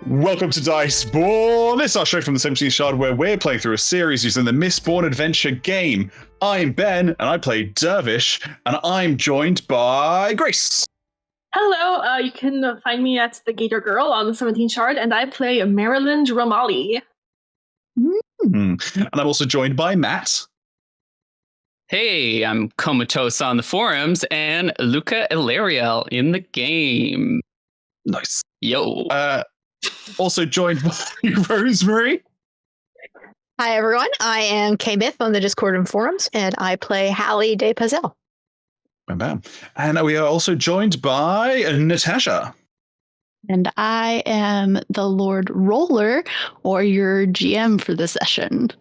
Welcome to Diceborn. This is our show from the 17th Shard where we're playing through a series using the Mistborn adventure game. I'm Ben, and I play Dervish, and I'm joined by Grace. Hello, you can find me at the Gator Girl on the 17th Shard, and I play Marelyn And I'm also joined by Matt. Hey, I'm Comatose on the forums, and Luka Ilariel in the game. Nice. Yo. Also joined by Rosemary. Hi, everyone. I am Kaymyth on the Discord and forums, and I play Hallie de Pazel. Bam. And we are also joined by Natasha. And I am the Lord Roller, or your GM for the session.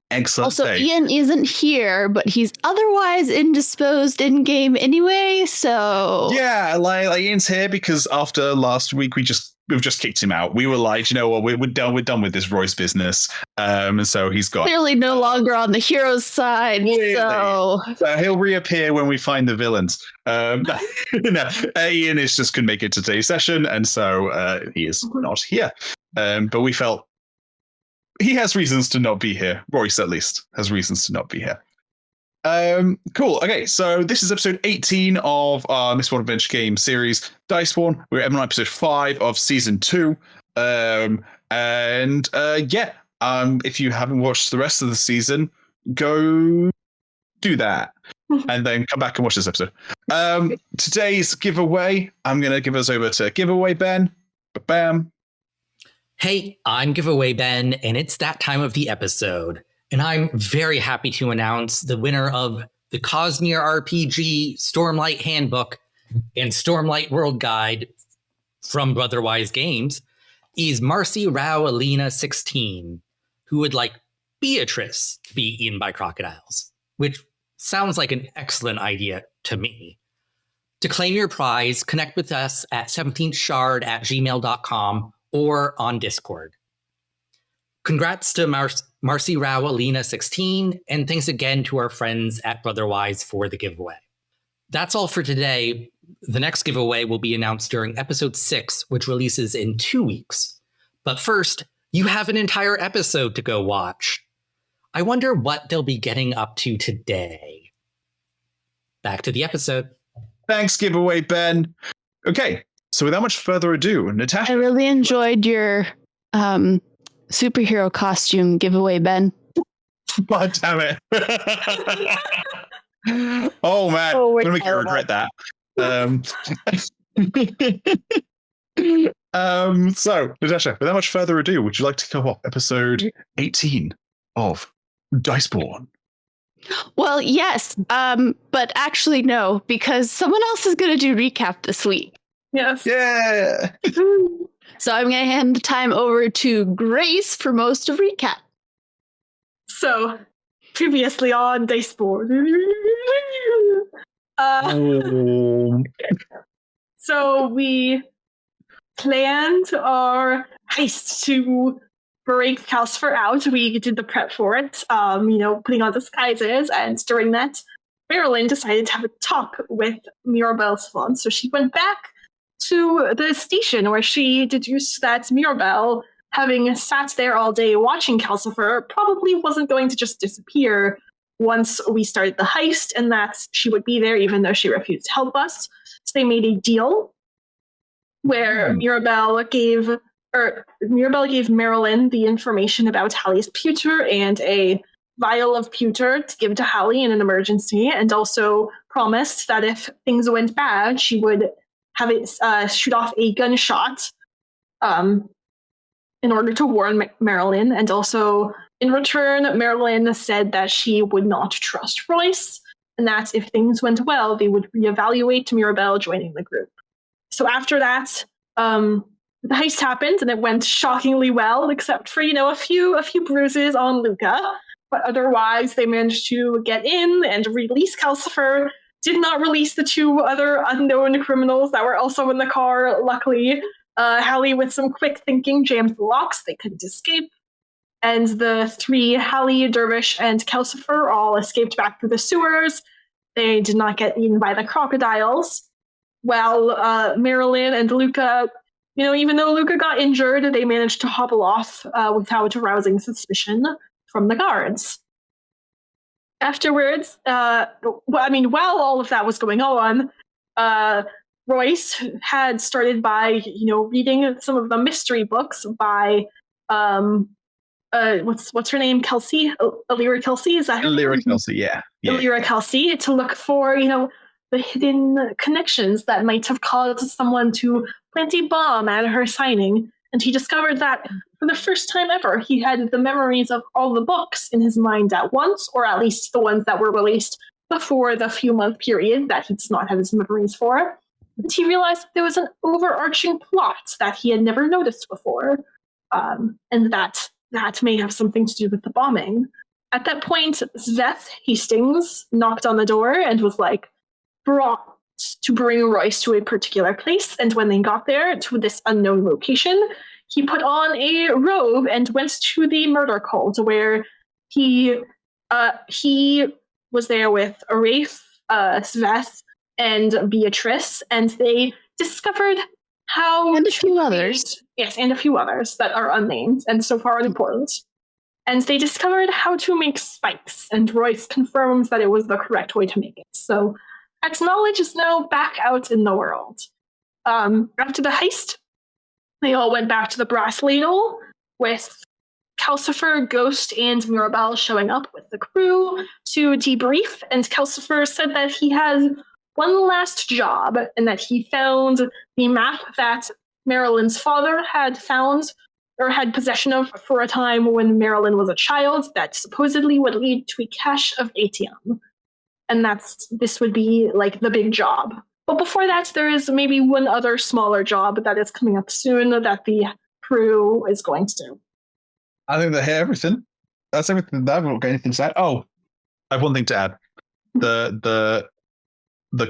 Excellent. Also, Ian isn't here, but he's otherwise indisposed in game anyway. So yeah, like Ian's here because after last week we've just kicked him out. We were like, you know what, we're done with this Royce business. And so he's got clearly no longer on the hero's side. So he'll reappear when we find the villains. No, Ian is just couldn't make it to today's session, and so he is not here. But we felt he has reasons to not be here. Royce, at least, has reasons to not be here. Cool. Okay, so this is episode 18 of our Mistborn Adventure Game series, Diceborn. We're on episode 5 of season 2. If you haven't watched the rest of the season, go do that. And then come back and watch this episode. Today's giveaway, I'm going to give us over to Giveaway Ben. Bam. Hey, I'm Giveaway Ben, and it's that time of the episode. And I'm very happy to announce the winner of the StormlightRPG Stormlight Handbook and Stormlight World Guide from Brotherwise Games is Marcy Rao Alina 16, who would like Beatrice to be eaten by crocodiles, which sounds like an excellent idea to me. To claim your prize, connect with us at 17thshard@gmail.com or on Discord. Congrats to Marcy Rao Alina 16, and thanks again to our friends at Brotherwise for the giveaway. That's all for today. The next giveaway will be announced during episode 6, which releases in 2 weeks. But first, you have an entire episode to go watch. I wonder what they'll be getting up to today. Back to the episode. Thanks, Giveaway Ben. Okay, so without much further ado, Natasha. I really enjoyed your superhero costume giveaway, Ben. God damn it. Oh, man. I'm going to make you regret that. So, Natasha, without much further ado, would you like to go off episode 18 of Diceborn? Well, yes, but actually no, because someone else is going to do recap this week. Yes. Yeah. So I'm going to hand the time over to Grace for most of recap. So, previously on Diceborn. So we planned our heist to break Kalcifer out. We did the prep for it, putting on disguises, and during that, Marelyn decided to have a talk with Mirabelle Savant. So she went back to the station where she deduced that Mirabelle, having sat there all day watching Kalcifer, probably wasn't going to just disappear once we started the heist, and that she would be there even though she refused to help us. So they made a deal where Mirabelle gave Marelyn the information about Hallie's pewter and a vial of pewter to give to Hallie in an emergency, and also promised that if things went bad, she would have it shoot off a gunshot in order to warn Marelyn. And also, in return, Marelyn said that she would not trust Royce, and that if things went well, they would reevaluate Mirabelle joining the group. So after that, the heist happened, and it went shockingly well, except for, a few bruises on Luka. But otherwise, they managed to get in and release Kalcifer. Did not release the 2 other unknown criminals that were also in the car. Luckily, Hallie, with some quick thinking, jammed the locks. They couldn't escape. And the 3, Hallie, Dervish, and Kalcifer, all escaped back through the sewers. They did not get eaten by the crocodiles. While Marelyn and Luka even though Luka got injured, they managed to hobble off without arousing suspicion from the guards. Afterwards, while all of that was going on, Royce had started by, reading some of the mystery books by, what's her name? Kelsey? Alyra Kelsey? Is that her name? Alyra Kelsey, yeah. Alyra Kelsey, to look for, the hidden connections that might have caused someone to plant a bomb at her signing. And he discovered that for the first time ever, he had the memories of all the books in his mind at once, or at least the ones that were released before the few-month period that he does not have his memories for. And he realized there was an overarching plot that he had never noticed before, and that may have something to do with the bombing. At that point, Sveth Hastings knocked on the door and was brought to bring Royce to a particular place. And when they got there to this unknown location, he put on a robe and went to the murder cult, where he was there with Rafe, Sveth, and Beatrice, and they discovered how... And a few others. Yes, and a few others that are unnamed and so far unimportant. And they discovered how to make spikes, and Royce confirms that it was the correct way to make it. So that knowledge is now back out in the world. After the heist, they all went back to the Brass Ladle, with Kalcifer, Ghost, and Mirabelle showing up with the crew to debrief. And Kalcifer said that he has one last job, and that he found the map that Marelyn's father had found, or had possession of for a time when Marelyn was a child, that supposedly would lead to a cache of ATM. And this would be the big job. But before that, there is maybe one other smaller job that is coming up soon that the crew is going to do. I think they hear everything. That's everything. I haven't got anything to add. Oh, I have one thing to add. The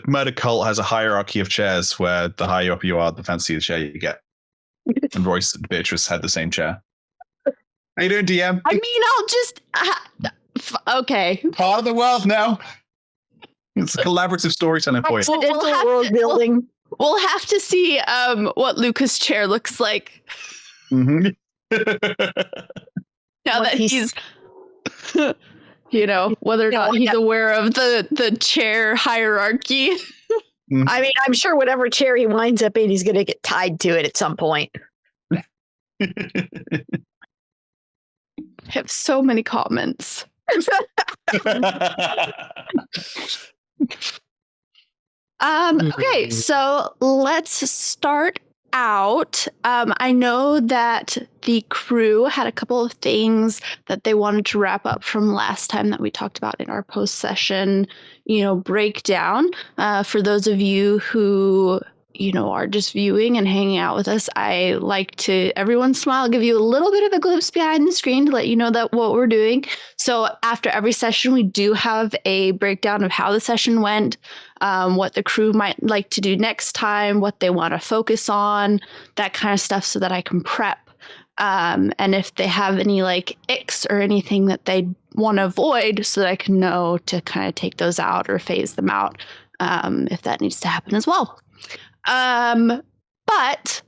murder cult has a hierarchy of chairs where the higher up you are, the fancier the chair you get. And Royce and Beatrice had the same chair. How you doing, DM? I mean, I'll just... okay. Part of the world now. It's a collaborative storytelling for you. We'll have to see what Luka's chair looks like. Mm-hmm. Now that he's... whether or not he's aware of the chair hierarchy. I mean, I'm sure whatever chair he winds up in, he's going to get tied to it at some point. I have so many comments. Okay, so let's start out. I know that the crew had a couple of things that they wanted to wrap up from last time that we talked about in our post-session, breakdown. For those of you who, are just viewing and hanging out with us, I like to, every once in a while, give you a little bit of a glimpse behind the screen to let you know that what we're doing. So after every session, we do have a breakdown of how the session went, what the crew might like to do next time, what they want to focus on, that kind of stuff, so that I can prep. And if they have any icks or anything that they want to avoid, so that I can know to kind of take those out or phase them out, if that needs to happen as well. But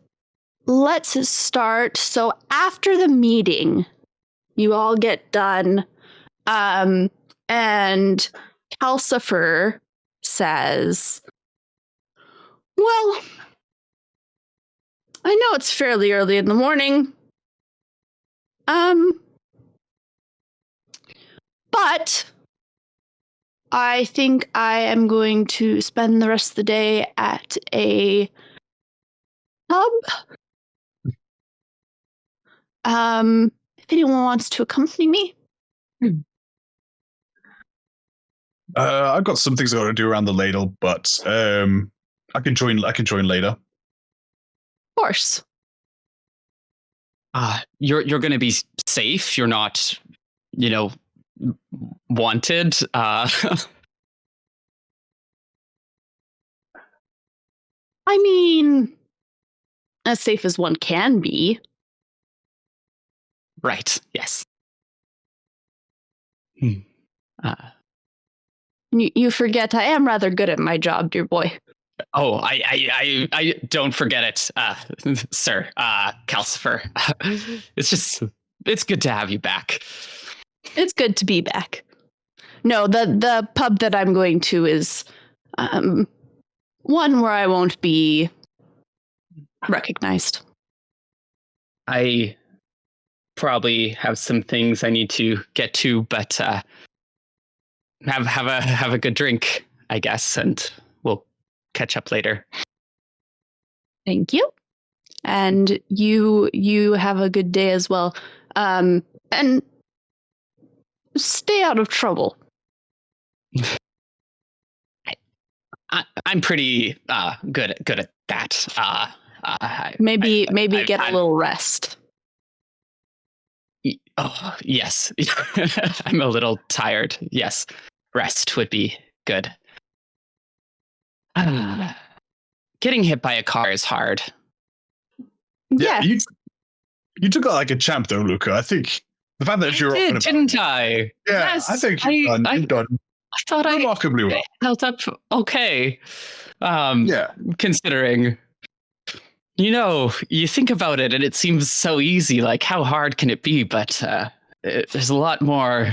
let's start. So after the meeting, you all get done, and Kalcifer says, well, I know it's fairly early in the morning, but I think I am going to spend the rest of the day at a pub. If anyone wants to accompany me. I've got some things I got to do around the ladle, but I can join later. Of course. You're going to be safe. You're not, wanted. I mean, as safe as one can be. Right. Yes. You forget I am rather good at my job, dear boy. Oh, I don't forget it, sir, Kalcifer. It's good to have you back. It's good to be back. No, the pub that I'm going to is one where I won't be recognized. I probably have some things I need to get to, but have a good drink, I guess, and we'll catch up later. Thank you. And you have a good day as well. And stay out of trouble. I'm pretty good at that. Maybe get a a little rest. Oh, yes. I'm a little tired. Yes. Rest would be good. Getting hit by a car is hard. Yeah, Yes. you took out like a champ though, Luka. I think the fact that you're I did, didn't I? Yeah, Yes, I think you've done I thought remarkably well. I held up okay. Yeah. Considering, you think about it and it seems so easy. Like, how hard can it be? But there's a lot more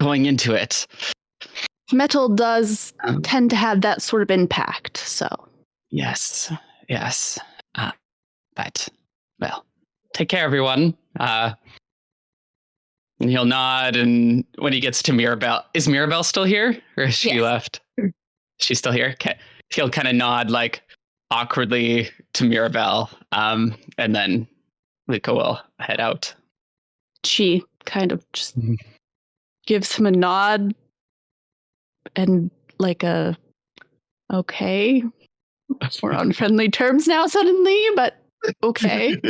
going into it. Metal does tend to have that sort of impact, so. Yes. But, well, take care, everyone. And he'll nod, and when he gets to Mirabelle, is Mirabelle still here? Or has she left? She's still here? Okay. He'll kind of nod, like, awkwardly to Mirabelle, and then Luka will head out. She kind of just gives him a nod and like a, okay, we're on friendly terms now suddenly, but okay.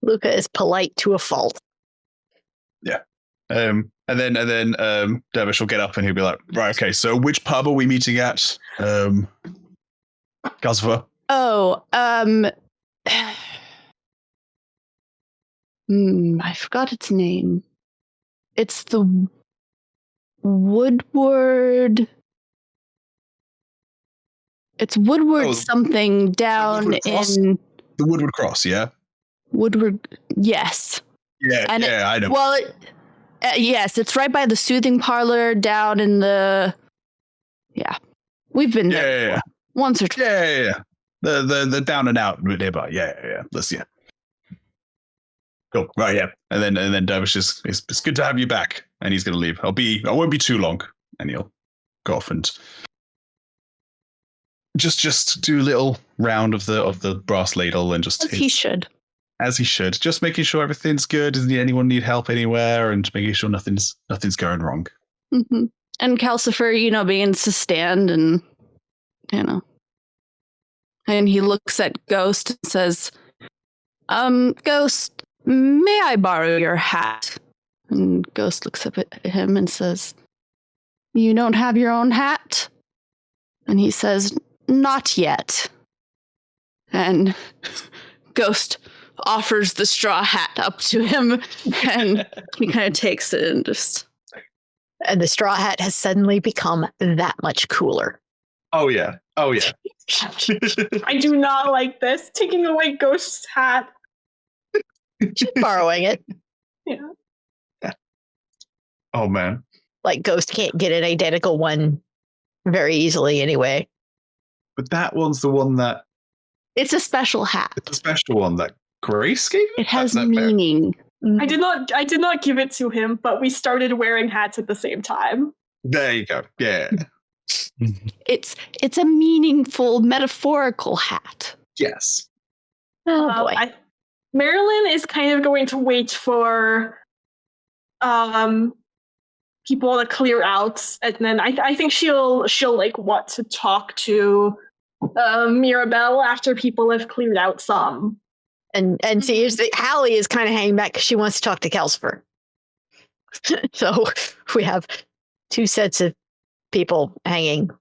Luka is polite to a fault. Yeah. And then Dervish will get up and he'll be like, right, okay, so which pub are we meeting at? Kalcifer? Oh, I forgot its name. It's the Woodward. It's Woodward something down Woodward Cross? in The Woodward Cross, yeah? Woodward. Yes. Yeah, And I know. Well, yes, it's right by the soothing parlor down in the. Yeah, we've been there Yeah. once or twice. Yeah. The down and out nearby. Yeah. Let's Cool. Right, yeah. And then Dervish is it's good to have you back. And he's gonna leave. I won't be too long. And he'll go off and just do a little round of the brass ladle and just As he should. As he should. Just making sure everything's good. Doesn't anyone need help anywhere? And making sure nothing's going wrong. Mm-hmm. And Kalcifer, begins to stand and, and he looks at Ghost and says, Ghost, may I borrow your hat? And Ghost looks up at him and says, you don't have your own hat? And he says, not yet. And Ghost offers the straw hat up to him, and he kind of takes it and just... And the straw hat has suddenly become that much cooler. Oh, yeah. I do not like this. Taking away Ghost's hat. She's borrowing it. Yeah. Oh, man. Like Ghost can't get an identical one very easily anyway. But that one's the one that... It's a special hat. It's a special one that Grace gave you? It has meaning. I did not give it to him, but we started wearing hats at the same time. There you go. Yeah. It's a meaningful, metaphorical hat. Yes. Oh boy. Marelyn is kind of going to wait for people to clear out, and then I think she'll like want to talk to Mirabelle after people have cleared out some. And see, Hallie is kind of hanging back because she wants to talk to Kalcifer. So we have two sets of people hanging.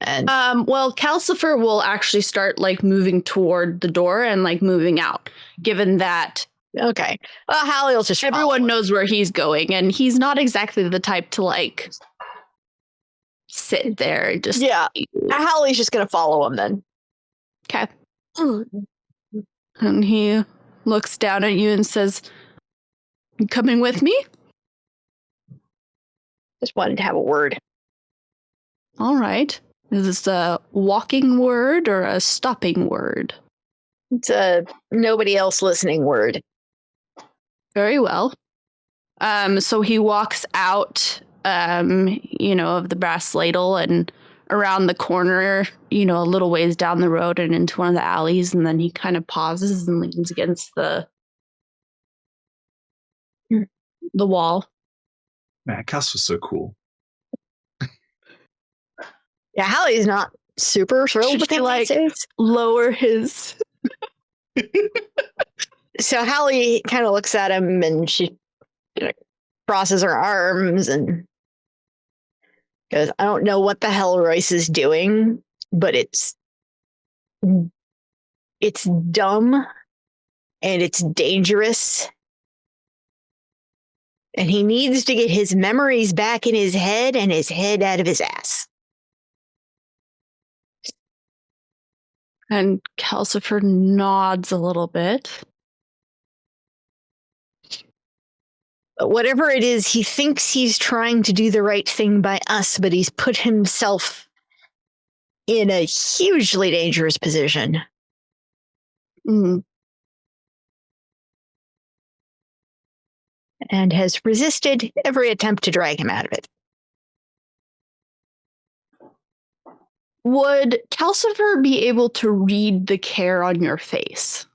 And well, Kalcifer will actually start like moving toward the door and like moving out, given that okay. Well, Hallie will just everyone knows where he's going, and he's not exactly the type to like sit there and just Yeah. Hallie's just going to follow him then. Okay. And he looks down at you and says, "You coming with me?" Just wanted to have a word. All right. Is this a walking word or a stopping word? It's a nobody else listening word. Very well. So he walks out, of the brass ladle and around the corner, a little ways down the road and into one of the alleys, and then he kind of pauses and leans against the wall. Man, Cass was so cool. Yeah, Hallie's not super thrilled Should with he, him these days. lower his... So Hallie kind of looks at him and she crosses her arms and goes, "I don't know what the hell Royce is doing, but it's dumb and it's dangerous. And he needs to get his memories back in his head and his head out of his ass." And Kalcifer nods a little bit. But whatever it is, he thinks he's trying to do the right thing by us, but he's put himself in a hugely dangerous position. Mm. And has resisted every attempt to drag him out of it. Would Kalcifer be able to read the care on your face?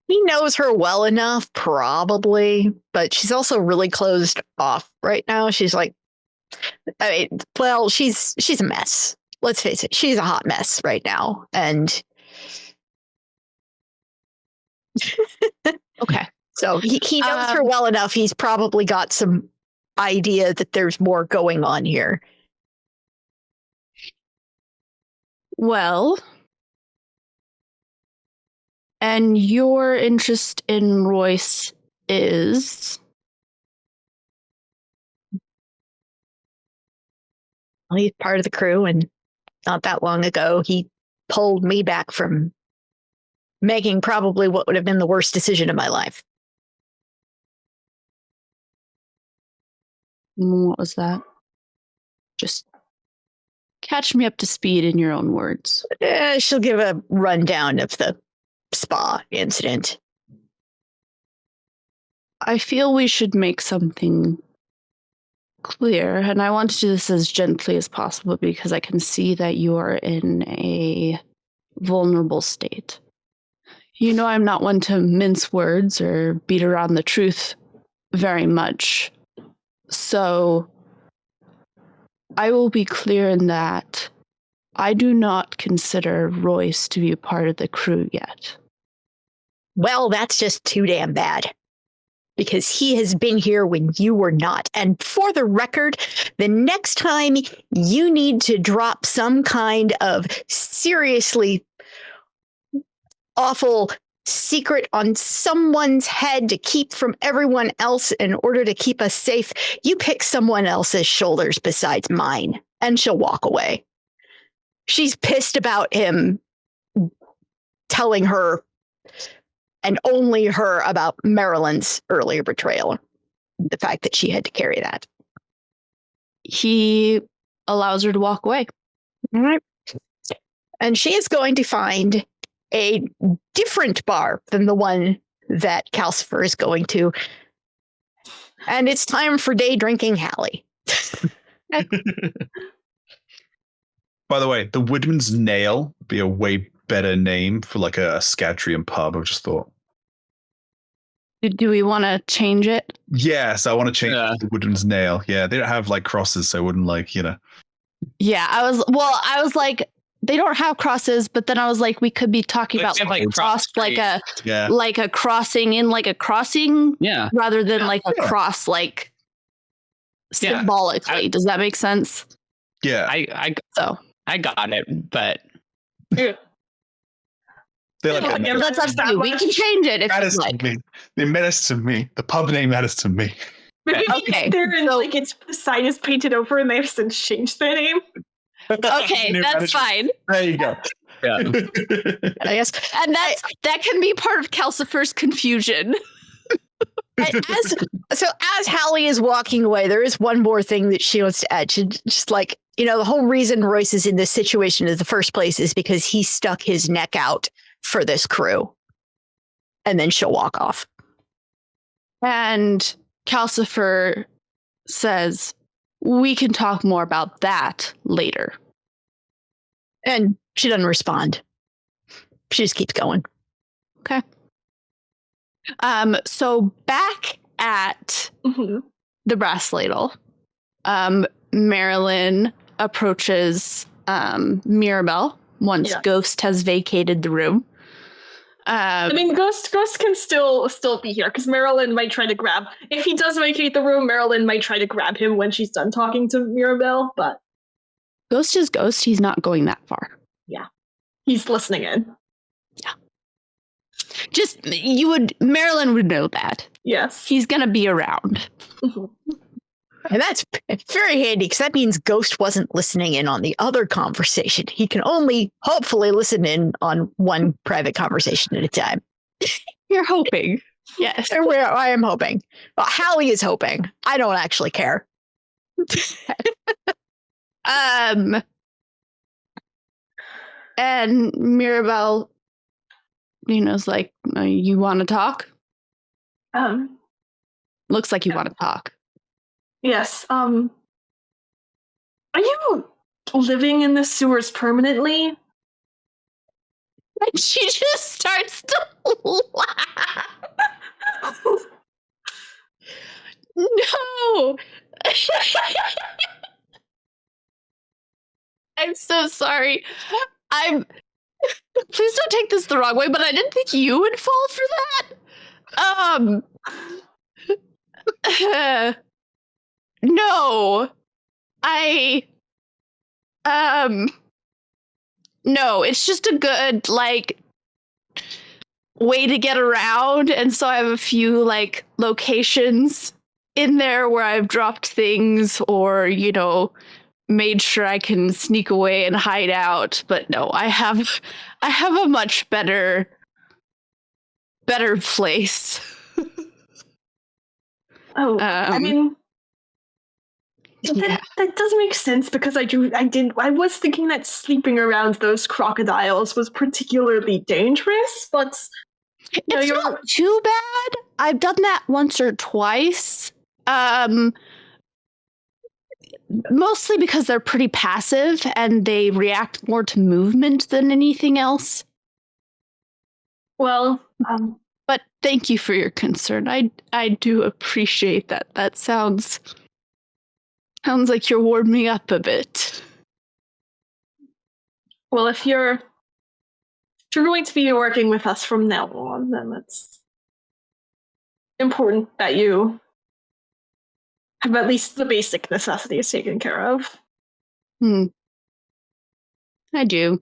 He knows her well enough, probably, but she's also really closed off right now. She's like, she's a mess. Let's face it, she's a hot mess right now. And Okay. so he knows her well enough. He's probably got some idea that there's more going on here. Well, and your interest in Royce is? Well, he's part of the crew, and not that long ago, he pulled me back from making probably what would have been the worst decision of my life. What was that? Just catch me up to speed in your own words. She'll give a rundown of the spa incident. I feel we should make something clear, and I want to do this as gently as possible because I can see that you are in a vulnerable state. I'm not one to mince words or beat around the truth very much. So I will be clear in that I do not consider Royce to be a part of the crew yet. Well, that's just too damn bad. Because he has been here when you were not. And for the record, the next time you need to drop some kind of seriously awful secret on someone's head to keep from everyone else in order to keep us safe, you pick someone else's shoulders besides mine. And she'll walk away. She's pissed about him telling her and only her about Marelyn's earlier betrayal. The fact that she had to carry that. He allows her to walk away. All right. And she is going to find a different bar than the one that Kalcifer is going to. And it's time for day drinking Hallie. By the way, the Woodman's Nail would be a way better name for like a Scadrian pub, I've just thought. Do we want to change it? Yes, I want to change the Woodman's Nail. Yeah, they don't have like crosses, so I wouldn't Yeah, I was like, they don't have crosses, but then I was like, we could be talking about like cross, like a crossing in like a crossing, rather than like a cross, like symbolically. Does that make sense? Yeah, I got it, but that's up to you. We can change it if you like. It matters to me. The pub name matters to me. Maybe there and like the sign is painted over and they've since changed their name. Okay, New that's manager. fine. There you go. Yeah. I guess. And that can be part of Kalcifer's confusion. As Hallie is walking away, there is one more thing that she wants to add. She just like, the whole reason Royce is in this situation in the first place is because he stuck his neck out for this crew. And then she'll walk off. And Kalcifer says, we can talk more about that later. And she doesn't respond. She just keeps going. Okay. So back at the brass ladle, Marelyn approaches Mirabelle once Ghost has vacated the room. I mean, Ghost can still be here because Marelyn might try to grab. If he does vacate the room, Marelyn might try to grab him when she's done talking to Mirabelle. But Ghost is Ghost. He's not going that far. Yeah, he's listening in. Yeah. Just Marelyn would know that. Yes, he's gonna be around. And that's very handy because that means Ghost wasn't listening in on the other conversation. He can only hopefully listen in on one private conversation at a time. You're hoping. Yes. I am hoping. Well, Hallie is hoping. I don't actually care. And Mirabelle, is like, you want to talk? Looks like you want to talk. Yes. Are you living in the sewers permanently? And she just starts to laugh. No. I'm so sorry. Please don't take this the wrong way, but I didn't think you would fall for that. No. No, it's just a good, way to get around. And so I have a few, locations in there where I've dropped things or, made sure I can sneak away and hide out. But no, I have a much better place. I mean, that does make sense because I was thinking that sleeping around those crocodiles was particularly dangerous, but it's not too bad. I've done that once or twice. Mostly because they're pretty passive and they react more to movement than anything else. Well, but thank you for your concern. I do appreciate that. That sounds like you're warming up a bit. Well, if you're going to be working with us from now on, then it's important that you have at least the basic necessities taken care of. I do.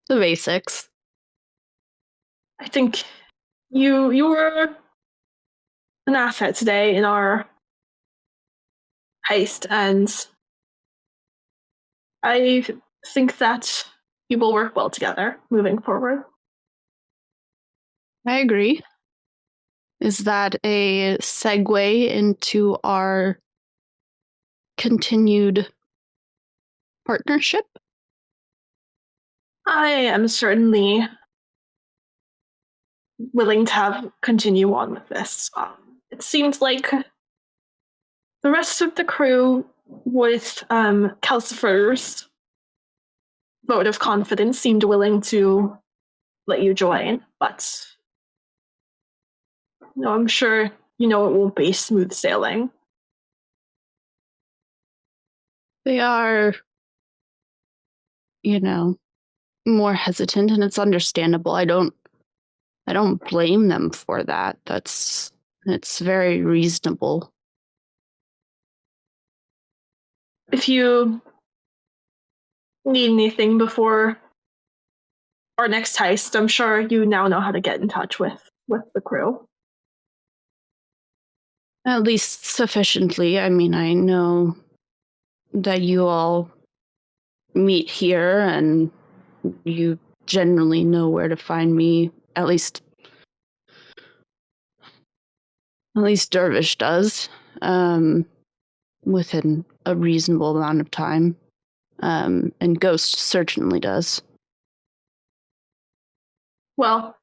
The basics. I think you were an asset today in our heist, and I think that we will work well together moving forward. I agree. Is that a segue into our continued partnership? I am certainly willing to continue on with this. It seems like the rest of the crew, with Kalcifer's vote of confidence, seemed willing to let you join, but I'm sure it won't be smooth sailing. They are, more hesitant, and it's understandable. I don't blame them for that. It's very reasonable. If you need anything before our next heist, I'm sure you now know how to get in touch with the crew. At least sufficiently. I mean, I know that you all meet here, and you generally know where to find me. At least Dervish does, within a reasonable amount of time. And Ghost certainly does. Well,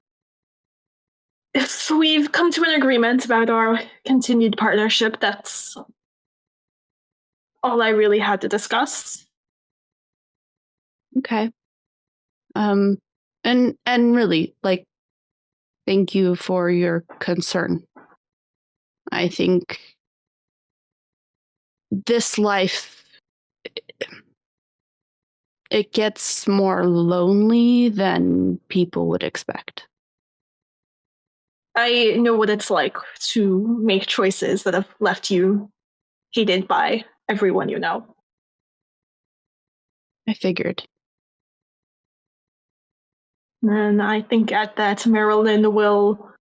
if we've come to an agreement about our continued partnership, that's all I really had to discuss. Okay. And really, like, thank you for your concern. I think this life, it gets more lonely than people would expect. I know what it's like to make choices that have left you hated by everyone you know. I figured. And I think at that, Marelyn will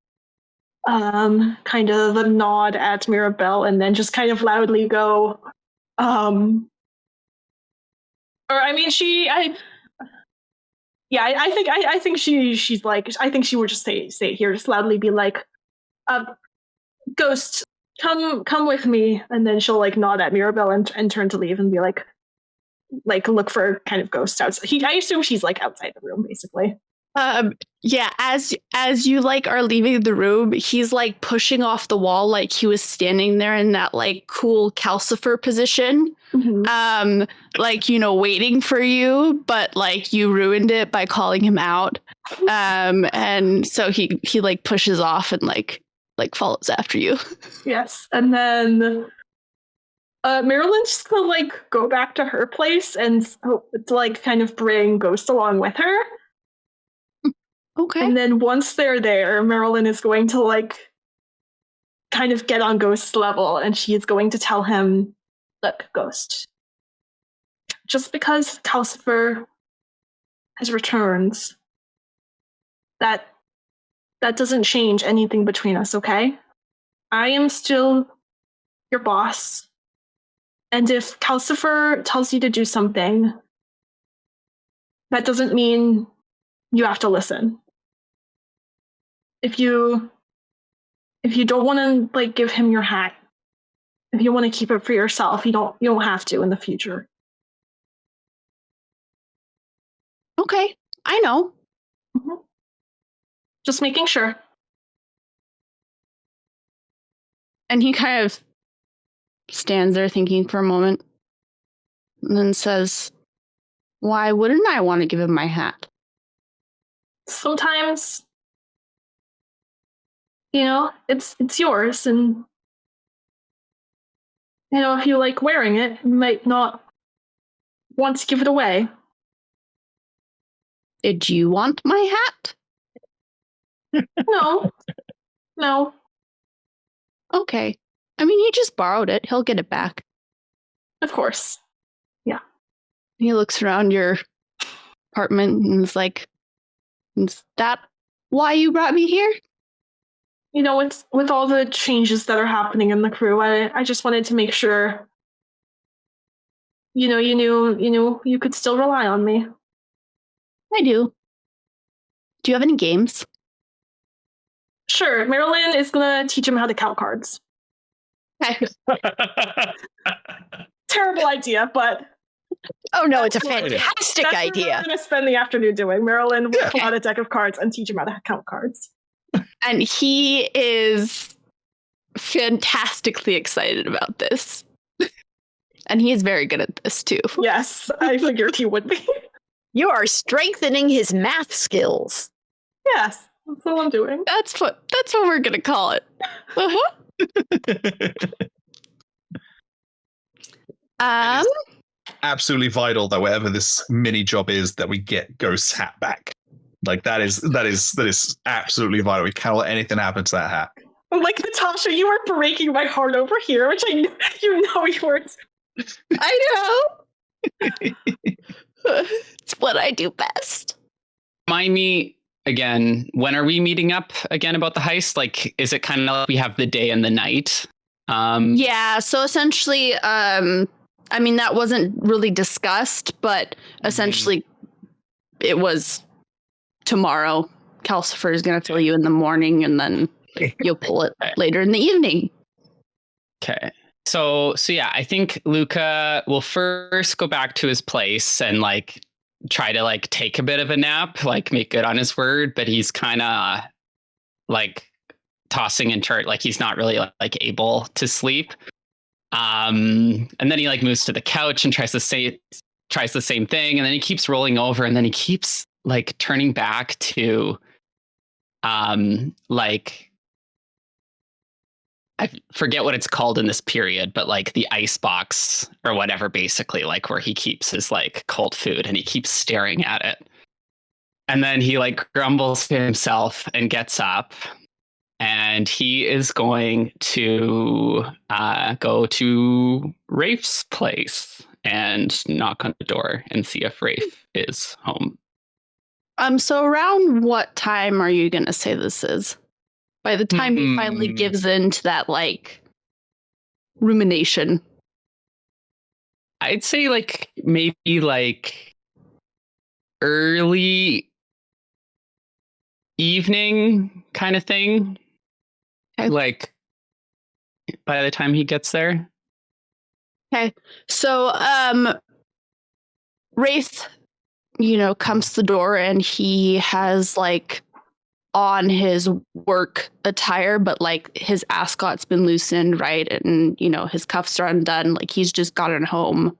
kind of nod at Mirabelle and then just kind of loudly go, I think she's like, I think she would just say it here, just loudly be like, Ghost, come with me. And then she'll like nod at Mirabelle and turn to leave and be like look for kind of Ghost outside. I assume she's like outside the room, basically. Yeah, as you like are leaving the room, he's like pushing off the wall like he was standing there in that like cool Kalcifer position. Mm-hmm. Like, you know, waiting for you, but like you ruined it by calling him out. And so he like pushes off and like follows after you. Yes. And then Marelyn's just gonna like go back to her place and to like kind of bring Ghost along with her. Okay. And then once they're there, Marelyn is going to like kind of get on Ghost's level, and she is going to tell him, look, Ghost, just because Kalcifer has returned, that doesn't change anything between us, okay? I am still your boss. And if Kalcifer tells you to do something, that doesn't mean you have to listen. If you don't want to like give him your hat, if you want to keep it for yourself, you don't have to in the future. Okay, I know. Mm-hmm. Just making sure. And he kind of stands there thinking for a moment and then says, why wouldn't I want to give him my hat? Sometimes, you know, it's yours, and you know, if you like wearing it, you might not want to give it away. Did you want my hat? No. Okay. I mean, he just borrowed it. He'll get it back. Of course. Yeah. He looks around your apartment and is like, is that why you brought me here? You know, with all the changes that are happening in the crew, I just wanted to make sure, you know, you knew you could still rely on me. I do. Do you have any games? Sure. Marelyn is gonna teach him how to count cards. Terrible idea, but Oh no, it's a fantastic that's idea. what we're gonna spend the afternoon doing. Marelyn will pull out a deck of cards and teach him how to count cards. And he is fantastically excited about this. And he is very good at this too. Yes, I figured he would be. You are strengthening his math skills. Yes, that's all I'm doing. That's what we're gonna call it. Absolutely vital that whatever this mini job is, that we get Ghost's hat back. Like that is absolutely vital. We can't let anything happen to that hat. Like, Natasha, you are breaking my heart over here, which you weren't. I know. It's what I do best. Remind me again, when are we meeting up again about the heist? Like, is it kind of like we have the day and the night? Yeah, so essentially, I mean, that wasn't really discussed, but essentially it was tomorrow. Kalcifer is going to fill you in the morning, and then you'll pull it later in the evening. Okay. So yeah, I think Luka will first go back to his place and like try to like take a bit of a nap, like make good on his word, but he's kind of like tossing and turn, like he's not really like able to sleep. And then he like moves to the couch and tries the same thing, and then he keeps rolling over, and then he keeps like turning back to like I forget what it's called in this period, but like the ice box or whatever, basically, like where he keeps his like cold food, and he keeps staring at it. And then he like grumbles to himself and gets up, and he is going to go to Rafe's place and knock on the door and see if Rafe is home. So around what time are you going to say this is? By the time he finally gives in to that, like, rumination. I'd say, like, maybe, like, early evening kind of thing. Okay. Like, by the time he gets there. Okay. So, Rafe, comes to the door, and he has, like, on his work attire, but like his ascot's been loosened, right? And his cuffs are undone, like he's just gotten home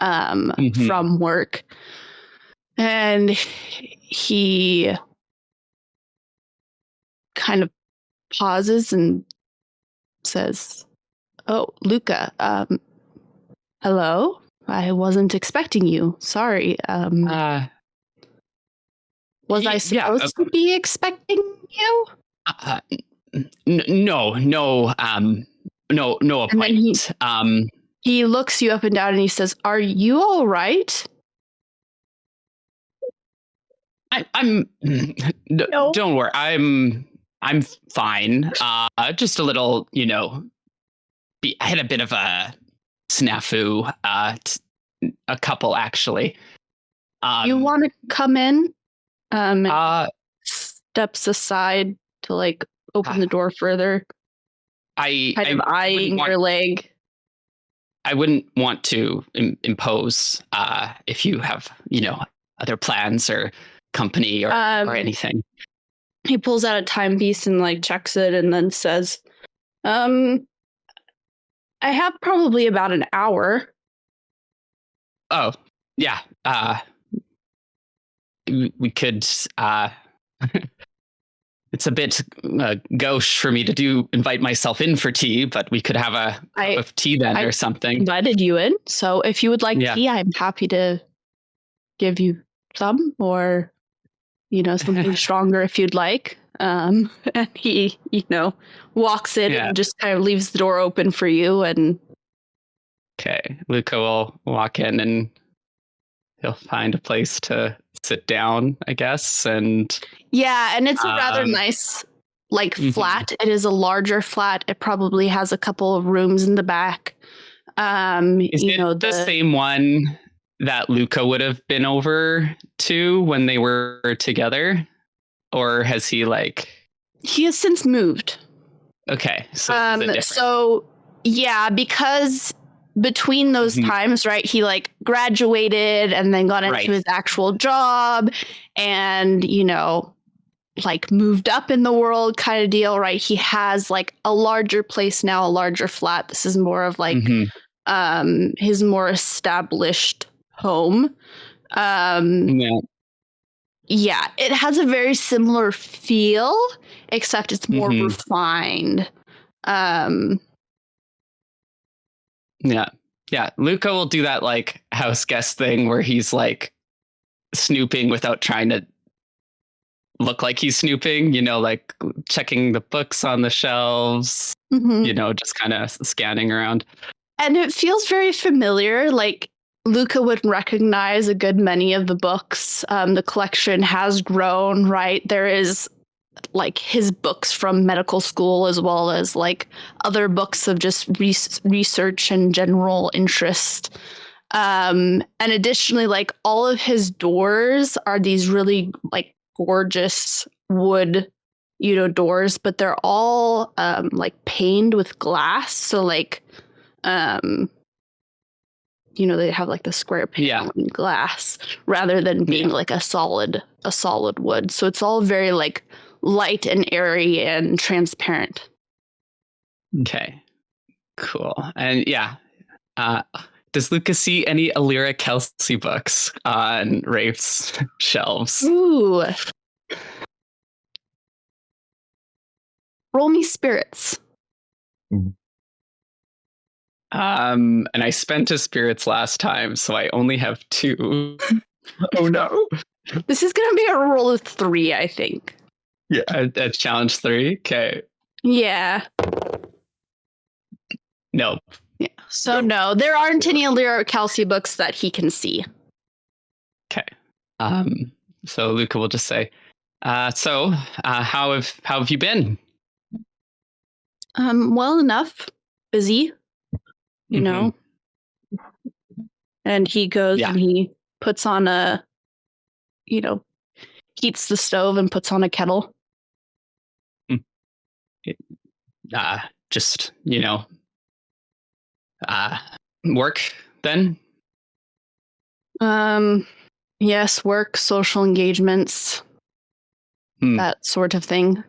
from work. And he kind of pauses and says, "Oh, Luka, hello? I wasn't expecting you. Sorry. Was I supposed to be expecting you?" No appointment. He looks you up and down and he says, "Are you all right?" I'm no. Don't worry. I'm fine. Just a little, I had a bit of a snafu. A couple actually. You want to come in? Steps aside to like open the door further. Eyeing your leg. I wouldn't want to impose if you have, other plans or company or anything. He pulls out a timepiece and like checks it and then says, I have probably about an hour. Oh, yeah. We could it's a bit gauche for me to invite myself in for tea, but we could have a cup of tea then or something. Invited you in, so if you would like tea, I'm happy to give you some, or something stronger if you'd like. And he walks in and just kind of leaves the door open for you. And okay, Luka will walk in and he'll find a place to sit down, I guess. And it's a rather nice flat. It is a larger flat. It probably has a couple of rooms in the back. Is it the same one that Luka would have been over to when they were together? Or has he he has since moved. Okay. So because between those times, right, he graduated and then got into his actual job and moved up in the world kind of deal, right? He has a larger place now, a larger flat. This is more of his more established home. It has a very similar feel, except it's more refined. Luka will do that house guest thing where he's snooping without trying to look like he's snooping, checking the books on the shelves, just kind of scanning around. And it feels very familiar. Luka would recognize a good many of the books. The collection has grown, right? There is like his books from medical school, as well as like other books of just research and general interest. And additionally, like all of his doors are these really like gorgeous wood, doors, but they're all like paned with glass. So like, they have like the square panel in glass rather than being like a solid wood. So it's all very like light and airy and transparent. Okay, cool. And does Luka see any Alyra Kelsey books on Rafe's shelves? Ooh. Roll me spirits. And I spent a spirits last time, so I only have 2. Oh no. This is gonna be a roll of 3, I think. Yeah, a challenge 3. Okay. Yeah. No. Yeah. So no, there aren't any Alyra Kelsey books that he can see. Okay. So Luka will just say, how have you been? Well enough. Busy. You know. And he goes and he puts on heats the stove and puts on a kettle. Just, work then? Yes, work, social engagements, that sort of thing.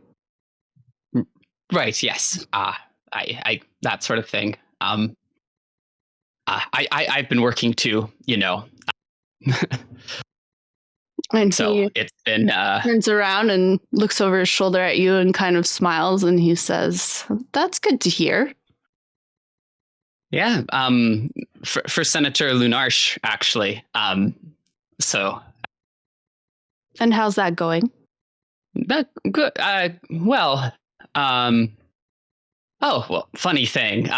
Right, yes. I that sort of thing. I've been working too, And so he it's been turns around and looks over his shoulder at you and kind of smiles, and he says, "That's good to hear." Yeah, for Senator Lunarch, actually. So. And how's that going? That good. Funny thing.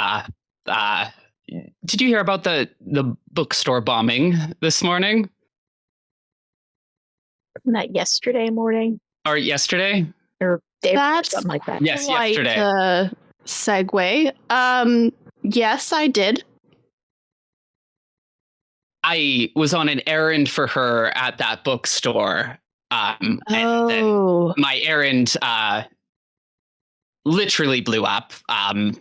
Did you hear about the bookstore bombing this morning? Wasn't that yesterday morning? Or yesterday? Or day That's something like that. Yes, yesterday. Segue. Yes, I did. I was on an errand for her at that bookstore. And then my errand literally blew up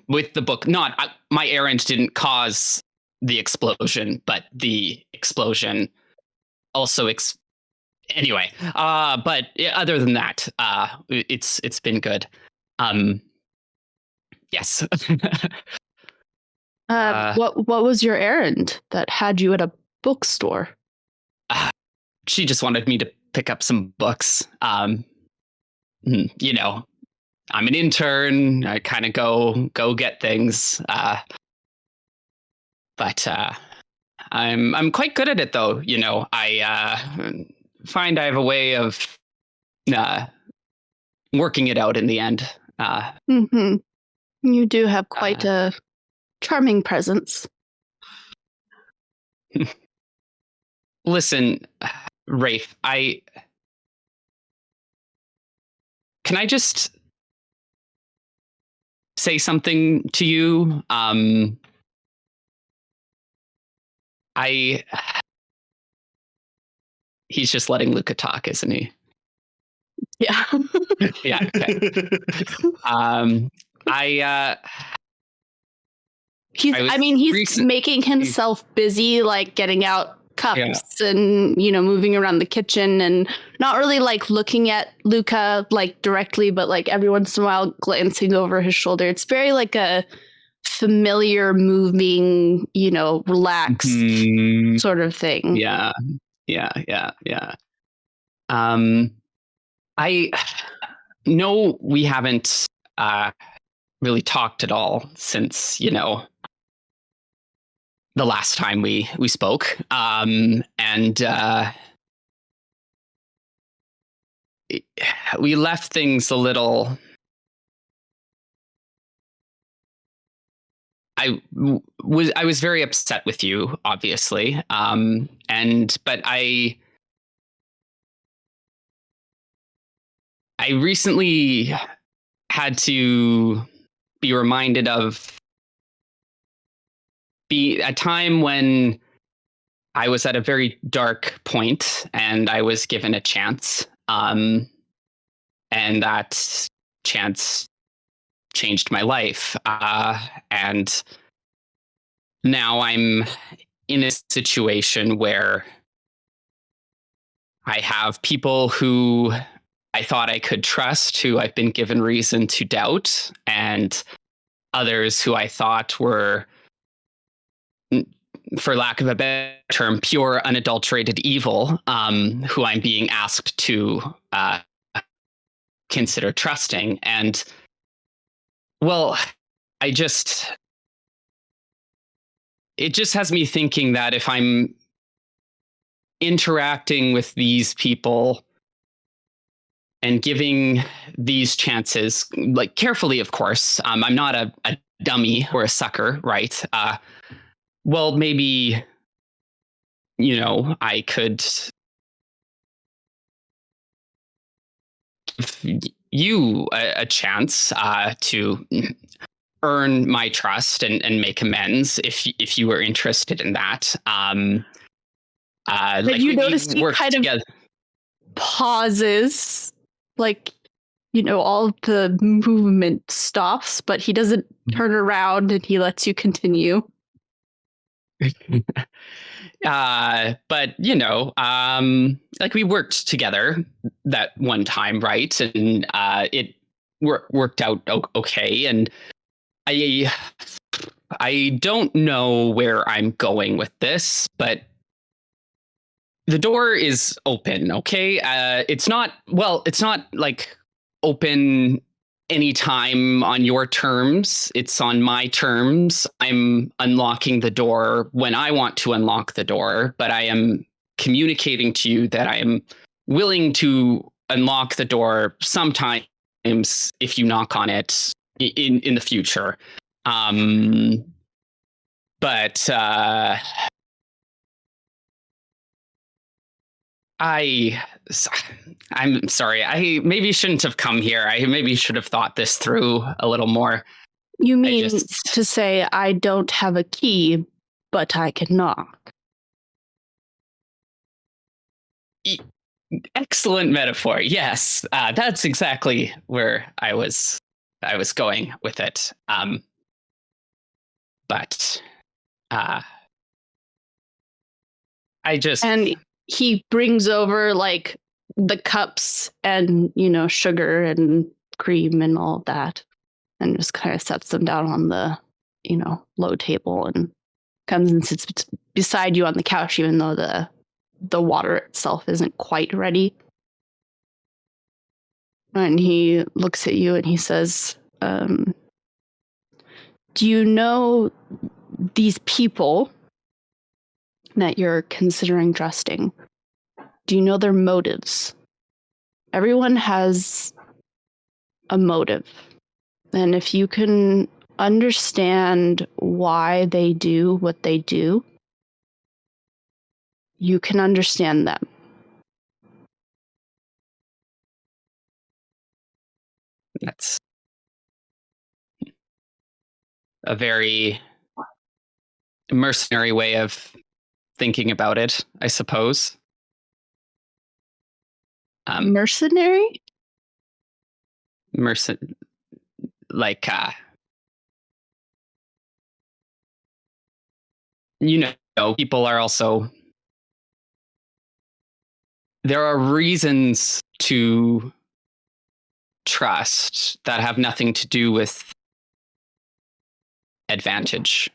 with the book. My errand didn't cause the explosion, but the explosion also anyway. But other than that, it's been good. Yes. What was your errand that had you at a bookstore? She just wanted me to pick up some books. I'm an intern. I kind of go get things. But I'm quite good at it, though. I find I have a way of working it out in the end. You do have quite a charming presence. Listen, Rafe, can I just say something to you? He's just letting Luka talk, isn't he? Yeah. Yeah. Okay. He's making himself busy, like getting out cups and moving around the kitchen and not really like looking at Luka like directly, but like every once in a while glancing over his shoulder. It's very like a familiar, moving, relaxed sort of thing. Yeah. I know we haven't really talked at all since the last time we spoke, and we left things a little. I was very upset with you, obviously, but I recently had to be reminded of a time when I was at a very dark point and I was given a chance. And that chance changed my life. And now I'm in a situation where I have people who I thought I could trust, who I've been given reason to doubt, and others who I thought were, for lack of a better term, pure, unadulterated evil, who I'm being asked to consider trusting. And, well, it just has me thinking that if I'm interacting with these people and giving these chances, like carefully, of course, I'm not a dummy or a sucker, right? Well, maybe, I could give you a chance to earn my trust and make amends if you were interested in that. But you notice he kind of pauses, like, all of the movement stops, but he doesn't turn around and he lets you continue. But like we worked together that one time, right? And it worked out okay. And I don't know where I'm going with this, but the door is open, okay? It's not like open anytime on your terms. It's on my terms. I'm unlocking the door when I want to unlock the door, but I am communicating to you that I am willing to unlock the door sometimes if you knock on it in the future. But I'm sorry. I maybe shouldn't have come here. I maybe should have thought this through a little more. You mean to say I don't have a key, but I can knock? Excellent metaphor. Yes, that's exactly where I was going with it. But and he brings over like the cups and sugar and cream and all of that, and just kind of sets them down on the low table and comes and sits beside you on the couch, even though the water itself isn't quite ready. And he looks at you and he says, do you know these people that you're considering trusting? Do you know their motives? Everyone has a motive. And if you can understand why they do what they do, you can understand them. That's a very mercenary way of thinking about it, I suppose. Mercenary? Like, people are also... There are reasons to trust that have nothing to do with advantage.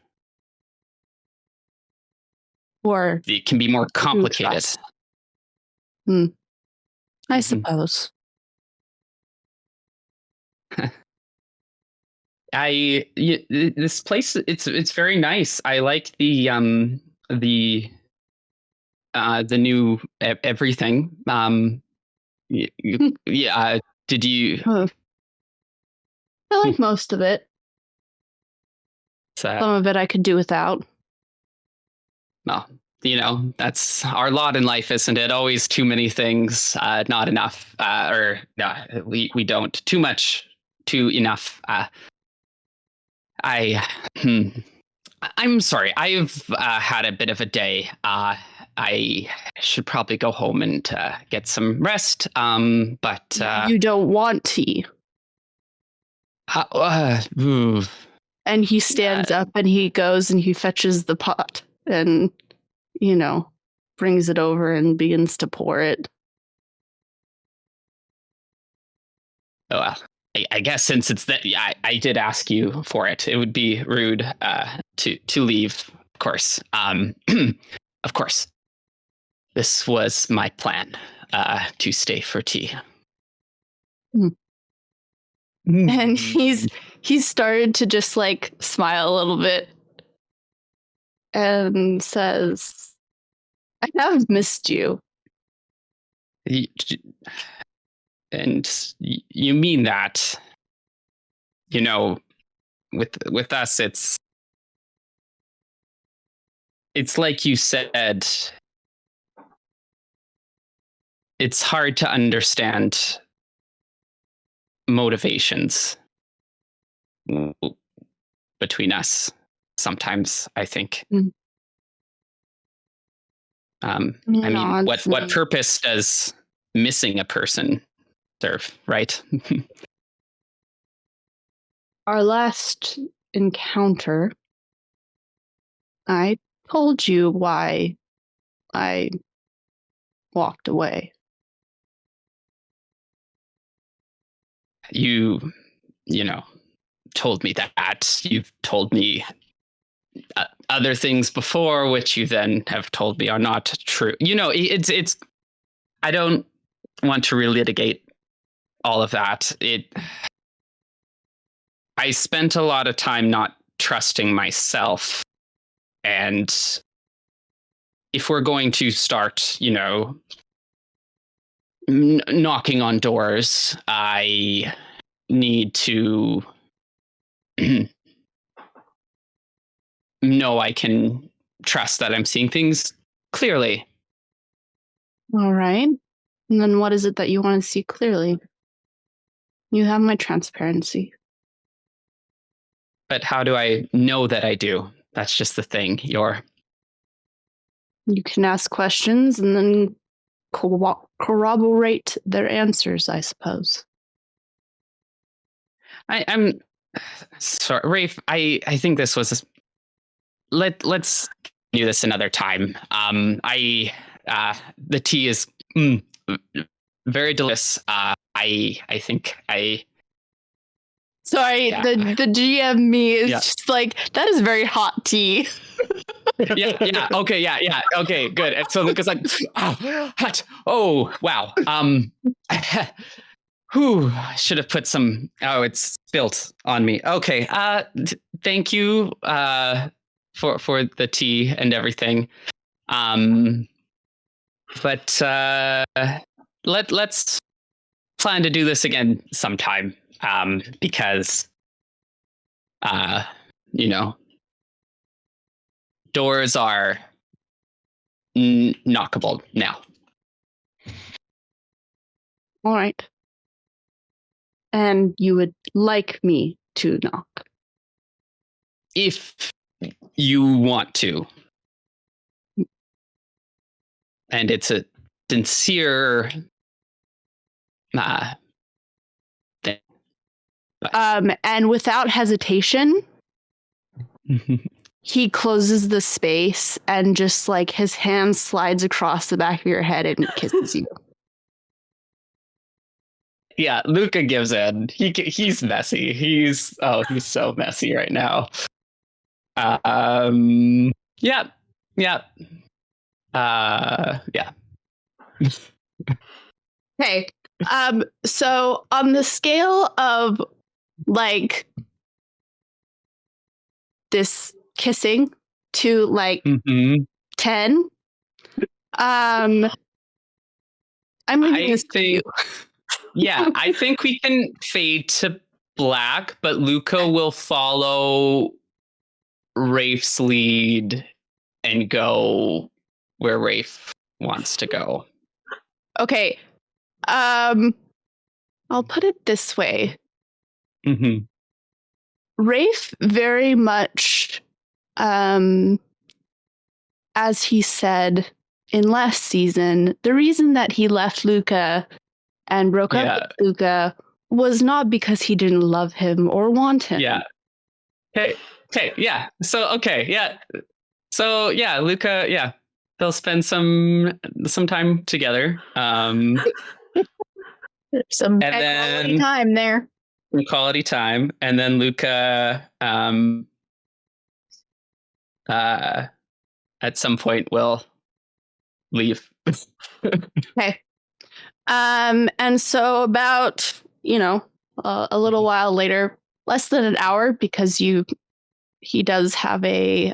Or it can be more complicated. I suppose. This place, it's very nice. I like the new everything. Yeah. Did you? I like most of it. Some of it I could do without. No, that's our lot in life, isn't it? Always too many things, not enough, or no, we don't. Too much, too enough. I'm sorry. I've had a bit of a day. I should probably go home and get some rest. But you don't want tea. And he stands up and he goes and he fetches the pot and, brings it over and begins to pour it. Oh, well, I guess since it's that, I did ask you for it. It would be rude to leave, of course. Of course. This was my plan, to stay for tea. And he's started to just like smile a little bit and says, I have missed you. And you mean that? With us, it's like you said, it's hard to understand motivations between us sometimes, I think. I mean, what purpose does missing a person serve, right? Our last encounter, I told you why I walked away. You told me that. You've told me other things before, which you then have told me are not true. It's. I don't want to relitigate all of that. I spent a lot of time not trusting myself, and if we're going to start, knocking on doors, I need to know I can trust that I'm seeing things clearly. All right. And then what is it that you want to see clearly? You have my transparency. But how do I know that I do? That's just the thing. You can ask questions and then corroborate their answers, I suppose. I'm sorry, Rafe. I think this was. Let's do this another time. The tea is very delicious. I think I. Sorry, yeah. the GM me is just like, that is very hot tea. yeah. Okay. Yeah. Okay. Good. And so Luka's like, oh, hot. Oh, wow. Whew, I should have put some. Oh, it's spilt on me. Okay. Thank you. For the tea and everything. But let's plan to do this again sometime. Because doors are knockable now. All right. And you would like me to knock? If you want to. And it's a sincere thing. And without hesitation, he closes the space and just like his hand slides across the back of your head and kisses you. Yeah, Luka gives in. He's messy. He's so messy right now. Yeah. Okay. So on the scale of like this kissing to like 10, I'm leaving this to you. Yeah, I think we can fade to black, but Luka will follow Rafe's lead and go where Rafe wants to go. Okay. I'll put it this way. Mm-hmm. Rafe very much, as he said in last season, the reason that he left Luka and broke up with Luka was not because he didn't love him or want him. Yeah. Okay, yeah. So, Luka, yeah. They'll spend some time together. Some And quality time there. Some quality time. And then Luka at some point will leave. Okay. And so about, a little while later, less than an hour, because he does have a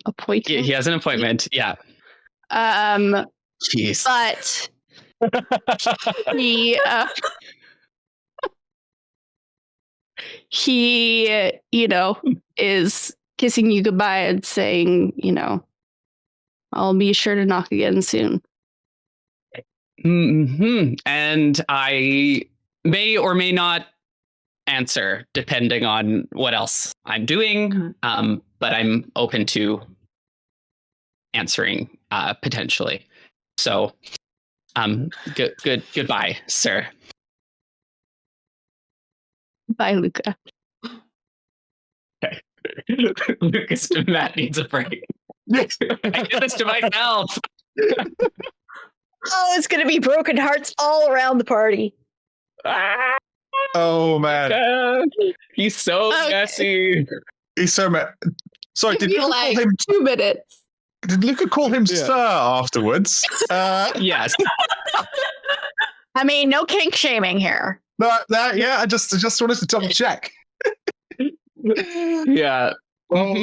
appointment. He has an appointment, yeah. Jeez. But he is kissing you goodbye and saying, I'll be sure to knock again soon. Mm-hmm. And I may or may not answer depending on what else I'm doing. But I'm open to answering potentially. So goodbye, sir. Bye, Luka. Okay. Lucas to Matt needs a break. I did this to myself. Oh, it's going to be broken hearts all around the party. Oh, man. He's so messy. He's so mad. Sorry, did Luka call him 2 minutes? Did Luka call him sir afterwards? Yes. I mean, no kink shaming here. I just wanted to double check. Yeah. Yeah.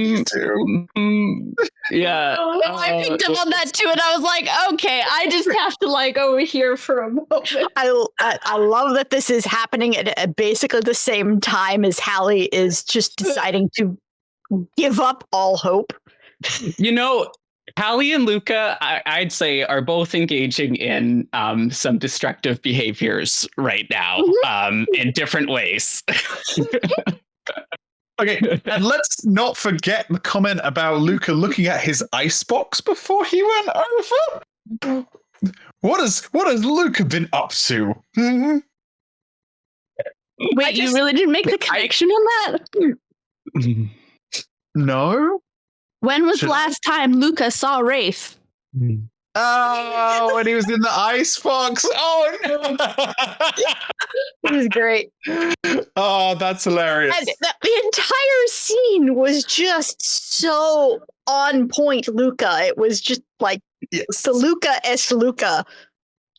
I picked up on that too, and I was like, okay, I just have to over here for a moment. I love that this is happening at basically the same time as Hallie is just deciding to give up all hope. Hallie and Luka, I'd say, are both engaging in some destructive behaviors right now, in different ways. Okay, and let's not forget the comment about Luka looking at his icebox before he went over. What has Luka been up to? Wait, you really didn't make the connection on that? No. When was the last time Luka saw Rafe? Oh, when he was in the icebox. Oh, no. It was great. Oh, that's hilarious. And the entire scene was just so on point, Luka. It was just like the Luka-esque Luka.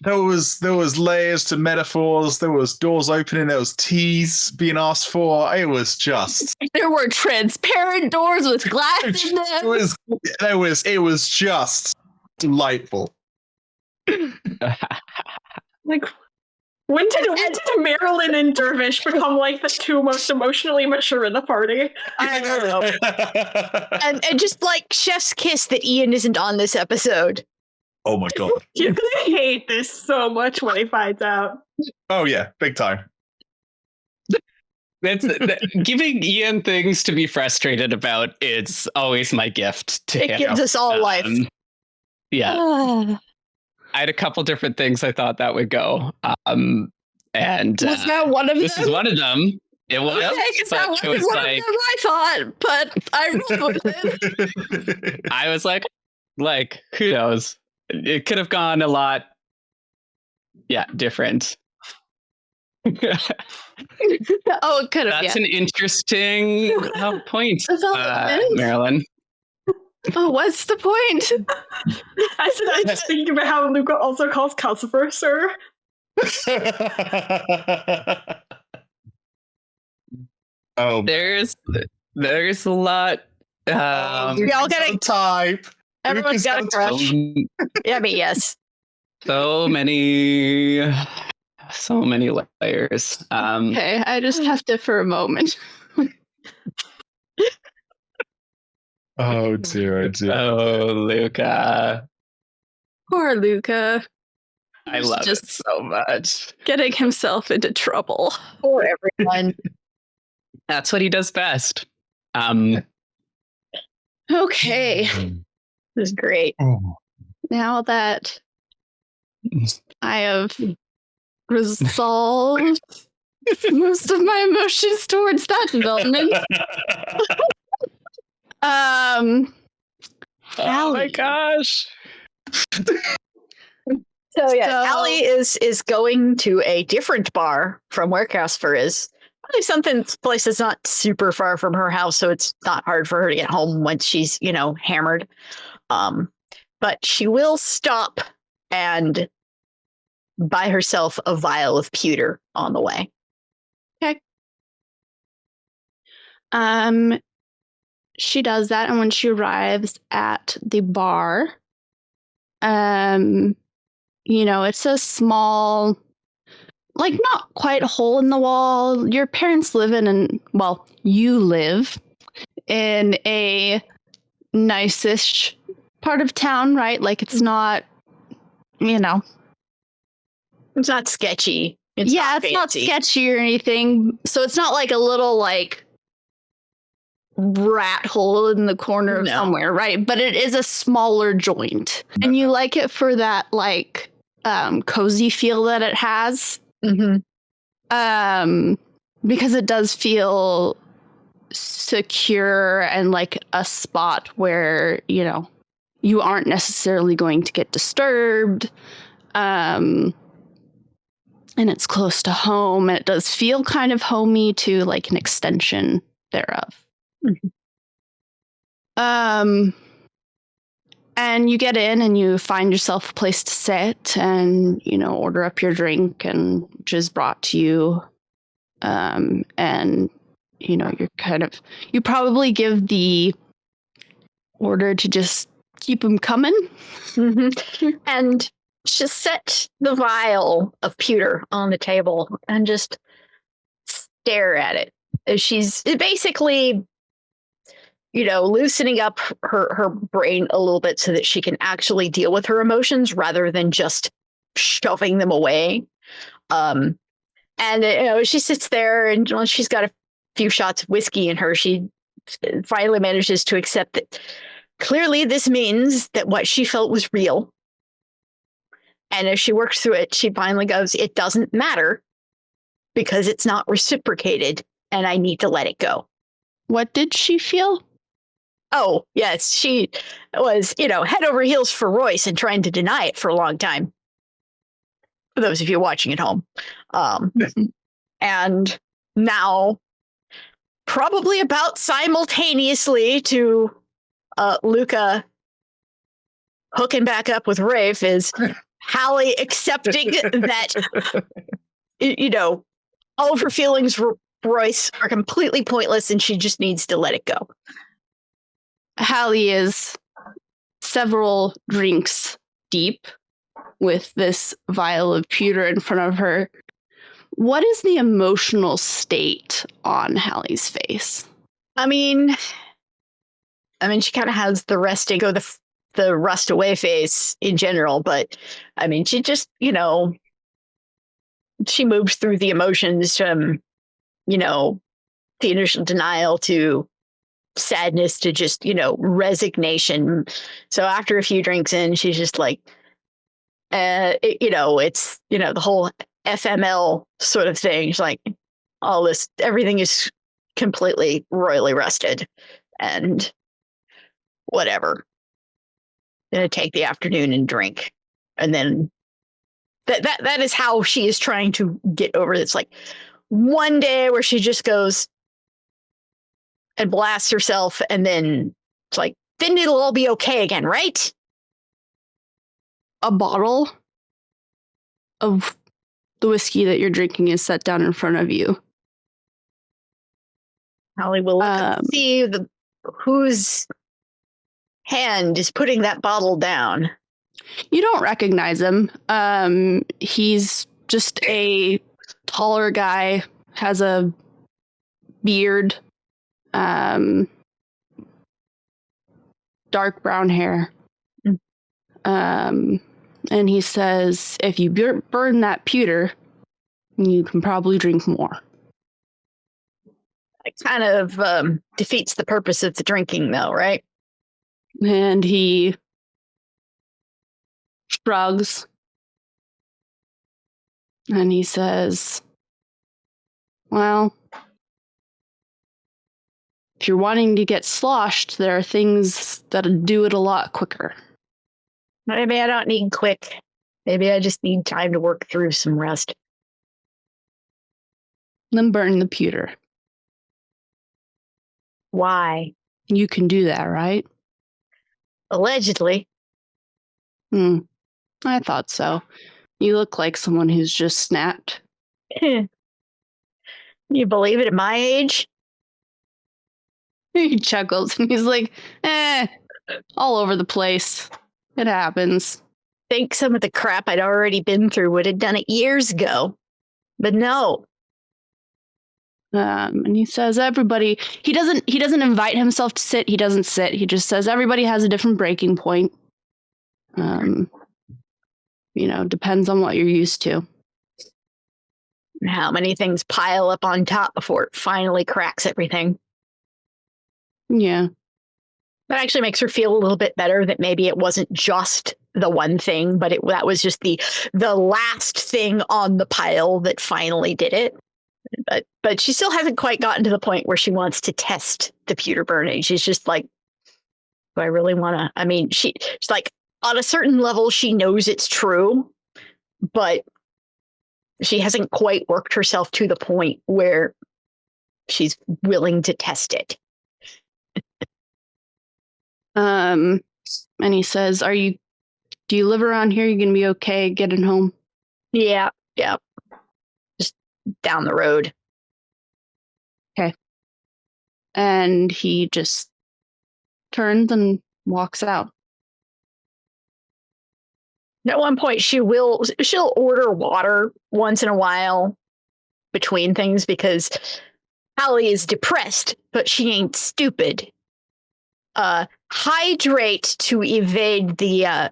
There was layers to metaphors. There was doors opening. There was teas being asked for. It was just. There were transparent doors with glass in them. It was just delightful. Like, when did Marelyn and Dervish become the two most emotionally mature in the party? I don't know. and just chef's kiss that Ian isn't on this episode. Oh my god. You're gonna hate this so much when he finds out. Oh yeah, big time. Giving Ian things to be frustrated about is always my gift to him. It gives us all life. Yeah. I had a couple different things I thought that would go. And was that one of them? This is one of them. It was. Okay, that was one of them, I thought, but I rolled with it. I was like, who knows? It could have gone a lot, different. Oh, it could have. That's an interesting point, Marelyn. Oh, what's the point? I said I was thinking about how Luka also calls Kalcifer sir. Oh, there's a lot. Y'all got a type. Everyone's got a crush. I mean, yes. So many layers. Okay, I just have to for a moment. Oh dear, oh dear. Oh, Luka. Poor Luka. I love it Just so much. getting himself into trouble. For everyone. That's what he does best. Okay. This is great. Now that I have resolved most of my emotions towards that development. Oh my Hallie. gosh. So yeah, So- Hallie is going to a different bar from where Kalcifer is. Probably something place that's not super far from her house, so it's not hard for her to get home once she's, hammered. But she will stop and buy herself a vial of pewter on the way. She does that, and when she arrives at the bar, it's a small, like not quite a hole in the wall. Your parents live you live in a nice-ish part of town, right? Like it's not, It's not sketchy. It's not sketchy or anything. So it's not like a little rat hole in the corner of somewhere, right? But it is a smaller joint, and you like it for that cozy feel that it has. Mm-hmm. Because it does feel secure and like a spot where you aren't necessarily going to get disturbed. And it's close to home, and it does feel kind of homey to like an extension thereof. Mm-hmm. And you get in and you find yourself a place to sit and, order up your drink, and which is brought to you. And, you're you probably give the order to just keep them coming. Mm-hmm. And just set the vial of pewter on the table and just stare at it. She's basically, loosening up her brain a little bit so that she can actually deal with her emotions rather than just shoving them away. And she sits there, and once she's got a few shots of whiskey in her, she finally manages to accept that clearly this means that what she felt was real. And as she works through it, she finally goes, it doesn't matter because it's not reciprocated, and I need to let it go. What did she feel? Oh, yes, she was, head over heels for Royce and trying to deny it for a long time. For those of you watching at home. And now, probably about simultaneously to Luka hooking back up with Rafe, is Hallie accepting that, all of her feelings for Royce are completely pointless and she just needs to let it go. Hallie is several drinks deep with this vial of pewter in front of her. What is the emotional state on Hallie's face? I mean, she kind of has the resting, or the rust away face in general, but I mean, she just, she moves through the emotions from, the initial denial to sadness to just, resignation. So after a few drinks in, she's just like, it's, the whole FML sort of thing. She's like, everything is completely royally rusted and whatever. Gonna take the afternoon and drink. And then that is how she is trying to get over this. Like one day where she just goes and blasts herself, and then it's like, then it'll all be okay again, right? A bottle of the whiskey that you're drinking is set down in front of you. Hallie will look up and see whose hand is putting that bottle down. You don't recognize him. He's just a taller guy, has a beard, dark brown hair. And he says, if you burn that pewter, you can probably drink more. It kind of defeats the purpose of the drinking, though, right? And he shrugs. And he says, well, if you're wanting to get sloshed, there are things that'll do it a lot quicker. Maybe I don't need quick. Maybe I just need time to work through some rest. Then burn the pewter. Why? You can do that, right? Allegedly. I thought so. You look like someone who's just snapped. You believe it at my age? He chuckles and he's like, all over the place. It happens. Think some of the crap I'd already been through would have done it years ago. But no. And he says everybody, he doesn't invite himself to sit. He doesn't sit. He just says everybody has a different breaking point. Depends on what you're used to. How many things pile up on top before it finally cracks everything? Yeah. That actually makes her feel a little bit better that maybe it wasn't just the one thing, but that was just the last thing on the pile that finally did it. But she still hasn't quite gotten to the point where she wants to test the pewter burning. She's just like, do I really want to? I mean, she's like, on a certain level, she knows it's true, but she hasn't quite worked herself to the point where she's willing to test it. And he says, do you live around here? You gonna be okay getting home? Yeah. Just down the road. Okay. And he just turns and walks out. At one point, she'll order water once in a while between things because Hallie is depressed, but she ain't stupid. Hydrate to evade the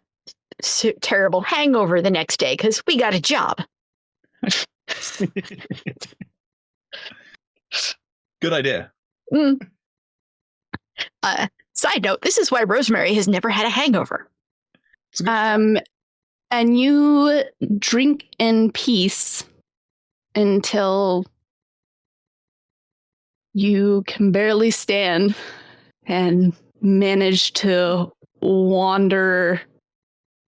terrible hangover the next day because we got a job. Good idea. Side note, this is why Rosemary has never had a hangover. And you drink in peace until you can barely stand and manage to wander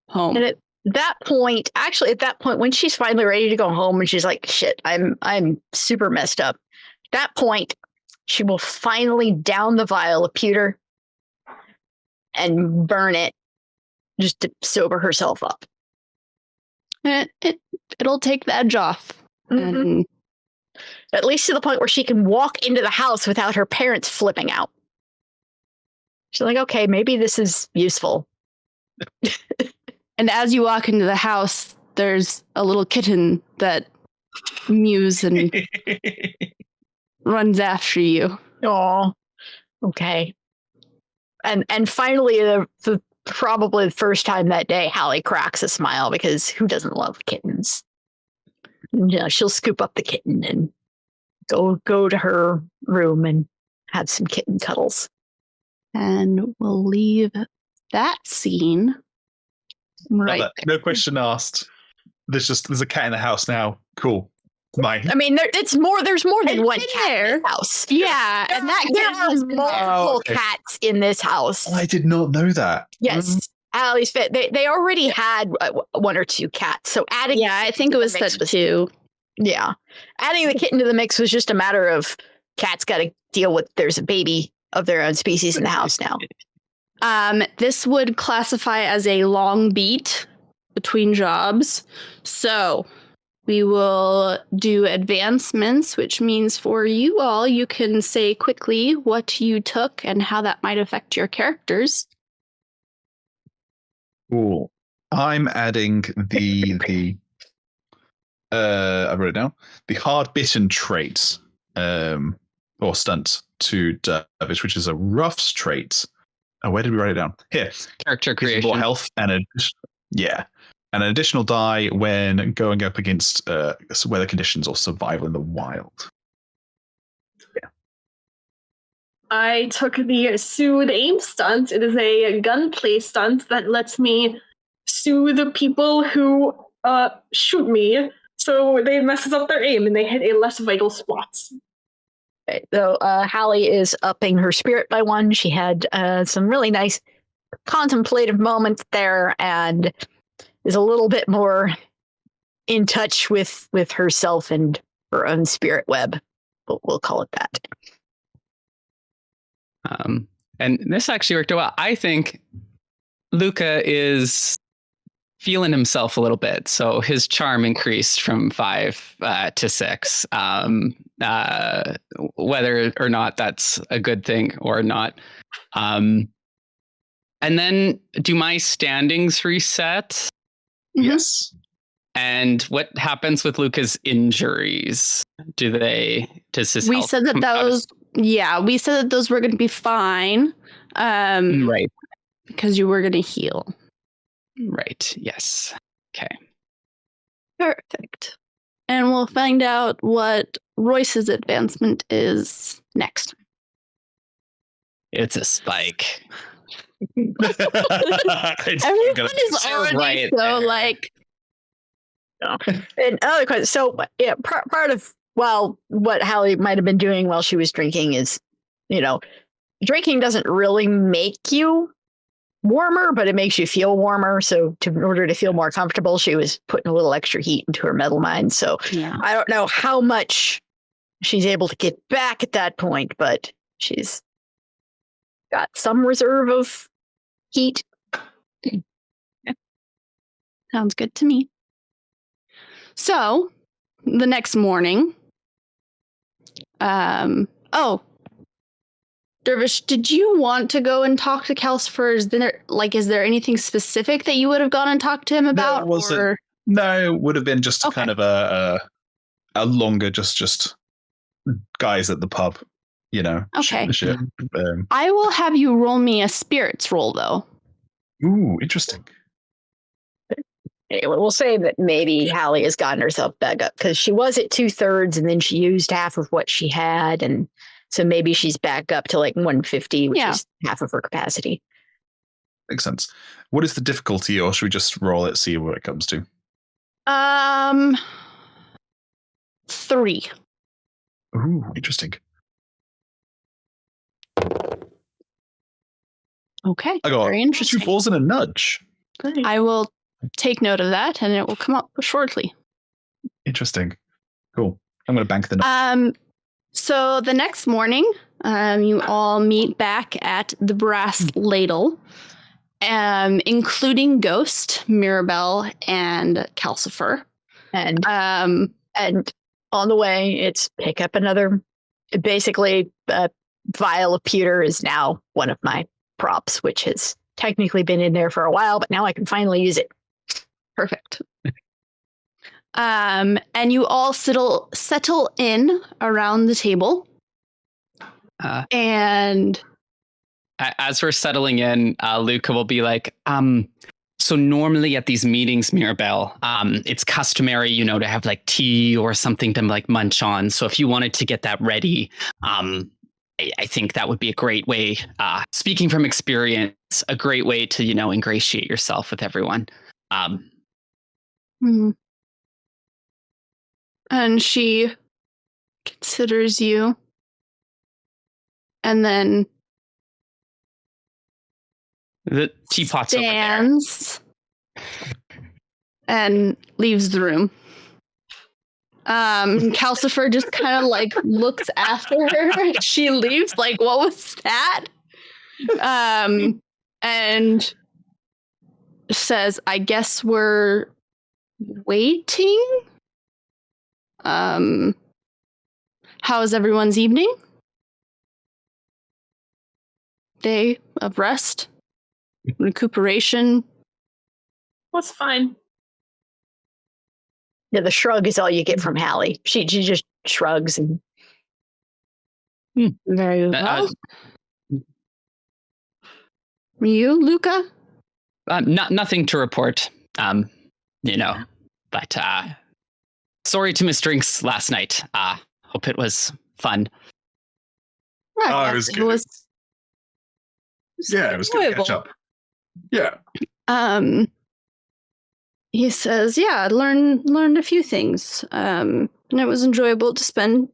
home. And at that point, when she's finally ready to go home and she's like, shit, I'm super messed up. At that point, she will finally down the vial of pewter and burn it just to sober herself up. It'll take the edge off. Mm-hmm. And at least to the point where she can walk into the house without her parents flipping out. She's like, okay, maybe this is useful. And as you walk into the house, there's a little kitten that mews and runs after you. Oh, okay. And finally, probably the first time that day, Hallie cracks a smile because who doesn't love kittens? She'll scoop up the kitten and go to her room and have some kitten cuddles. And we'll leave that scene right there. No question asked. There's a cat in the house now. Cool. Mine. I mean, there's more than one cat there. in this house. Yeah, and that there cat are has been there. multiple cats in this house. I did not know that. Yes. Allie's fit. They already had one or two cats. So adding, Yeah, I think it was that too. Yeah, adding the kitten to the mix was just a matter of cats got to deal with. There's a baby of their own species in the house now. This would classify as a long beat between jobs. So we will do advancements, which means for you all, you can say quickly what you took and how that might affect your characters. Cool. I'm adding I wrote it down. The hard bitten trait, or stunt to Dervish, which is a Rough's trait. Oh, where did we write it down? Here. Character Gives you creation. more health and yeah. and an additional die when going up against weather conditions or survival in the wild. I took the soothe aim stunt. It is a gunplay stunt that lets me soothe people who shoot me, so they messes up their aim and they hit a less vital spots. Okay, so Hallie is upping her spirit by 1. She had some really nice contemplative moments there and is a little bit more in touch with herself and her own spirit web. We'll call it that. And this actually worked out well. I think Luka is feeling himself a little bit, so his charm increased from 5 to 6. Whether or not that's a good thing or not. And then do my standings reset? Mhm. Yes. And what happens with Luka's injuries? Does his We health said that come out of- those, we said that those were going to be fine. Right. Because you were going to heal. Right. Yes. Okay. Perfect. And we'll find out what Royce's advancement is next. It's a spike. Everyone is already right so there. like, And another question. So, yeah, part of what Hallie might have been doing while she was drinking is, drinking doesn't really make you warmer, but it makes you feel warmer. So, in order to feel more comfortable, she was putting a little extra heat into her metal mine. So, yeah. I don't know how much she's able to get back at that point, but she's got some reserve of heat. Sounds good to me. So, the next morning, Dervish, did you want to go and talk to Kalcifer? Is there anything specific that you would have gone and talked to him about? There wasn't. Or... No, it would have been just kind of a longer, just guys at the pub, Okay. shit. I will have you roll me a spirits roll, though. Ooh, interesting. We'll say that maybe Hallie has gotten herself back up because she was at 2/3 and then she used half of what she had. And so maybe she's back up to like 150, which is half of her capacity. Makes sense. What is the difficulty, or should we just roll it, see what it comes to? 3. Ooh, interesting. Okay. I got very interesting. 2 balls and a nudge. I will take note of that, and it will come up shortly. Interesting. Cool. I'm going to bank the nudge. So the next morning, you all meet back at the Brass Ladle, including Ghost, Mirabelle, and Kalcifer. And on the way, it's pick up another. Basically, a vial of pewter is now one of my props, which has technically been in there for a while, but now I can finally use it. Perfect. And you all settle in around the table. And as we're settling in, Luka will be like, so normally at these meetings, Mirabelle, it's customary, to have like tea or something to like munch on. So if you wanted to get that ready, I think that would be a great way, speaking from experience, a great way to, ingratiate yourself with everyone. And she considers you. And then the teapot's stands and leaves the room. Kalcifer just kind of like looks after her. She leaves like, what was that? And says, I guess we're waiting. How is everyone's evening? Day of rest? Recuperation? What's fine? Yeah, the shrug is all you get from Hallie. She just shrugs and. Very well. You, Luka? Nothing to report. But sorry to miss drinks last night. Hope it was fun. Oh, it was good. It was good to catch up. Yeah. He says, "Yeah, learned a few things, and it was enjoyable to spend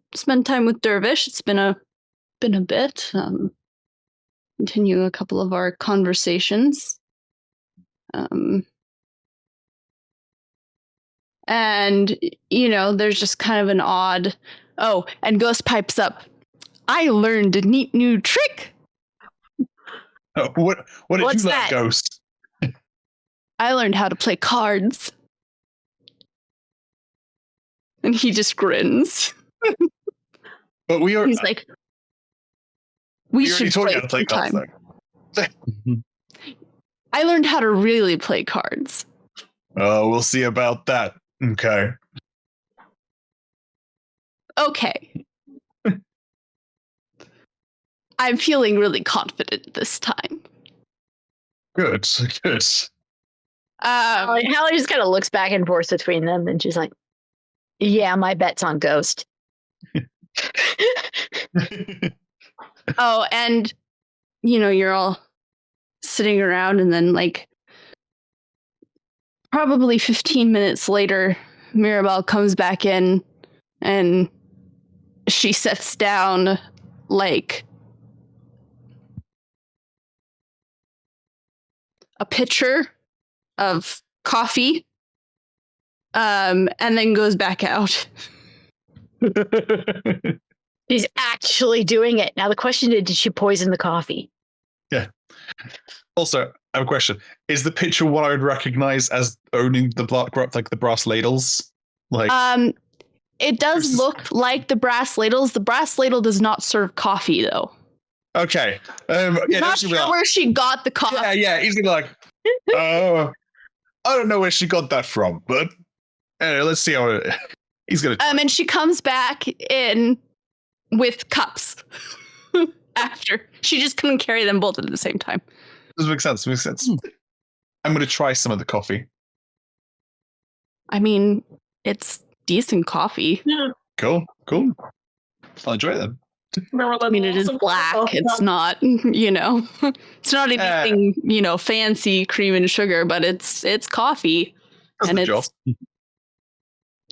time with Dervish. It's been a bit. Continue a couple of our conversations, and there's just kind of an odd. Oh, and Ghost pipes up. I learned a neat new trick. Oh, what did What's you learn, that? Ghost? I learned how to play cards." And he just grins. But He's like, we should taught play you how to play cards, sometime. though. I learned how to really play cards. Oh, we'll see about that. Okay. Okay. I'm feeling really confident this time. Good. Hallie just kind of looks back and forth between them, and she's like, "Yeah, my bet's on Ghost." Oh, and you're all sitting around, and then probably 15 minutes later, Mirabelle comes back in, and she sets down a pitcher of coffee, and then goes back out. She's actually doing it. Now the question is, did she poison the coffee? Yeah. Also, I have a question. Is the picture what I would recognize as owning the brass ladles? It does look like the brass ladles. The brass ladle does not serve coffee, though. Okay. Not sure where she got the coffee. Yeah. He's gonna be like, I don't know where she got that from, but let's see how he's gonna. And she comes back in with cups. After she just couldn't carry them both at the same time. Does make sense. I'm gonna try some of the coffee. I mean, it's decent coffee. Yeah. Cool. I'll enjoy them. I mean, it is black. It's not, it's not anything, fancy cream and sugar, but it's coffee. That's and the it's,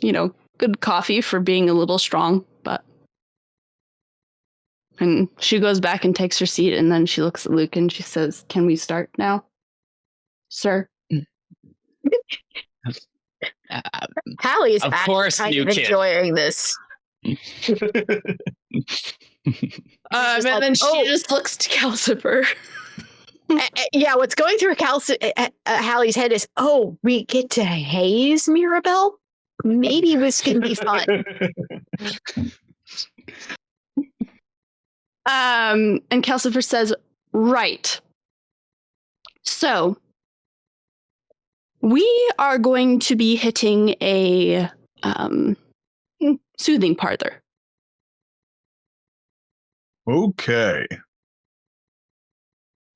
job. Good coffee for being a little strong, but. And she goes back and takes her seat, and then she looks at Luke and she says, "Can we start now, sir?" Hallie is Of actually course, kind new of kid. enjoying this. And then she just looks to Kalcifer. Yeah, what's going through Hallie's head is, we get to haze Mirabelle? Maybe this can be fun. And Kalcifer says, "Right. So, we are going to be hitting a soothing parlor." Okay.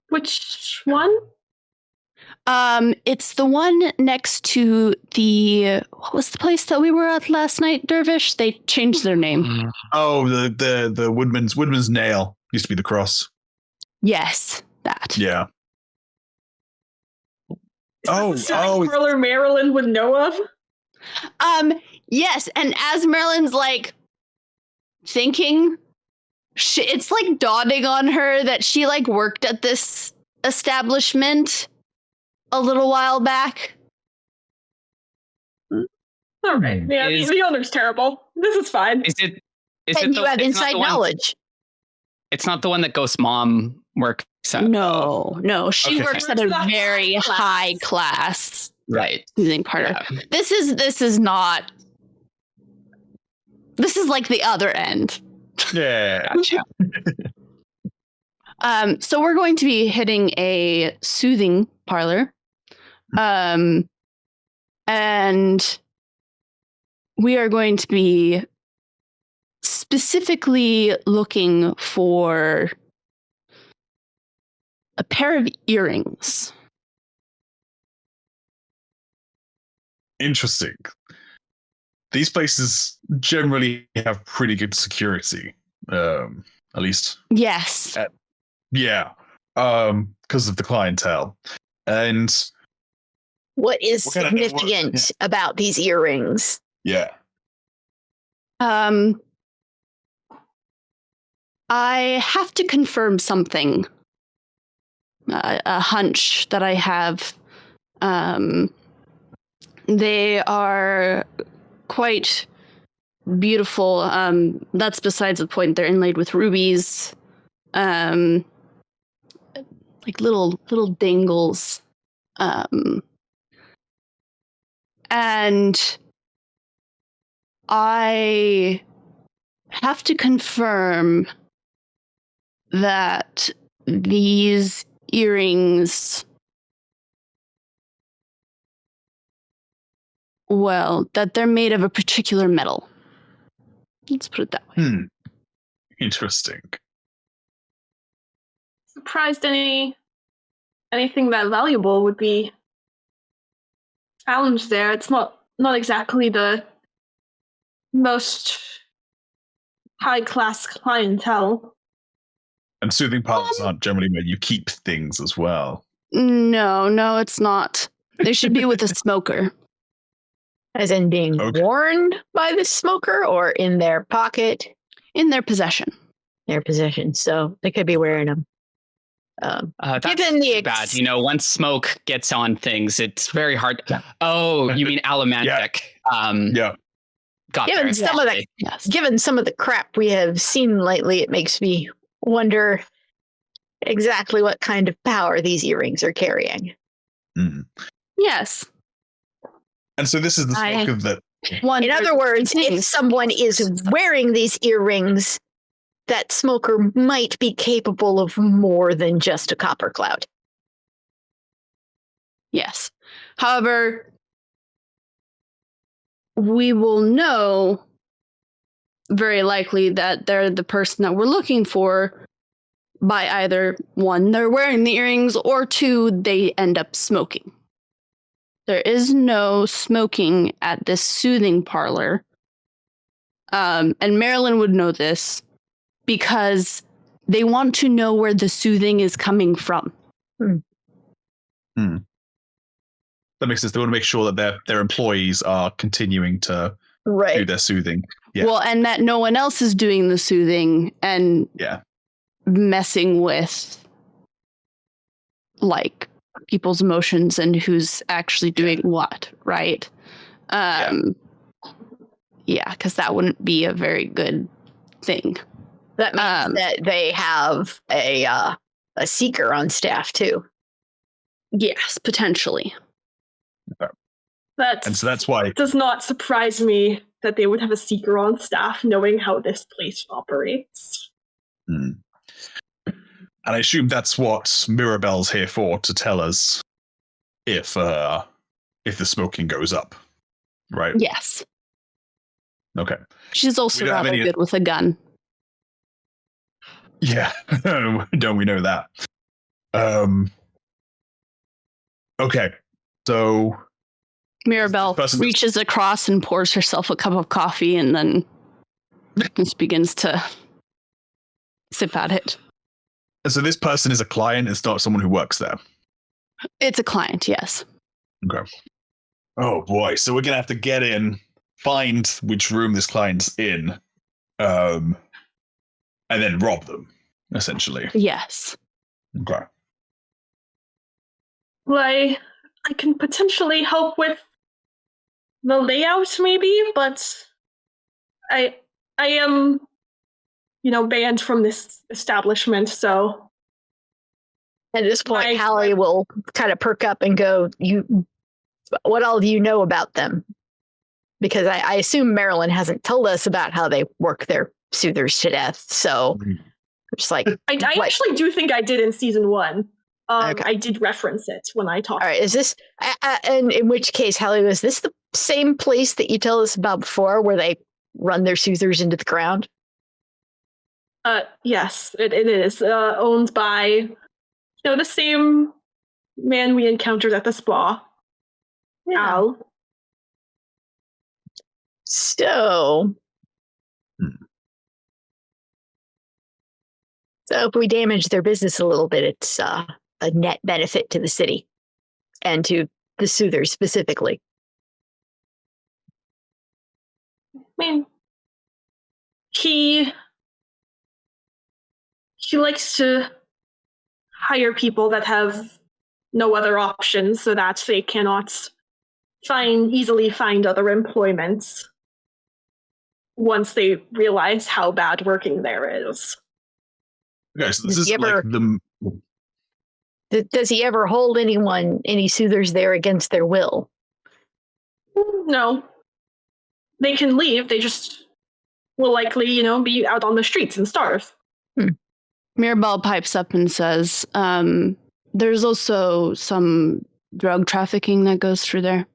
Which one? It's the one next to what was the place that we were at last night, Dervish? They changed their name. Oh, the Woodman's Nail used to be the cross. Yes, that. Yeah. Is this the parlor Marelyn would know of? Yes, and as Marelyn's thinking, it's dawning on her that she worked at this establishment a little while back. All right. Yeah, the owner's terrible. This is fine. Is it? And you have inside knowledge. It's not the one that Ghost's mom works at. No. She works at a very high class soothing parlor. Yeah. This is not. This is the other end. Yeah. Gotcha. So we're going to be hitting a soothing parlor. And we are going to be specifically looking for a pair of earrings. Interesting. These places generally have pretty good security, at least. Yes. Yeah, because of the clientele. And What is What kind of- significant about these earrings? yeah, I have to confirm something. A hunch that I have. They are quite beautiful. That's besides the point. They're inlaid with rubies, like little dangles, and I have to confirm that these earrings, well, that they're made of a particular metal. Let's put it that way. interesting. Surprised anything that valuable would be found there. It's not exactly the most high-class clientele. And soothing parlors aren't generally where you keep things as well. No, it's not. They should be with a smoker. As in being Okay. worn by the smoker or in their pocket, In their possession. their possession. So they could be wearing them. That's Given the too bad. Once smoke gets on things, it's very hard. Oh, you mean allomantic? Yeah. Got Given there. some of the Yes. given some of the crap we have seen lately, it makes me wonder exactly what kind of power these earrings are carrying. Mm. Yes. And so this is the I- smoke of that. One. In other words, if things. someone is wearing these earrings, that smoker might be capable of more than just a copper cloud. Yes. However, we will know very likely that they're the person that we're looking for by either one, they're wearing the earrings, or two, they end up smoking. There is no smoking at this soothing parlor. And Marelyn would know this because they want to know where the soothing is coming from. That makes sense. They want to make sure that their employees are continuing to do Right. their soothing. Yeah. Well, and that no one else is doing the soothing and Yeah. messing with like people's emotions and who's actually doing what, right? Yeah, because that wouldn't be a very good thing. That means that they have a seeker on staff too. Yes, potentially. And so that's why. It does not surprise me that they would have a seeker on staff, knowing how this place operates. And I assume that's what Mirabelle's here for, to tell us if the smoking goes up, right? Yes. Okay. She's also We don't have rather any- good with a gun. Yeah. Don't we know that? Okay. So Mirabelle person- reaches across and pours herself a cup of coffee and then just begins to sip at it. so this person is a client. It's not someone who works there. It's a client, yes. Okay. Oh boy. So we're gonna have to get in, find which room this client's in, and then rob them, essentially. Yes. Okay. Well, I can potentially help with the layout, maybe, but I am, banned from this establishment, so At this point, I- Hallie will kind of perk up and go, what all do you know about them? Because I assume Marelyn hasn't told us about how they work their soothers to death. So just like, I what? actually do think I did in season 1. Okay. I did reference it when I talked. All right, is this, and in which case, Hallie, was this the same place that you told us about before where they run their soothers into the ground? Yes, it is owned by, the same man we encountered at the spa, Al. So if we damage their business a little bit, it's a net benefit to the city and to the Soothers specifically. I mean, he likes to hire people that have no other options so that they cannot easily find other employment once they realize how bad working there is. Okay, so this is like Does he ever hold any Soothers there against their will? No. They can leave, they just will likely, be out on the streets and starve. Mirabelle pipes up and says, there's also some drug trafficking that goes through there.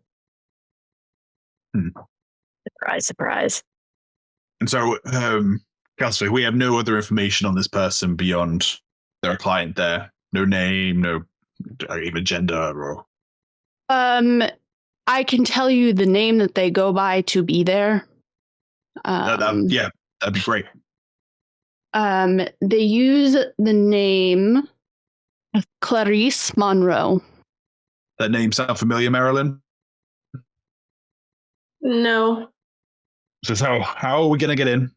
Surprise, surprise. And so, Kalcifer, we have no other information on this person beyond their client there. No name, no even gender or... I can tell you the name that they go by to be there. that'd be great. They use the name Clarice Monroe. That name sound familiar, Marelyn? No. So how are we going to get in?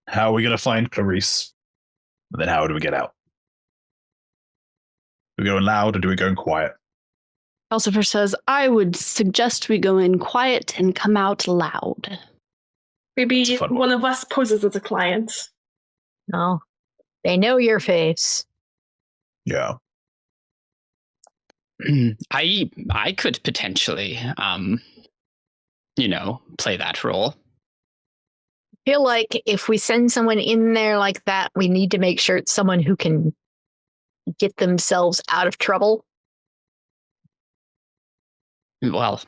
How are we going to find Clarice? And then how do we get out? Do we go in loud or do we go in quiet? Kalcifer says, I would suggest we go in quiet and come out loud. Maybe one of us poses as a client. No. They know your face. Yeah. I could potentially, play that role. I feel like if we send someone in there like that, we need to make sure it's someone who can get themselves out of trouble. Well,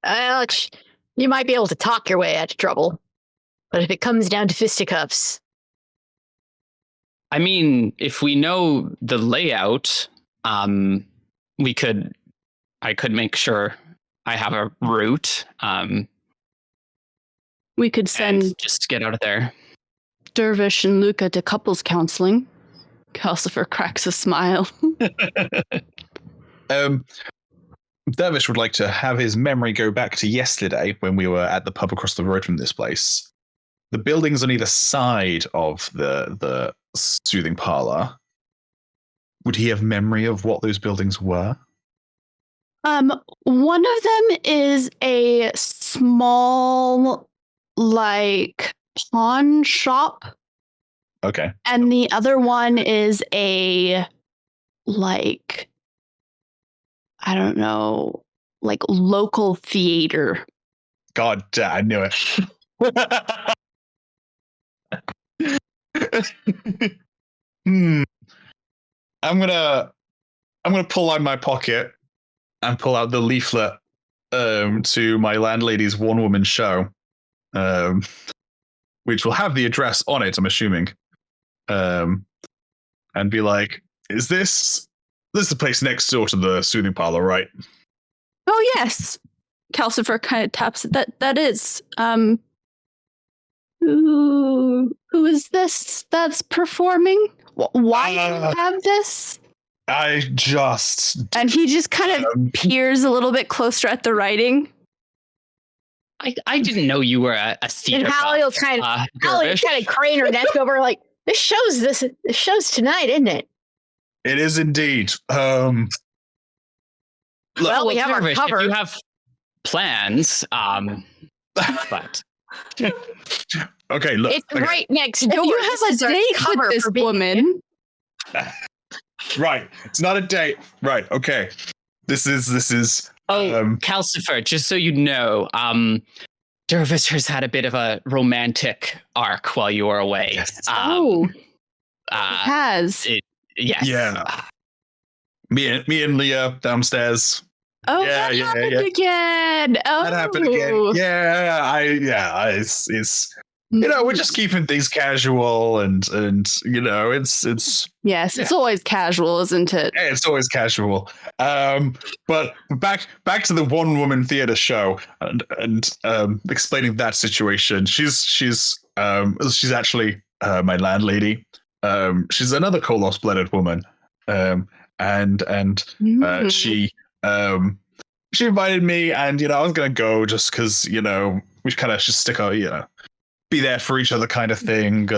Alex, you might be able to talk your way out of trouble, but if it comes down to fisticuffs... I mean, if we know the layout, I could make sure I have a route. We could send just get out of there. Dervish and Luka to couples counseling. Kalcifer cracks a smile. Dervish would like to have his memory go back to yesterday when we were at the pub across the road from this place. The buildings on either side of the soothing parlor. Would he have memory of what those buildings were? One of them is a small, pawn shop. Okay. And the other one is a, I don't know, local theater. God damn, I knew it. I'm gonna pull out my pocket and pull out the leaflet to my landlady's one-woman show, which will have the address on it, I'm assuming, and be like, "Is this the place next door to the soothing parlor, right?" Oh yes, Kalcifer kind of taps it. That is. Who is this that's performing? Why do you have this? I just... And he just kind of peers a little bit closer at the writing. I didn't know you were a theater. And Hallie will kind of crane her neck over, like, this show's tonight, isn't it? It is indeed. Well, we have Dervish, our cover. If you have plans, but okay, look. It's right next door. If you have a date with this woman. Right. It's not a date. Right. Okay. This is Kalcifer, just so you know, Dervish has had a bit of a romantic arc while you were away. Yes. Has. Yes. Yeah. Me and Leah downstairs. Oh, yeah, that yeah, happened yeah. again. Oh, That happened again. Yeah, it's we're just keeping things casual and it's Yes, it's always casual, isn't it? it's always casual. But back to the one woman theater show and explaining that situation. She's actually my landlady. She's another Kolos blooded woman. She invited me, and I was gonna go just because we kind of should stick out, be there for each other kind of thing.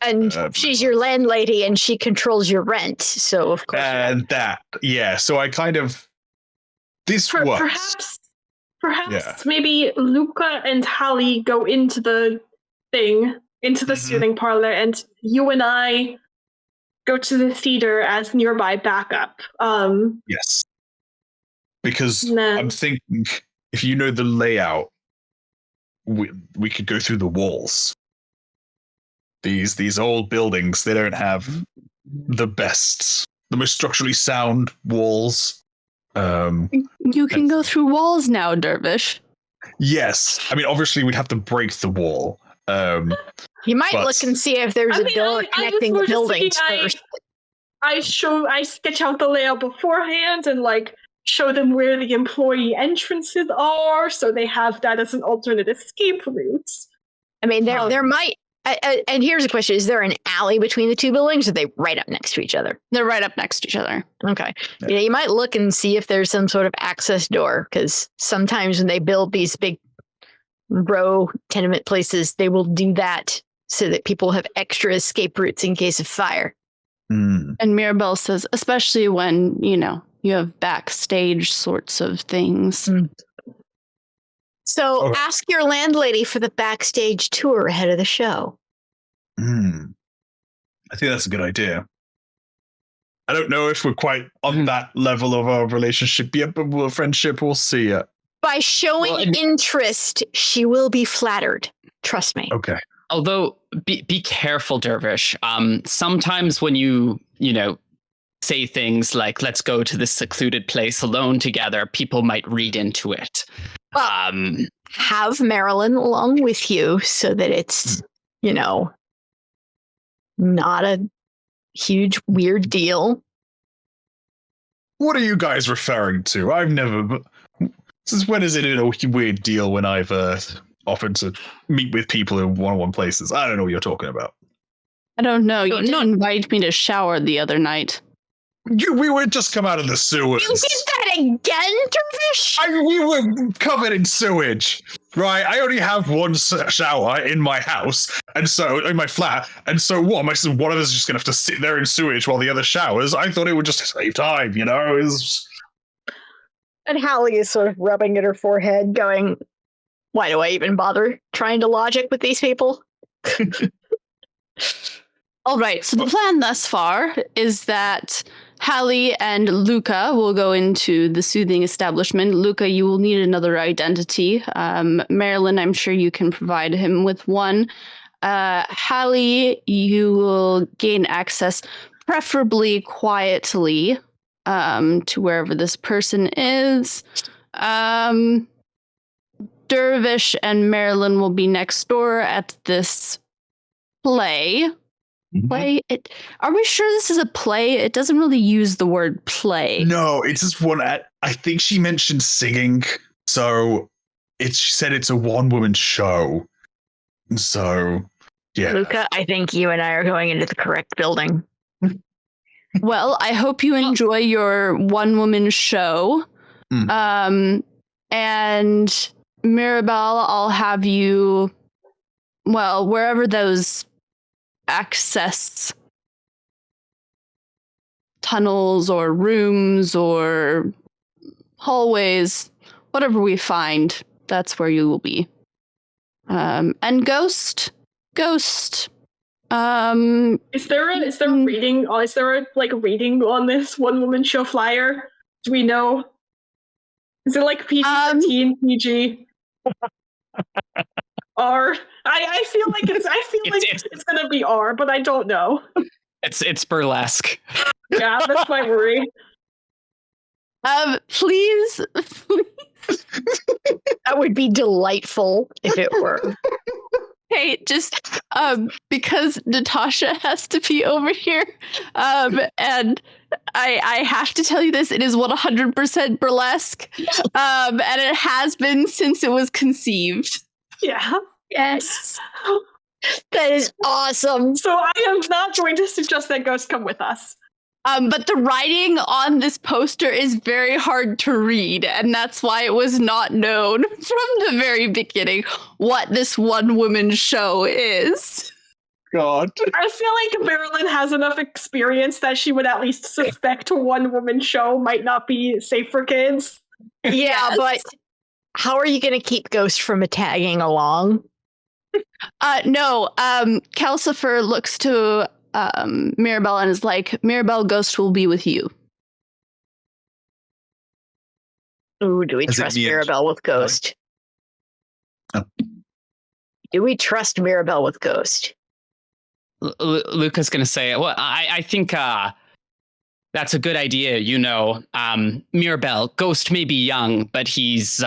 And she's your landlady, and she controls your rent, so of course. And so I kind of perhaps maybe Luka and Hallie go into the soothing parlor, and you and I go to the theater as nearby backup. Yes. Because I'm thinking, if you know the layout, we could go through the walls. These old buildings, they don't have the most structurally sound walls. You can go through walls now, Dervish. Yes. I mean, obviously, we'd have to break the wall. You might look and see if there's a door connecting the buildings first. I sketch out the layout beforehand and show them where the employee entrances are, so they have that as an alternate escape route. I mean, there might. And here's a question: is there an alley between the two buildings, or are they right up next to each other? They're right up next to each other. Okay. Yeah, you might look and see if there's some sort of access door, because sometimes when they build these big row tenement places, they will do that so that people have extra escape routes in case of fire. And Mirabelle says, especially when, you have backstage sorts of things. So ask your landlady for the backstage tour ahead of the show. I think that's a good idea. I don't know if we're quite on that level of our relationship yet, but friendship, we'll see it. By showing interest, she will be flattered. Trust me. Okay. Although, be careful, Dervish. Sometimes when you say things like, let's go to this secluded place alone together, people might read into it. Have Marelyn along with you so that it's, not a huge, weird deal. What are you guys referring to? I've never... Since when is it a weird deal when I've offered to meet with people in one-on-one places? I don't know what you're talking about. I don't know. You didn't invite me to shower the other night. We would just come out of the sewers. You did that again, Dervish? We were covered in sewage, right? I only have one shower in my house, and so in my flat, and so what? One of us is just gonna have to sit there in sewage while the other showers? I thought it would just save time, And Hallie is sort of rubbing at her forehead, going, "Why do I even bother trying to logic with these people?" All right. So the plan thus far is that Hallie and Luka will go into the soothing establishment. Luka, you will need another identity. Marelyn, I'm sure you can provide him with one. Hallie, you will gain access, preferably quietly, to wherever this person is. Dervish and Marelyn will be next door at this play. Play it. Are we sure this is a play? It doesn't really use the word play. No, it's just one. I think she mentioned singing, so she said it's a one-woman show. So, yeah. Luka, I think you and I are going into the correct building. Well, I hope you enjoy your one-woman show. And Mirabelle, I'll have you, wherever those access tunnels or rooms or hallways, whatever we find, that's where you will be. And Ghost. Is there a reading? Is there a reading on this one-woman show flyer? Do we know? Is it PG-13, PG? R. I feel like it's gonna be R, but I don't know. It's burlesque. Yeah, that's my worry. Please. That would be delightful if it were. okay, just because Natasha has to be over here, and I have to tell you this, it is 100% burlesque, and it has been since it was conceived. Yeah. Yes. That is awesome. So I am not going to suggest that Ghost come with us. But the writing on this poster is very hard to read, and that's why it was not known from the very beginning what this one-woman show is. God. I feel like Marelyn has enough experience that she would at least suspect a one-woman show might not be safe for kids. Yeah, Yes. but how are you going to keep Ghost from tagging along? No, Kalcifer looks to Mirabelle and is like, Mirabelle, Ghost will be with you. Ooh, do we Has it trust been- Mirabelle with Ghost? Oh. Do we trust Mirabelle with Ghost? Luka's going to say, well, I think that's a good idea. Mirabelle, Ghost may be young, but he's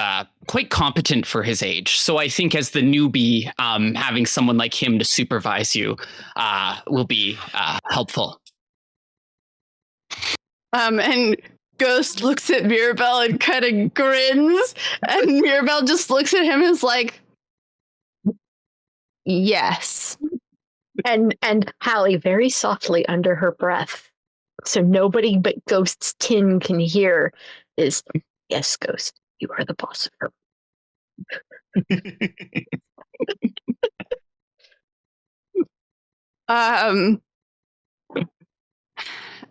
quite competent for his age. So I think as the newbie, having someone like him to supervise you will be helpful. And Ghost looks at Mirabelle and kind of grins, and Mirabelle just looks at him and is like, yes. And Hallie very softly under her breath, so nobody but Ghost's tin can hear, is, yes, Ghost, you are the boss of her.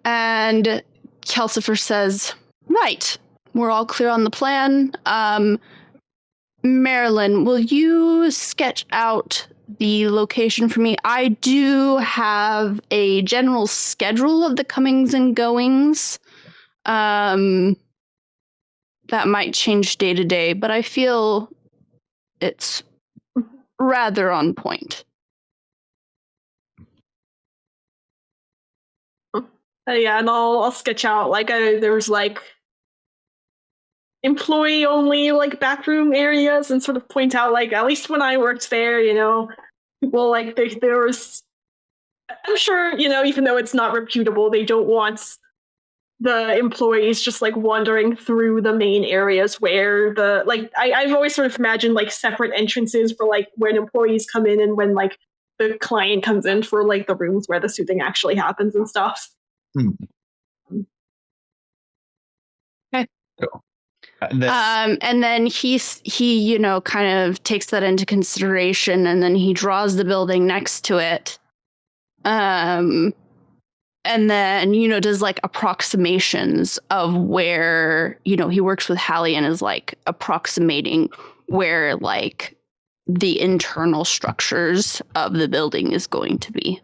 And Kalcifer says, right, we're all clear on the plan. Marelyn, will you sketch out the location for me? I do have a general schedule of the comings and goings. That might change day to day, but I feel it's rather on point. Yeah, and I'll sketch out there's employee only backroom areas and sort of point out at least when I worked there, people there was, I'm sure, even though it's not reputable, they don't want the employees just wandering through the main areas where I've always sort of imagined separate entrances for when employees come in and when the client comes in for the rooms where the soothing actually happens and stuff. Okay. Cool. And then he kind of takes that into consideration, and then he draws the building next to it. And then, does approximations of where, he works with Hallie and is approximating where the internal structures of the building is going to be.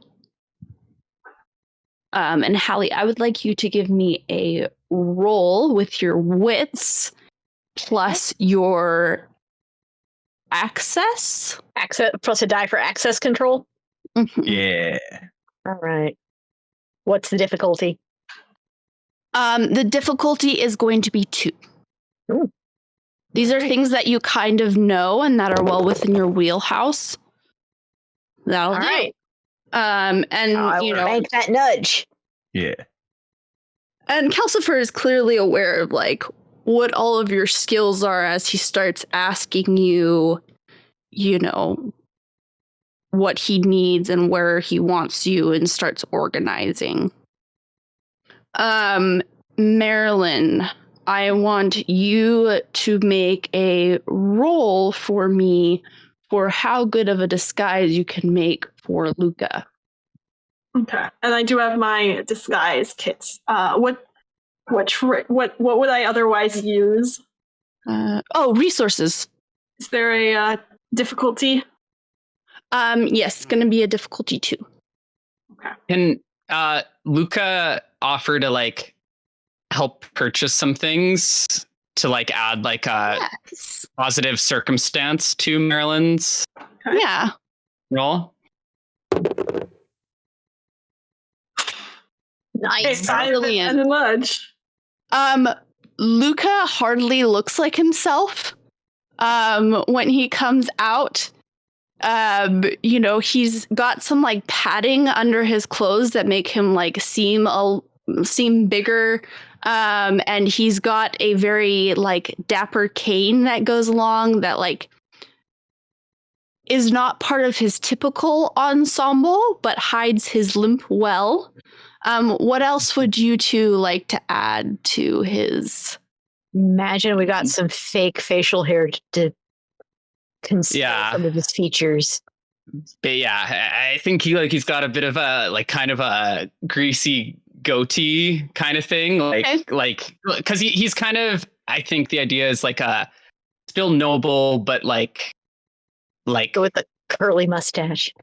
And Hallie, I would like you to give me a roll with your wits plus your access plus a die for access control. Mm-hmm. Yeah. All right. What's the difficulty? The difficulty is going to be 2. Ooh. These are things that you kind of know and that are well within your wheelhouse. That'll All do. right. And make that nudge. Yeah. And Kalcifer is clearly aware of what all of your skills are as he starts asking you, what he needs and where he wants you, and starts organizing. Marelyn, I want you to make a roll for me for how good of a disguise you can make for Luka. Okay, and I do have my disguise kits. What would I otherwise use? Resources. Is there a difficulty? Yes, it's going to be a difficulty 2. Okay. Can Luka offer to help purchase some things to add a Yes. positive circumstance to Marelyn's Okay. Yeah. roll? Nice. Brilliant. And a nudge. Luka hardly looks like himself when he comes out. He's got some like padding under his clothes that make him like seem bigger. And he's got a very like dapper cane that goes along that like is not part of his typical ensemble, but hides his limp well. What else would you two like to add to his? Imagine we got some fake facial hair to conceal some of his features. But yeah, I think he's got a bit of a like kind of a greasy goatee kind of thing, like because he's kind of, I think the idea is like a still noble, but like go with the curly mustache.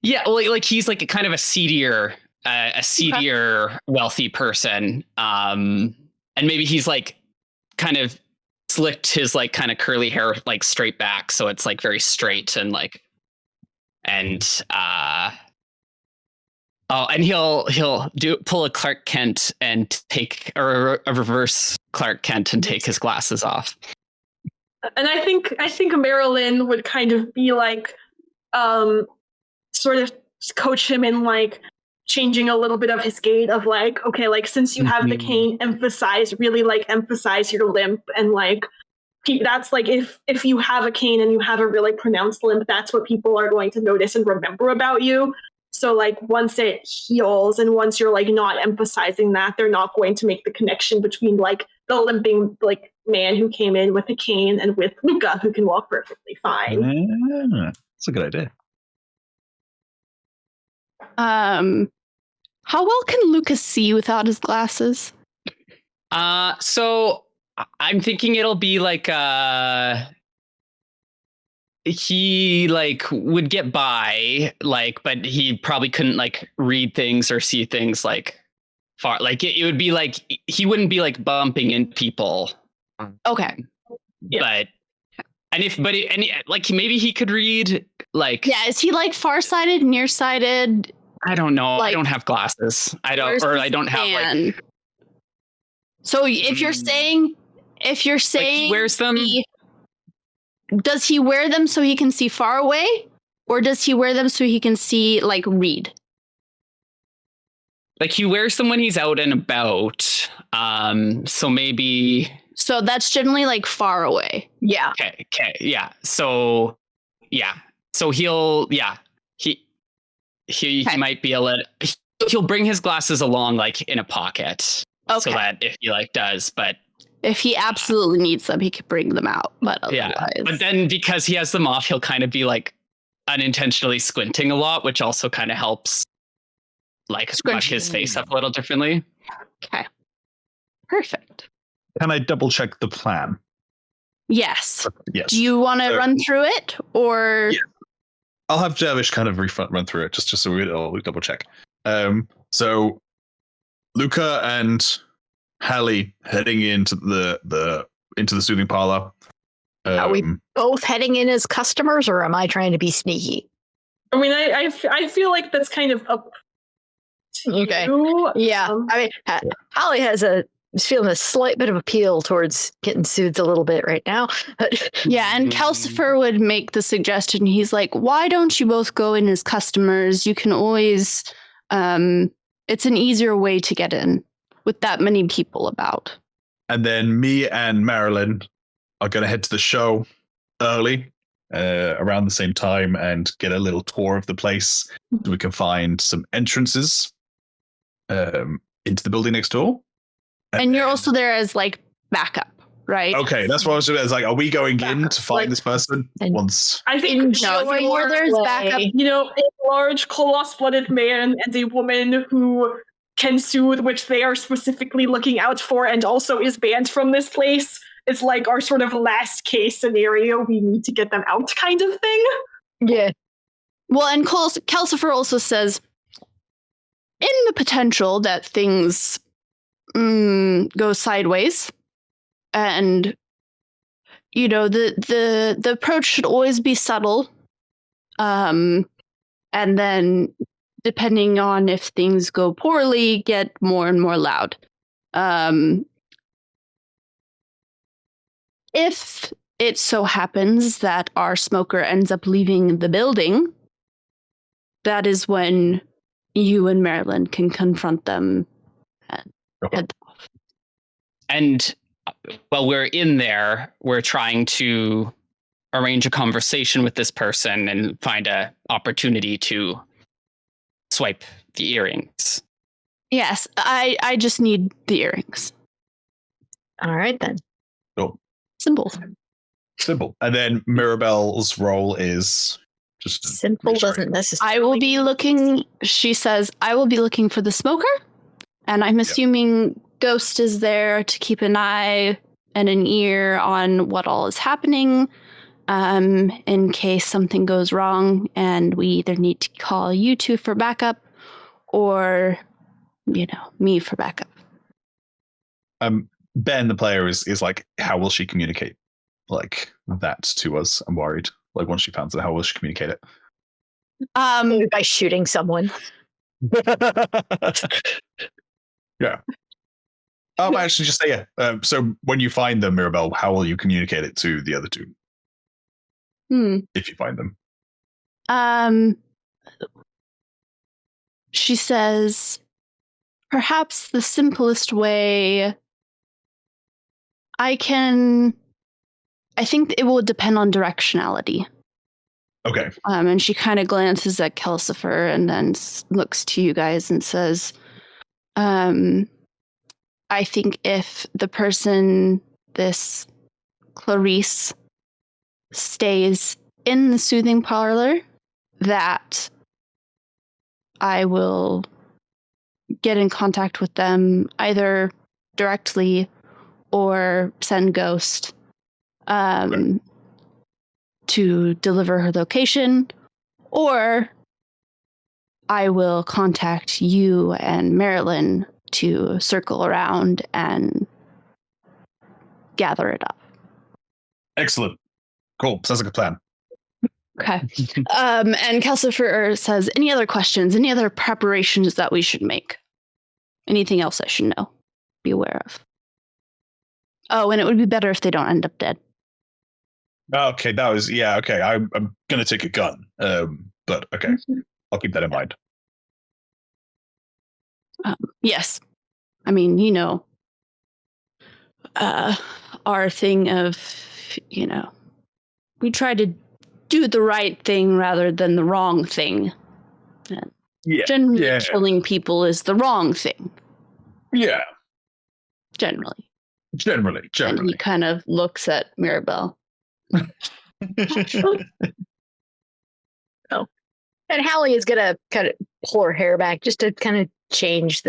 Yeah, well, like he's like a kind of a seedier wealthy person, and maybe he's like kind of slicked his like kind of curly hair like straight back, so it's like very straight and like, and and he'll pull a Clark Kent and take or a reverse Clark Kent and take his glasses off. And I think Marelyn would kind of be like, sort of coach him in like changing a little bit of his gait of like, okay, like since you have the cane, emphasize your limp, and like that's like if you have a cane and you have a really pronounced limp, that's what people are going to notice and remember about you. So like once it heals and once you're like not emphasizing that, they're not going to make the connection between like the limping like man who came in with a cane and with Luka who can walk perfectly fine. That's a good idea. How well can Luka see without his glasses? So I'm thinking it'll be like he like would get by, like, but he probably couldn't like read things or see things like far. Like it would be like he wouldn't be like bumping into people. Okay. But like maybe he could read like. Yeah, is he like farsighted, nearsighted? I don't know. Like, I don't have glasses. I don't have like. So if you're saying like he wears them. Does he wear them so he can see far away, or does he wear them so he can see like read? Like he wears them when he's out and about. So maybe. So that's generally like far away. Yeah. Okay. Yeah. So yeah. So he'll he might be he'll bring his glasses along like in a pocket. Okay. So that if he like does, but if he absolutely needs them, he could bring them out. But otherwise, but then because he has them off, he'll kind of be like unintentionally squinting a lot, which also kind of helps like scrunch his face up a little differently. Okay. Perfect. Can I double check the plan? Yes. Yes. Do you want to run through it, or? Yeah. I'll have Dervish kind of run through it just so we double check. So Luka and Hallie heading into the soothing parlor. Are we both heading in as customers, or am I trying to be sneaky? I mean, I feel like that's kind of up to you. Yeah. I mean, Hallie is feeling a slight bit of appeal towards getting soothed a little bit right now. Yeah, and Kalcifer would make the suggestion. He's like, why don't you both go in as customers? You can always, it's an easier way to get in with that many people about. And then me and Marelyn are going to head to the show early, around the same time, and get a little tour of the place so we can find some entrances into the building next door. And you're also there as like backup, right? Okay, that's what I was doing. It's like, are we going in to find this person once? I think there's backup. You know, a large coloss-blooded man and a woman who can soothe, which they are specifically looking out for, and also is banned from this place. It's like our sort of last case scenario. We need to get them out, kind of thing. Yeah. Well, and Kalcifer also says, in the potential that things go sideways, and you know the approach should always be subtle, and then depending on if things go poorly, get more and more loud. If it so happens that our smoker ends up leaving the building, that is when you and Marelyn can confront them and head off. And while we're in there, we're trying to arrange a conversation with this person and find an opportunity to swipe the earrings. Yes, I just need the earrings. All right, then. Cool. Simple. And then Mirabelle's role is just Simple doesn't necessarily. I will be looking, she says, I will be looking for the smoker. And I'm assuming Ghost is there to keep an eye and an ear on what all is happening, in case something goes wrong and we either need to call you two for backup or, me for backup. Ben, the player, is like, how will she communicate like that to us? I'm worried. Like, once she finds it, how will she communicate it? Maybe by shooting someone. Yeah. Actually, just say so when you find them, Mirabelle, how will you communicate it to the other two? If you find them. She says, perhaps the simplest way I think it will depend on directionality. Okay. And she kind of glances at Kalcifer and then looks to you guys and says, I think if the person, this Clarice, stays in the soothing parlor, that I will get in contact with them either directly or send Ghost to deliver her location, or I will contact you and Marelyn to circle around and gather it up. Excellent. Cool. Sounds like a plan. Okay. And Kalcifer says, any other questions, any other preparations that we should make? Anything else I should know, be aware of? Oh, and it would be better if they don't end up dead. Okay, that was, okay. I'm going to take a gun. But okay, I'll keep that in mind. Yes. I mean, our thing of, we try to do the right thing rather than the wrong thing. Generally, killing people is the wrong thing. Yeah. Generally. And he kind of looks at Mirabelle. Oh. And Hallie is going to kind of pull her hair back just to kind of change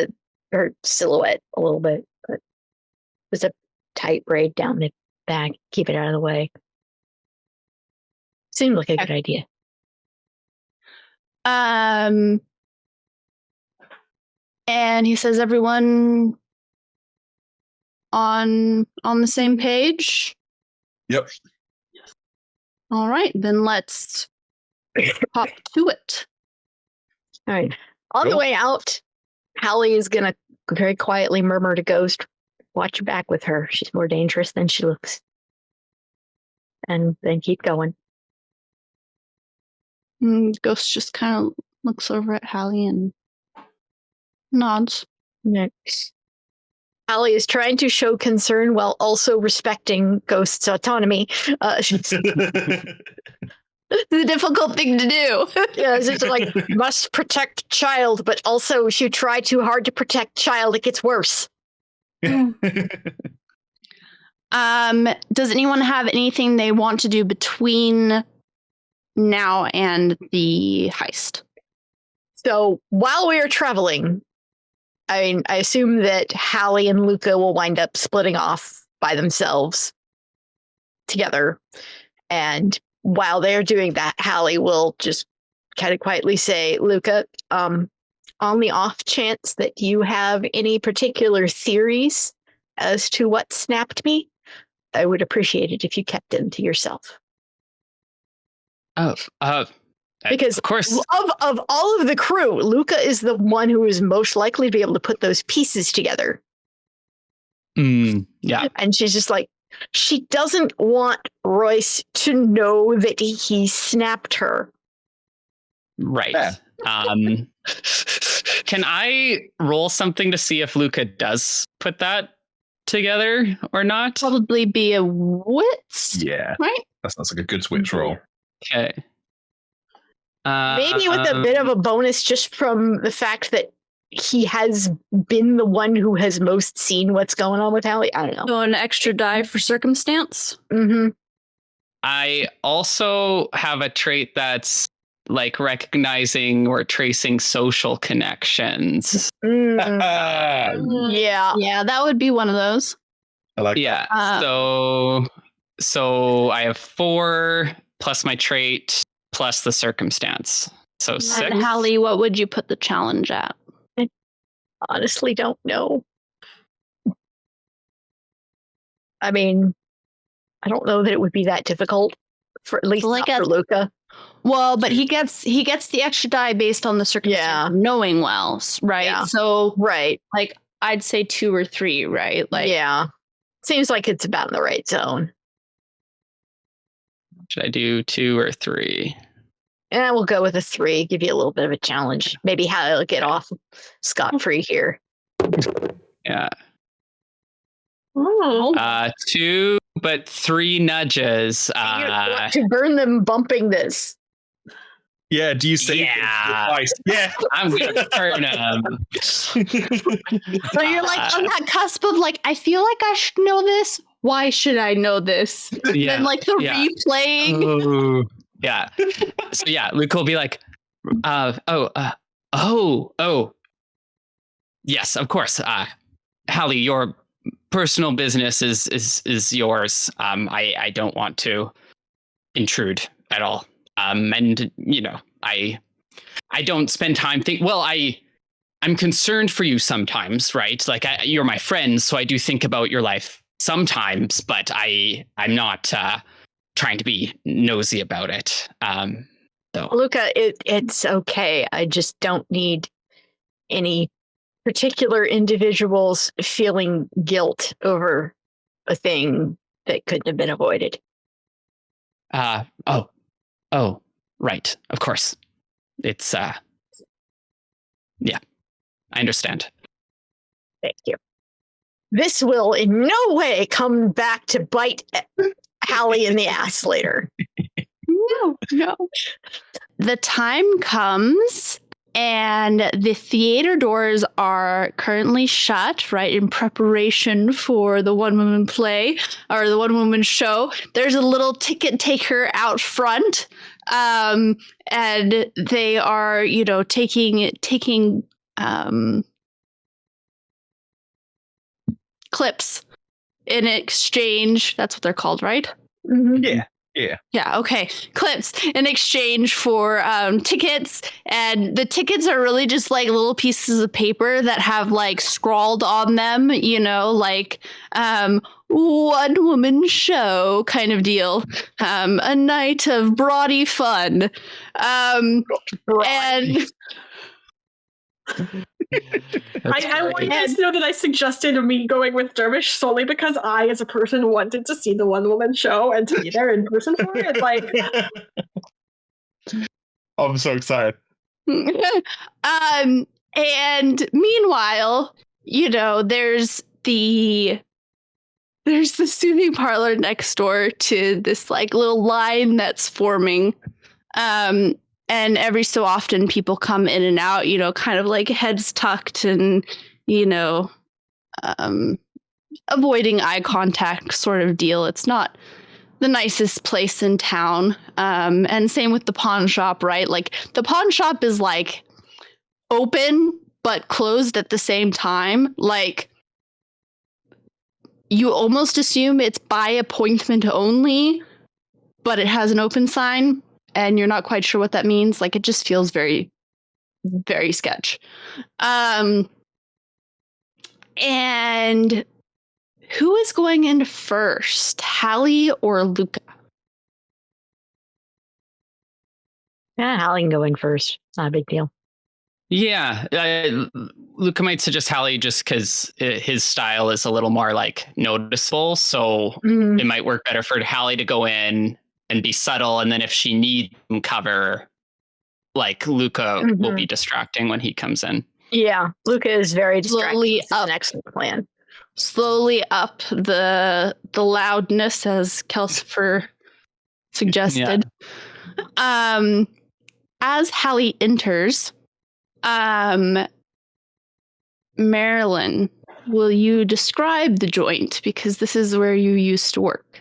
her silhouette a little bit. But just a tight braid down the back, keep it out of the way. Seemed like a good idea. And he says, everyone on the same page? Yep. All right, then let's hop to it. All right. On the way out, Hallie is going to very quietly murmur to Ghost, watch your back with her. She's more dangerous than she looks. And then keep going. Ghost just kind of looks over at Hallie and nods. Next. Hallie is trying to show concern while also respecting Ghost's autonomy. It's a difficult thing to do. Yeah, it's like, must protect child, but also if you try too hard to protect child, it gets worse. Does anyone have anything they want to do between now and the heist? So while we are traveling, I assume that Hallie and Luka will wind up splitting off by themselves together. And while they're doing that, Hallie will just kind of quietly say, Luka, on the off chance that you have any particular theories as to what snapped me, I would appreciate it if you kept them to yourself. Because of course, of all of the crew, Luka is the one who is most likely to be able to put those pieces together. Yeah. And she's just like, She doesn't want Royce to know that he snapped her. Right. Yeah. Can I roll something to see if Luka does put that together or not? Probably be a wits, Yeah. right? That sounds like a good switch roll. Okay. Maybe with a bit of a bonus just from the fact that he has been the one who has most seen what's going on with Hallie. I don't know. So an extra die for circumstance. Mm-hmm. I also have a trait that's like recognizing or tracing social connections. I Yeah. Yeah, that would be one of those. like Yeah. Uh, So I have 4 plus my trait plus the circumstance. So 6. And Hallie, what would you put the challenge at? Honestly don't know. I mean, I don't know that it would be that difficult for at least Like not for Luka. Well, but he gets the extra die based on the circumstance Yeah. of knowing well, right? Yeah. So Right. like I'd say 2 or 3, right? Like yeah. Seems like it's about in the right zone. Should I do 2 or 3? And we'll go with a 3, give you a little bit of a challenge. Maybe how to get off scot-free here. Yeah. Oh. 2, but 3 nudges. You want to burn them bumping this. Yeah, do you say Yeah. advice? Yeah. I'm gonna turn him. so you're like on that cusp of like, I feel like I should know this. Why should I know this? Yeah. And then like the Yeah. replaying. Ooh. Yeah. So yeah, Luke will be like, yes, of course. Hallie, your personal business is yours. I don't want to intrude at all. And you know, I don't spend time I'm concerned for you sometimes, right? Like you're my friend, so I do think about your life sometimes, but I'm not trying to be nosy about it. So Luka, it's okay. I just don't need any particular individuals feeling guilt over a thing that couldn't have been avoided. Oh, right. Of course. It's yeah, I understand. Thank you. This will in no way come back to bite Hallie in the ass later. No. The time comes and the theater doors are currently shut, right, in preparation for the one-woman play or the one-woman show. There's a little ticket taker out front, and they are, you know, taking clips in exchange. That's what they're called, right? Yeah. Yeah. Yeah, okay. Clips in exchange for tickets. And the tickets are really just like little pieces of paper that have like scrawled on them, you know, like one woman show kind of deal. A night of brawdy fun. And I want you guys to know that I suggested me going with Dervish solely because I, as a person, wanted to see the one-woman show and to be there in person for it. Like, I'm so excited. and meanwhile, you know, there's the soothing parlor next door to this like little line that's forming. And every so often people come in and out, you know, kind of like heads tucked and, you know, avoiding eye contact sort of deal. It's not the nicest place in town. And same with the pawn shop, right? Like the pawn shop is like open, but closed at the same time. Like you almost assume it's by appointment only, but it has an open sign. And you're not quite sure what that means. Like, it just feels very, very sketch. And who is going in first, Hallie or Luka? Yeah, Hallie can go in first. It's not a big deal. Yeah, Luka might suggest Hallie just because his style is a little more like noticeable, so Mhm. it might work better for Hallie to go in and be subtle, and then if she needs some cover, like Luka will be distracting when he comes in. Yeah, Luka is very distracting. Slowly This is an excellent plan. Slowly up the loudness, as Kalcifer suggested. As Hallie enters, Marelyn, will you describe the joint? Because this is where you used to work.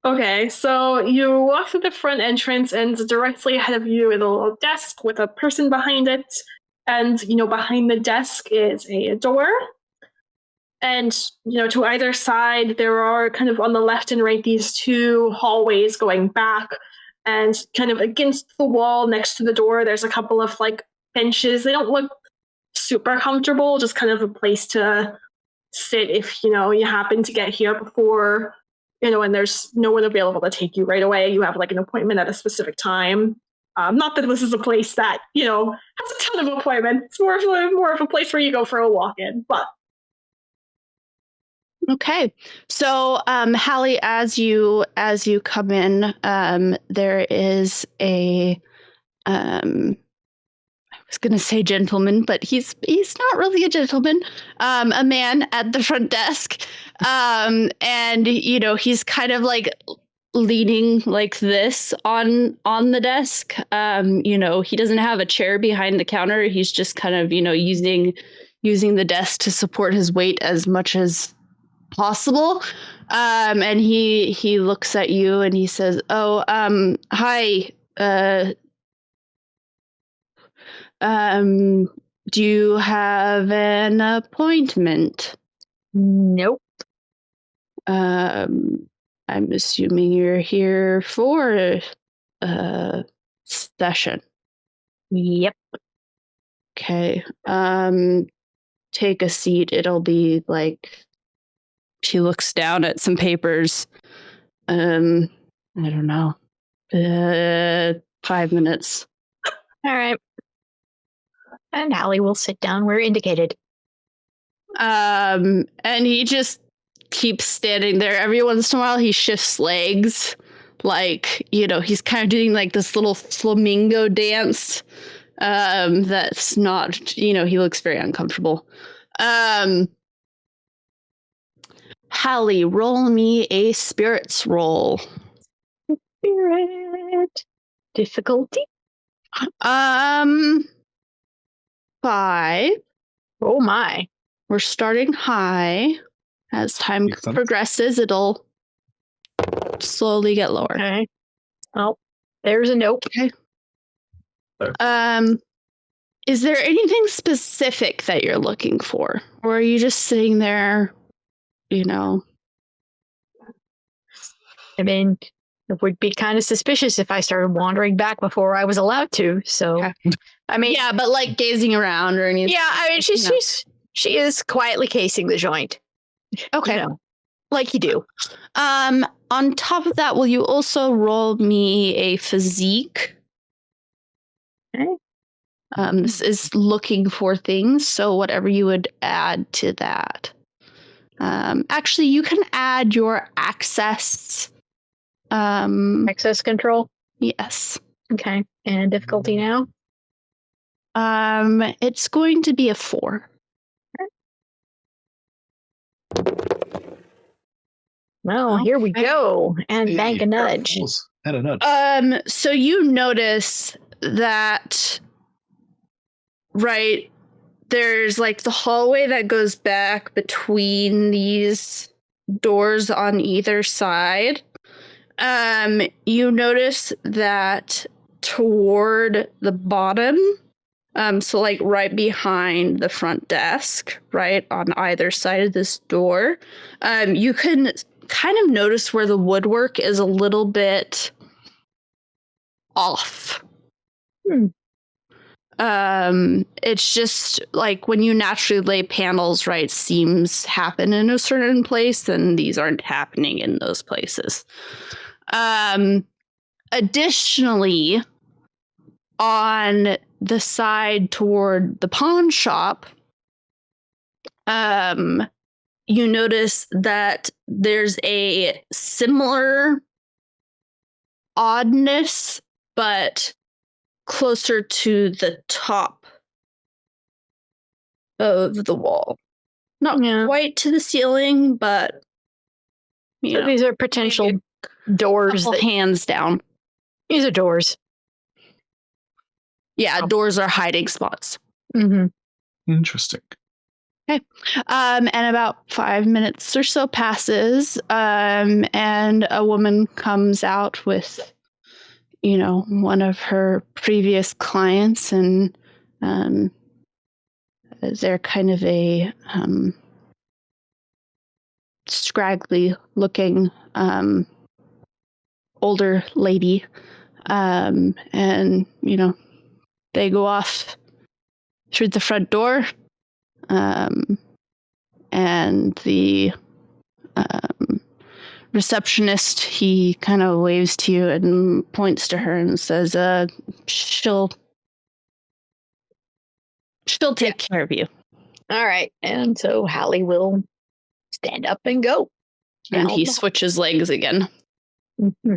Okay, so you walk through the front entrance, and directly ahead of you is a little desk with a person behind it. And, behind the desk is a door. And, to either side, there are kind of on the left and right these two hallways going back. And kind of against the wall next to the door, there's a couple of, benches. They don't look super comfortable, just kind of a place to sit if, you happen to get here before, and there's no one available to take you right away. You have, an appointment at a specific time. Not that this is a place that, has a ton of appointments. It's more of a place where you go for a walk-in, but... Okay, so Hallie, as you come in, there is a I was going to say gentleman, but he's not really a gentleman. A man at the front desk, and he's kind of leaning like this on the desk. He doesn't have a chair behind the counter. He's just kind of using the desk to support his weight as much as possible. And he looks at you and he says, "Oh, hi. Do you have an appointment?" Nope. I'm assuming you're here for a session. Yep. Okay. Take a seat. It'll be she looks down at some papers. I don't know. 5 minutes. All right. And Hallie will sit down where indicated. And he just keeps standing there. Every once in a while, he shifts legs. He's kind of doing this little flamingo dance. That's not, he looks very uncomfortable. Hallie, roll me a spirits roll. Spirit. Difficulty? 5. Oh my. We're starting high. As time progresses, it'll slowly get lower. Okay. Oh, there's a nope. Okay. Is there anything specific that you're looking for? Or are you just sitting there, I mean, it would be kind of suspicious if I started wandering back before I was allowed to. So, Okay. I mean, yeah, but gazing around or anything. Yeah, I mean, she is quietly casing the joint. Okay. Like you do. On top of that, will you also roll me a physique? Okay. This is looking for things, so whatever you would add to that. Actually, you can add your access. Access control? Yes. Okay. And difficulty now? It's going to be a 4. Well, here we go. And bank a nudge. And a nudge. So you notice that, right, there's the hallway that goes back between these doors on either side. You notice that toward the bottom, so right behind the front desk, right on either side of this door, you can kind of notice where the woodwork is a little bit off. It's just when you naturally lay panels, right, seams happen in a certain place, and these aren't happening in those places. Additionally, on the side toward the pawn shop, you notice that there's a similar oddness, but closer to the top of the wall. Not quite to the ceiling, but so these are potential doors. Hands down. These are doors. Yeah, doors are hiding spots. Mm-hmm. Interesting. Okay. And about 5 minutes or so passes, and a woman comes out with, one of her previous clients, and they're kind of a scraggly looking older lady. And, they go off through the front door. And the receptionist, he kind of waves to you and points to her and says, she'll take care of you. All right. And so Hallie will stand up and go. And he switches legs again. Mm-hmm.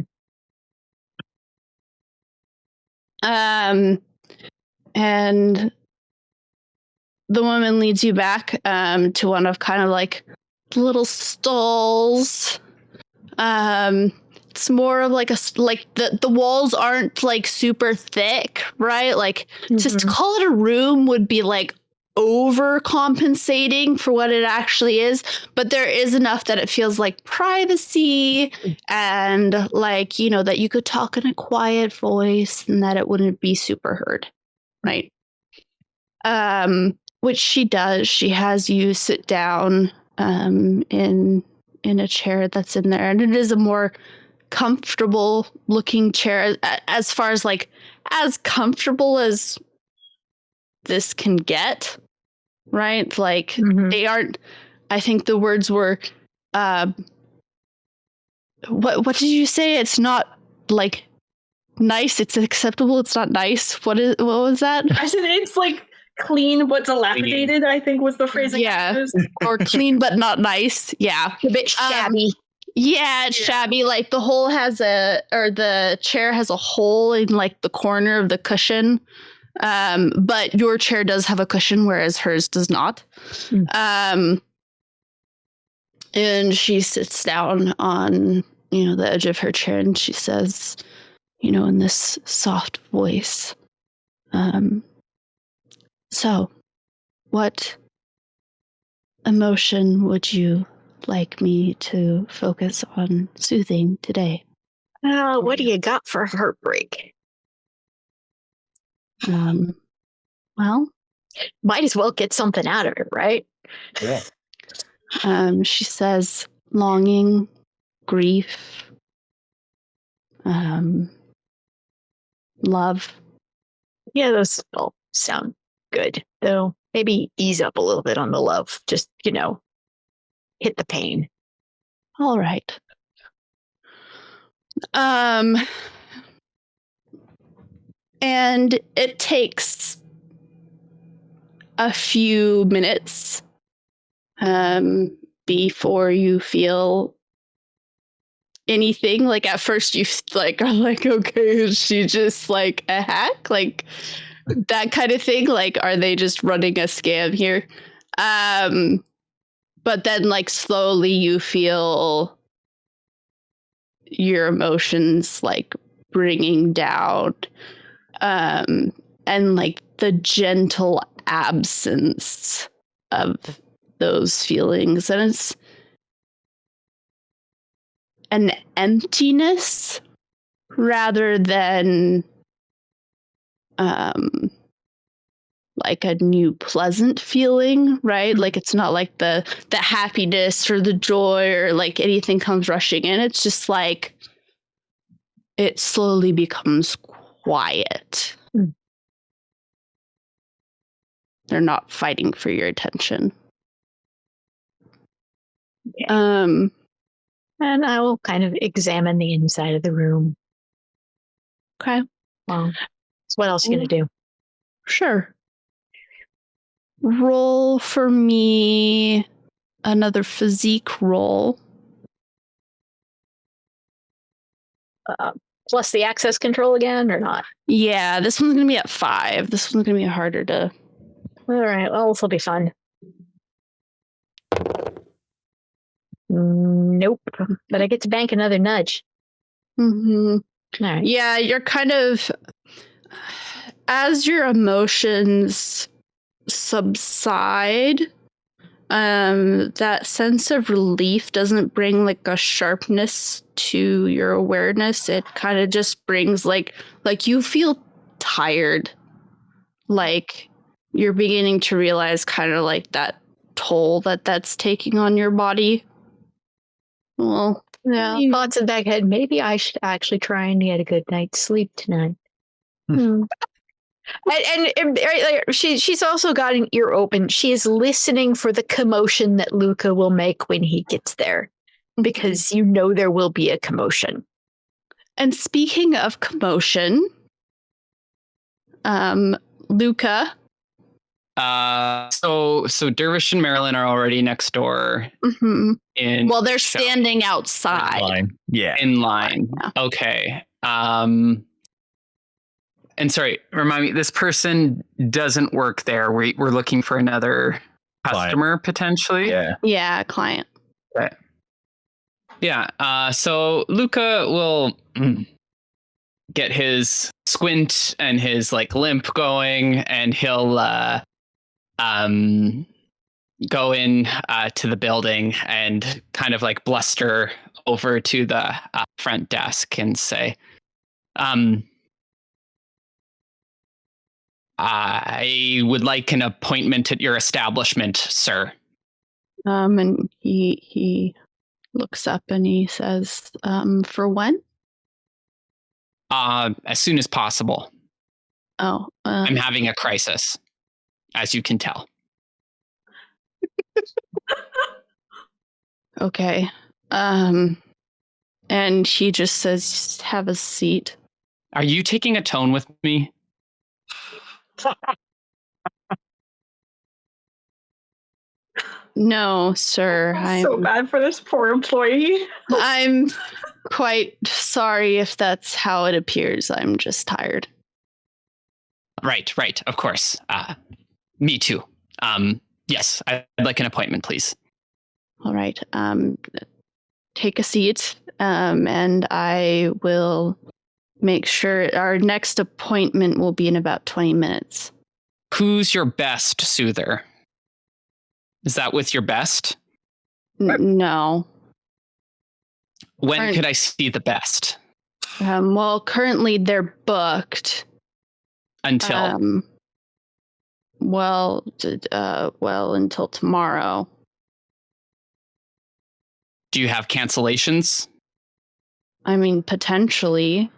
And the woman leads you back to one of kind of like little stalls. It's more of like the walls aren't like super thick, right? Like just to call it a room would be like overcompensating for what it actually is, but there is enough that it feels like privacy and like, that you could talk in a quiet voice and that it wouldn't be super heard, right? Which she does. She has you sit down in a chair that's in there, and it is a more comfortable looking chair, as far as like as comfortable as this can get, right? Like they aren't. I think the words were, what did you say? It's not like nice. It's acceptable. It's not nice. What was that? I said it's like clean but dilapidated, I think was the phrasing. Yeah, or clean but not nice. Yeah, a bit shabby. Yeah, it's shabby. Like the chair has a hole in like the corner of the cushion. But your chair does have a cushion, whereas hers does not. And she sits down on, the edge of her chair, and she says, in this soft voice, so what emotion would you like me to focus on soothing today? What do you got for heartbreak? Well, might as well get something out of it, right? Yeah. She says longing, grief, love. Yeah, those all sound good, though. Maybe ease up a little bit on the love. Just, hit the pain. All right. And it takes a few minutes before you feel anything. Like at first you are like, okay, is she just like a hack? Like that kind of thing. Like, are they just running a scam here? But then like slowly you feel your emotions like bringing down, and like the gentle absence of those feelings, and it's an emptiness rather than like a new pleasant feeling, right? Like it's not like the happiness or the joy or like anything comes rushing in. It's just like it slowly becomes quiet. They're not fighting for your attention. Okay. And I will kind of examine the inside of the room. Okay. Well, so what else are you going to do? Sure. Roll for me another physique roll. Plus the access control again, or not? Yeah, this one's going to be at 5. This one's going to be harder to... All right, well, this will be fun. Nope. But I get to bank another nudge. Mm-hmm. All right. Yeah, you're kind of... As your emotions subside, that sense of relief doesn't bring like a sharpness to your awareness. It kind of just brings like you feel tired. Like you're beginning to realize kind of like that toll that's taking on your body. Well, Yeah, thoughts in the back head. Maybe I should actually try and get a good night's sleep tonight. And she's also got an ear open. She is listening for the commotion that Luka will make when he gets there, because you know there will be a commotion. And speaking of commotion, Luka. So Dervish and Marelyn are already next door. Mm-hmm. Well, they're standing outside. In line. Yeah. Okay. And sorry, remind me, this person doesn't work there. We're looking for another customer, potentially. Yeah, client. Okay. Yeah. So Luka will get his squint and his like limp going, and he'll go in to the building and kind of like bluster over to the front desk and say, I would like an appointment at your establishment, sir. And he looks up and he says, for when? As soon as possible. Oh. I'm having a crisis, as you can tell. Okay. And he just says, just have a seat. Are you taking a tone with me? No, sir. I'm so bad for this poor employee. I'm quite sorry if that's how it appears. I'm just tired. Right. Of course. Me too. Yes, I'd like an appointment, please. All right. Take a seat, and I will make sure our next appointment will be in about 20 minutes. Who's your best soother? Is that with your best? No. When could I see the best? Well, currently they're booked. Until? Until tomorrow. Do you have cancellations? I mean, potentially.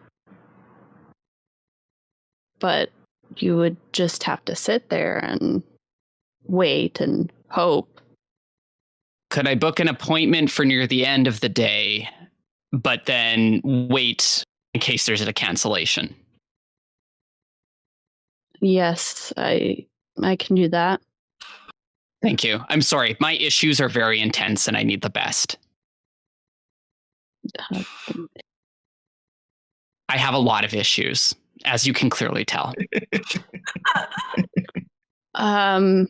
But you would just have to sit there and wait and hope. Could I book an appointment for near the end of the day, but then wait in case there's a cancellation? Yes, I can do that. Thank you. I'm sorry. My issues are very intense and I need the best. I have a lot of issues, as you can clearly tell. And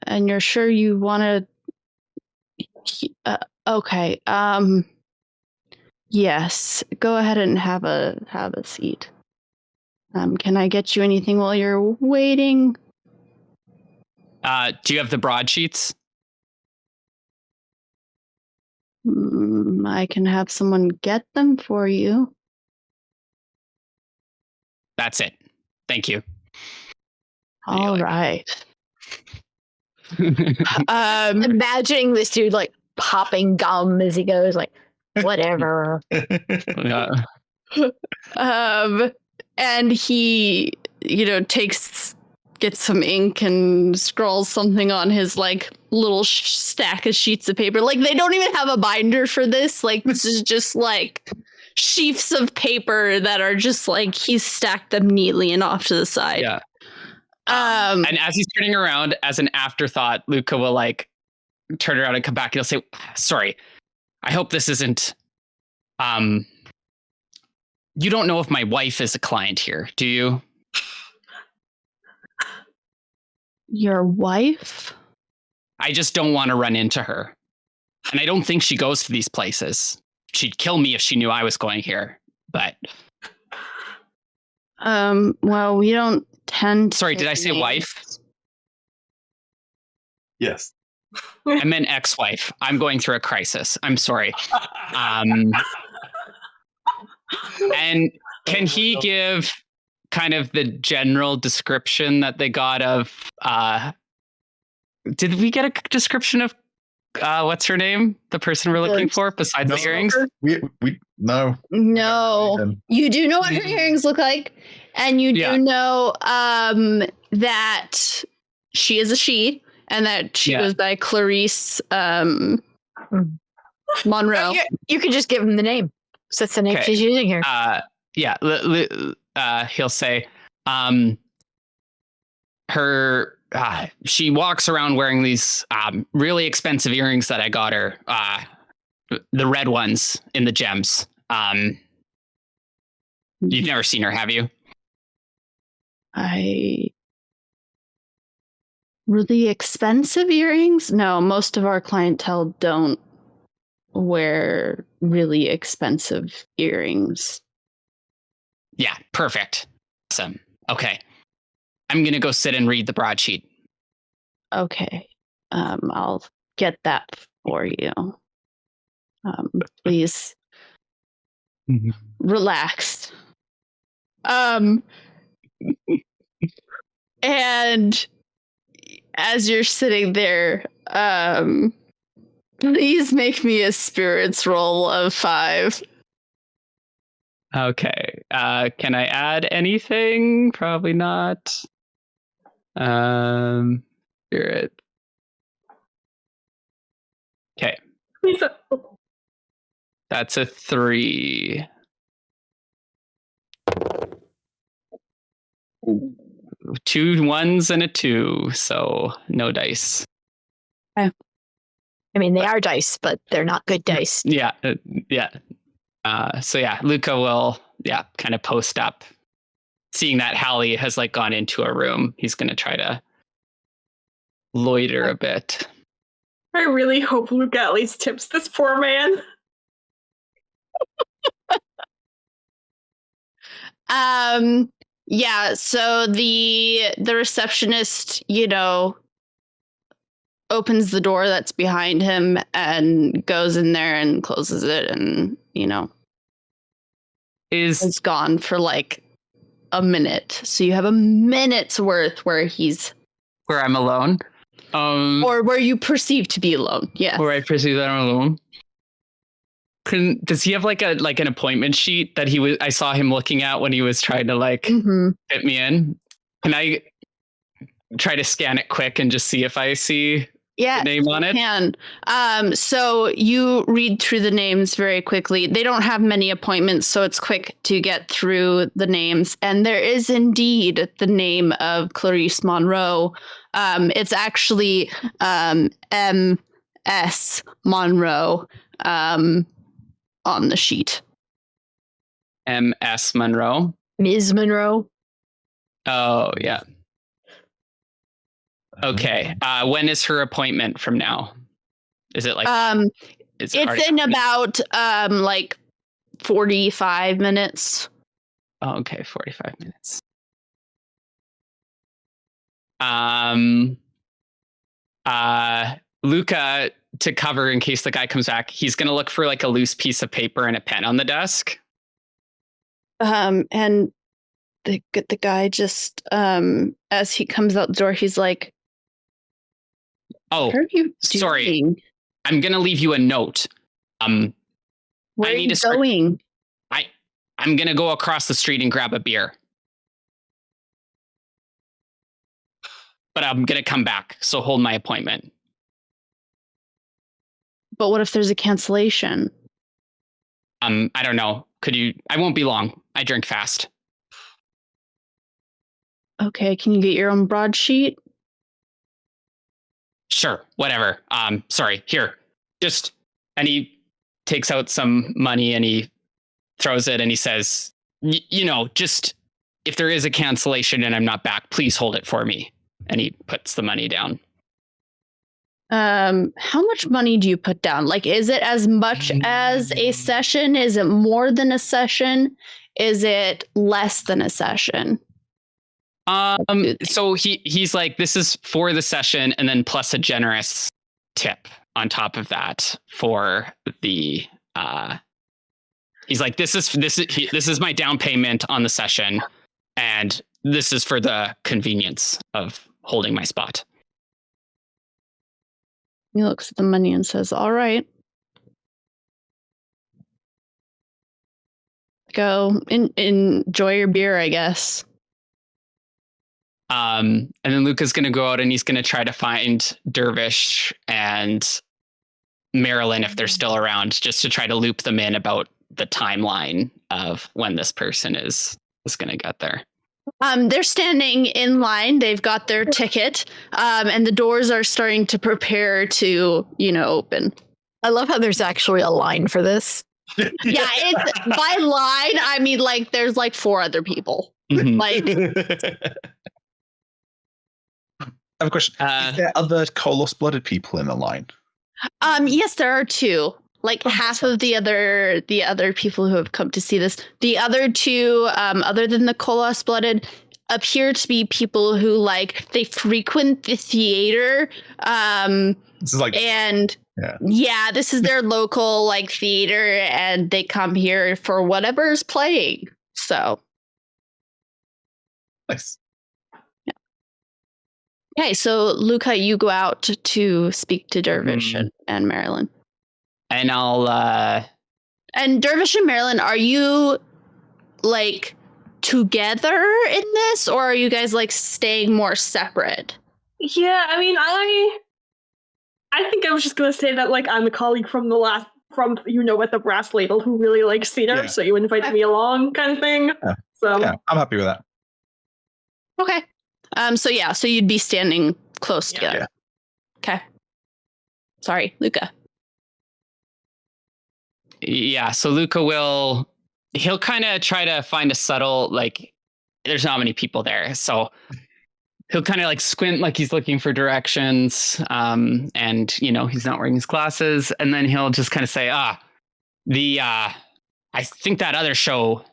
you're sure you want to... okay. Yes. Go ahead and have a seat. Can I get you anything while you're waiting? Do you have the broadsheets? I can have someone get them for you. That's it. Thank you. All right. Imagining this dude like popping gum as he goes, like, whatever. And he, gets some ink and scrawls something on his like little stack of sheets of paper. Like they don't even have a binder for this. Like this is just like sheafs of paper that are just like he's stacked them neatly and off to the side. Yeah. And as he's turning around, as an afterthought, Luka will like turn around and come back, and he'll say, "Sorry, I hope this isn't. You don't know if my wife is a client here, do you?" Your wife? I just don't want to run into her, and I don't think she goes to these places. She'd kill me if she knew I was going here. But well, we don't tend. Sorry, did I say wife? Yes. I meant ex-wife. I'm going through a crisis. I'm sorry. And can he give kind of the general description that they got of... did we get a description of what's her name? The person we're looking for besides the earrings? No. No. You do know what her earrings look like. And you do know that she is a she. And that she was by Clarice Monroe. You can just give him the name. So that's the name she's using here. He'll say, she walks around wearing these really expensive earrings that I got her. The red ones in the gems. You've never seen her, have you? Really expensive earrings? No, most of our clientele don't wear really expensive earrings. Yeah, perfect. Awesome. Okay. I'm going to go sit and read the broadsheet. Okay. I'll get that for you. Please relax. And as you're sitting there, please make me a spirits roll of 5. Okay. Can I add anything? Probably not. Spirit. Okay. That's a 3. Ooh. 2 1s and a 2, so no dice. I mean, they are dice, but they're not good dice. Yeah. So Luka will kind of post up. Seeing that Hallie has like gone into a room, he's going to try to loiter a bit. I really hope Luka at least tips this poor man. So the receptionist, opens the door that's behind him and goes in there and closes it, and is gone for like a minute. So you have a minute's worth where I'm alone. Or where you perceive to be alone. Yeah. Where I perceive that I'm alone. Does he have like an appointment sheet that I saw him looking at when he was trying to fit me in? Can I try to scan it quick and just see if I see the name on it? Can. So you read through the names very quickly. They don't have many appointments, so it's quick to get through the names. And there is indeed the name of Clarice Monroe. It's actually M.S. Monroe on the sheet. M.S. Monroe? Ms. Monroe? Oh, yeah. Okay. When is her appointment from now? Is it like... it's in about 45 minutes. Oh, okay. 45 minutes. Luka, to cover in case the guy comes back, he's going to look for like a loose piece of paper and a pen on the desk. And the guy just, as he comes out the door, he's like, "Oh, what are you sorry. doing? I'm going to leave you a note. Where are you going?" I'm going to go across the street and grab a beer. But I'm going to come back, so hold my appointment. But what if there's a cancellation? I don't know. I won't be long. I drink fast. Okay, can you get your own broadsheet? Sure, whatever. Sorry, here. Just, and he takes out some money and he throws it and he says, just if there is a cancellation and I'm not back, please hold it for me. And he puts the money down. How much money do you put down? Like, is it as much as a session? Is it more than a session? Is it less than a session? So he's like, this is for the session, and then plus a generous tip on top of that for the. He's like, this is my down payment on the session, and this is for the convenience of holding my spot. He looks at the money and says, all right. Go enjoy your beer, I guess. And then Luka's going to go out and he's going to try to find Dervish and Marelyn if they're still around, just to try to loop them in about the timeline of when this person is going to get there. They're standing in line. They've got their ticket, and the doors are starting to prepare to, open. I love how there's actually a line for this. Yeah, it's by line. I mean, like there's like 4 other people. Mm-hmm. Like, I have a question. Is there other Kolos-blooded people in the line? Yes, there are 2. Like half of the other people who have come to see this. The other 2, other than the Kolos blooded, appear to be people who they frequent the theater. This is like, and yeah, this is their local theater, and they come here for whatever's playing. So nice. Yeah. Okay, so Luka, you go out to speak to Dervish and Marelyn. And I'll And Dervish and Marelyn, are you together in this, or are you guys staying more separate? Yeah, I mean, I think I was just gonna say that I'm a colleague from with the brass ladle who really likes theater, so you invited me along, kind of thing. Yeah. So yeah, I'm happy with that. Okay. So you'd be standing close together. Yeah. Okay. Sorry, Luka. Yeah, so Luka he'll kind of try to find a subtle, there's not many people there. So he'll kind of squint like he's looking for directions. And, he's not wearing his glasses. And then he'll just kind of say, I think that other show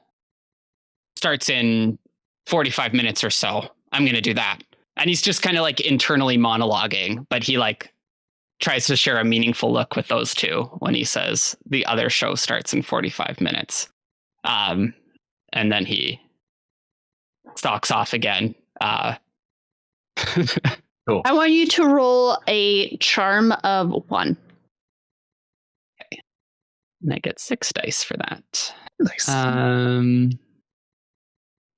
starts in 45 minutes or so. I'm going to do that. And he's just kind of internally monologuing, but he tries to share a meaningful look with those 2 when he says the other show starts in 45 minutes. And then he stalks off again. Cool. I want you to roll a charm of 1. Okay. And I get 6 dice for that. Nice.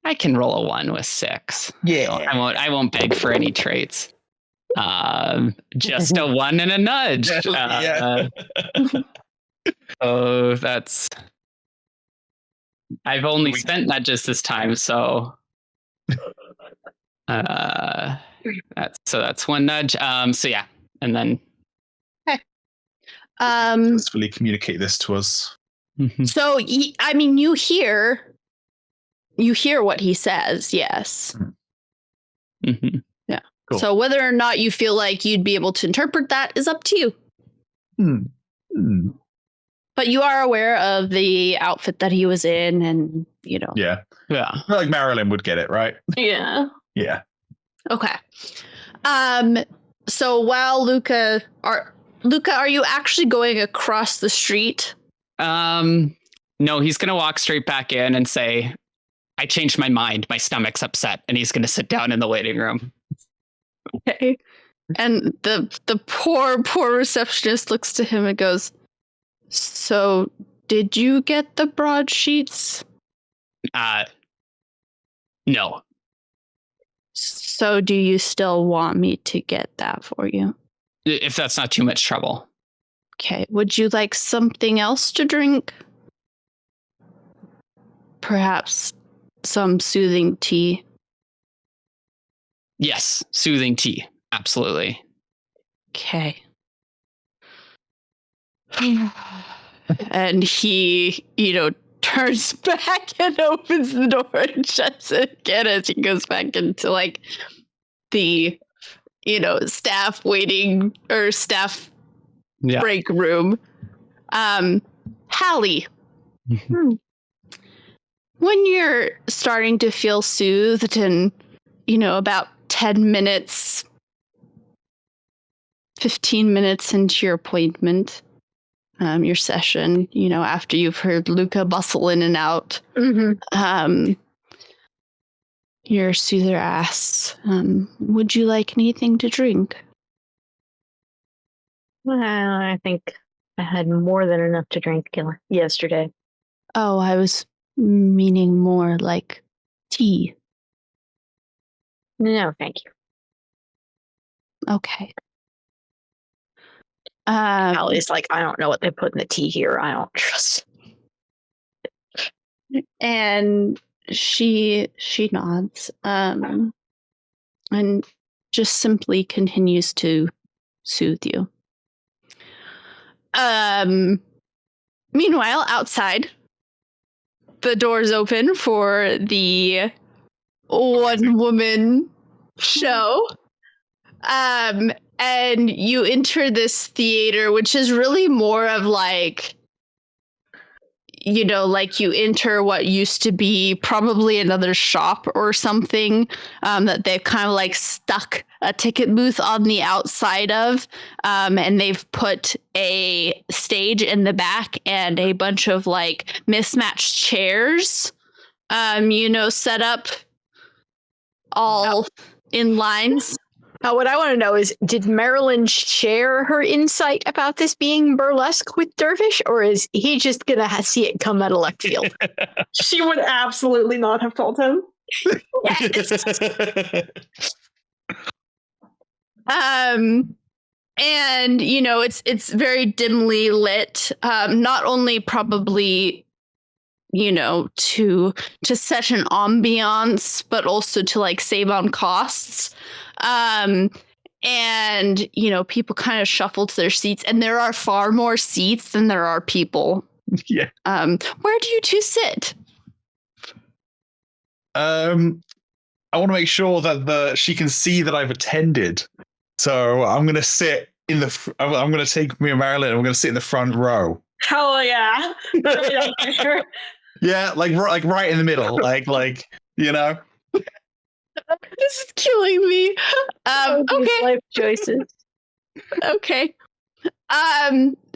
I can roll a 1 with 6. Yeah. So I won't beg for any traits. Just a 1 and a nudge. Oh, that's. I've only spent nudges this time, so. That's 1 nudge. So yeah, and then. Okay. Successfully communicate this to us. So you hear what he says. Yes. Mm-hmm. Yeah. Cool. So whether or not you feel like you'd be able to interpret that is up to you. But you are aware of the outfit that he was in, and Yeah. Yeah. I feel like Marelyn would get it, right? yeah. Yeah. Okay. So while Luka, are you actually going across the street? No, he's gonna walk straight back in and say, I changed my mind. My stomach's upset. And he's gonna sit down in the waiting room. Okay. And the poor receptionist looks to him and goes, so did you get the broadsheets? No. So do you still want me to get that for you? If that's not too much trouble. Okay. Would you like something else to drink? Perhaps some soothing tea. Yes, soothing tea. Absolutely. Okay. And he, turns back and opens the door and shuts it again as he goes back into like the, staff waiting or staff break room. Hallie, when you're starting to feel soothed and, about 10 minutes, 15 minutes into your appointment, your session, after you've heard Luka bustle in and out, your soother asks, would you like anything to drink? Well, I think I had more than enough to drink yesterday. Oh, I was meaning more like tea. No, thank you. Okay. Allie's like, I don't know what they put in the tea here. I don't trust. And she nods, and just simply continues to soothe you. Meanwhile, outside, the doors open for the one-woman show. And you enter this theater, which is really more of like, like you enter what used to be probably another shop or something, that they've kind of like stuck a ticket booth on the outside of, and they've put a stage in the back and a bunch of like mismatched chairs, set up all in lines. Now, what I want to know is, did Marelyn share her insight about this being burlesque with Dervish, or is he just going to see it come out of left field? She would absolutely not have told him. And it's very dimly lit, not only probably to set an ambiance, but also to like save on costs. And people kind of shuffle to their seats, and there are far more seats than there are people. Yeah. Where do you two sit? I want to make sure that she can see that I've attended. So I'm going to sit in the. I'm going to take me and Marelyn. I'm going to sit in the front row. Hell yeah! Yeah, like right in the middle, like This is killing me. Okay. Life choices. Okay.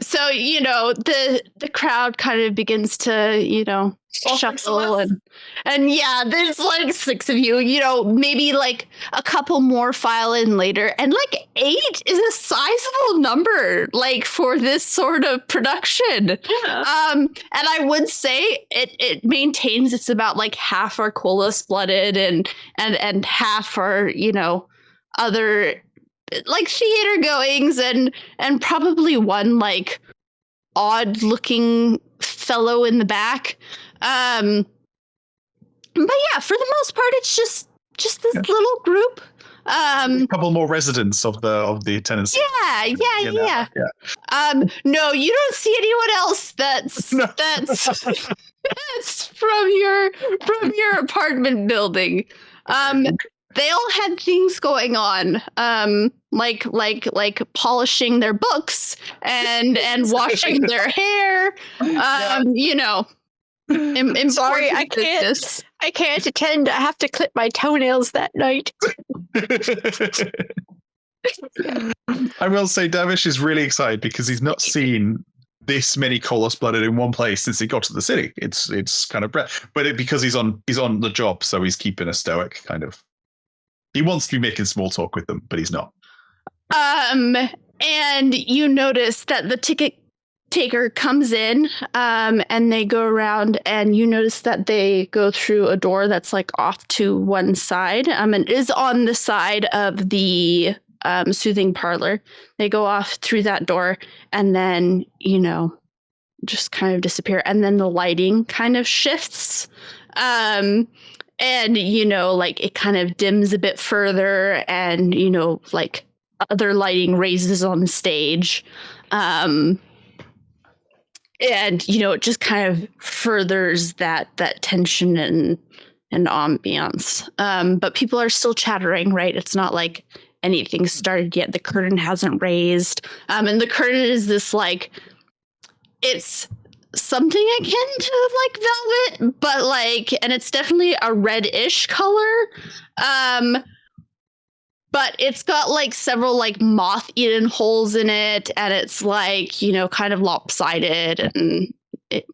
So the crowd kind of begins to shuffle, and yeah, there's like 6 of you. Maybe like a couple more file in later, and like 8 is a sizable number, like for this sort of production. Yeah. And I would say it maintains it's about like half are Colas blooded and half are other like theater goings and probably one like odd looking fellow in the back. But yeah, for the most part, it's just this little group. a couple more residents of the tenancy. Yeah. No, you don't see anyone else that's from your apartment building. They all had things going on, like polishing their books and washing their hair. Sorry, I business. can't attend. I have to clip my toenails that night. I will say Dervish is really excited because he's not seen this many Colos blooded in one place since he got to the city. It's kind of because he's on the job, so he's keeping a stoic kind of. He wants to be making small talk with them, but he's not. And you notice that the ticket taker comes in, and they go around, and you notice that they go through a door that's like off to one side, and it is on the side of the soothing parlor. They go off through that door, and then just kind of disappear, and then the lighting kind of shifts, And, like it kind of dims a bit further and, like other lighting raises on the stage. And, it just kind of furthers that tension and ambiance. But people are still chattering, right? It's not like anything started yet. The curtain hasn't raised. And the curtain is this like, it's something akin to like velvet, but like, and it's definitely a reddish color. But it's got like several like moth-eaten holes in it, and it's like, kind of lopsided, and it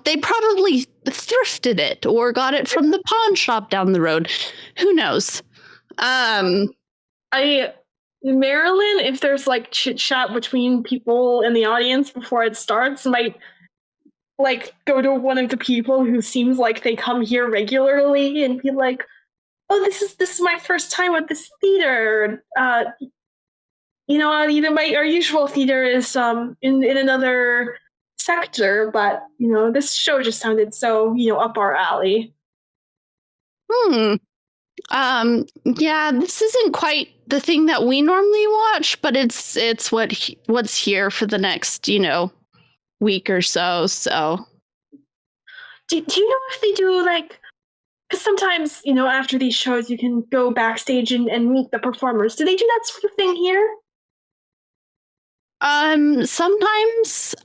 they probably thrifted it or got it from the pawn shop down the road. Who knows? Marelyn, if there's like chit chat between people in the audience before it starts, might like go to one of the people who seems like they come here regularly and be like, "Oh, this is my first time at this theater. Our usual theater is in another sector, but this show just sounded so up our alley." Yeah, this isn't quite the thing that we normally watch, but it's what's here for the next week or so. So do you know if they do like, because sometimes after these shows you can go backstage and meet the performers. Do they do that sort of thing here? Sometimes,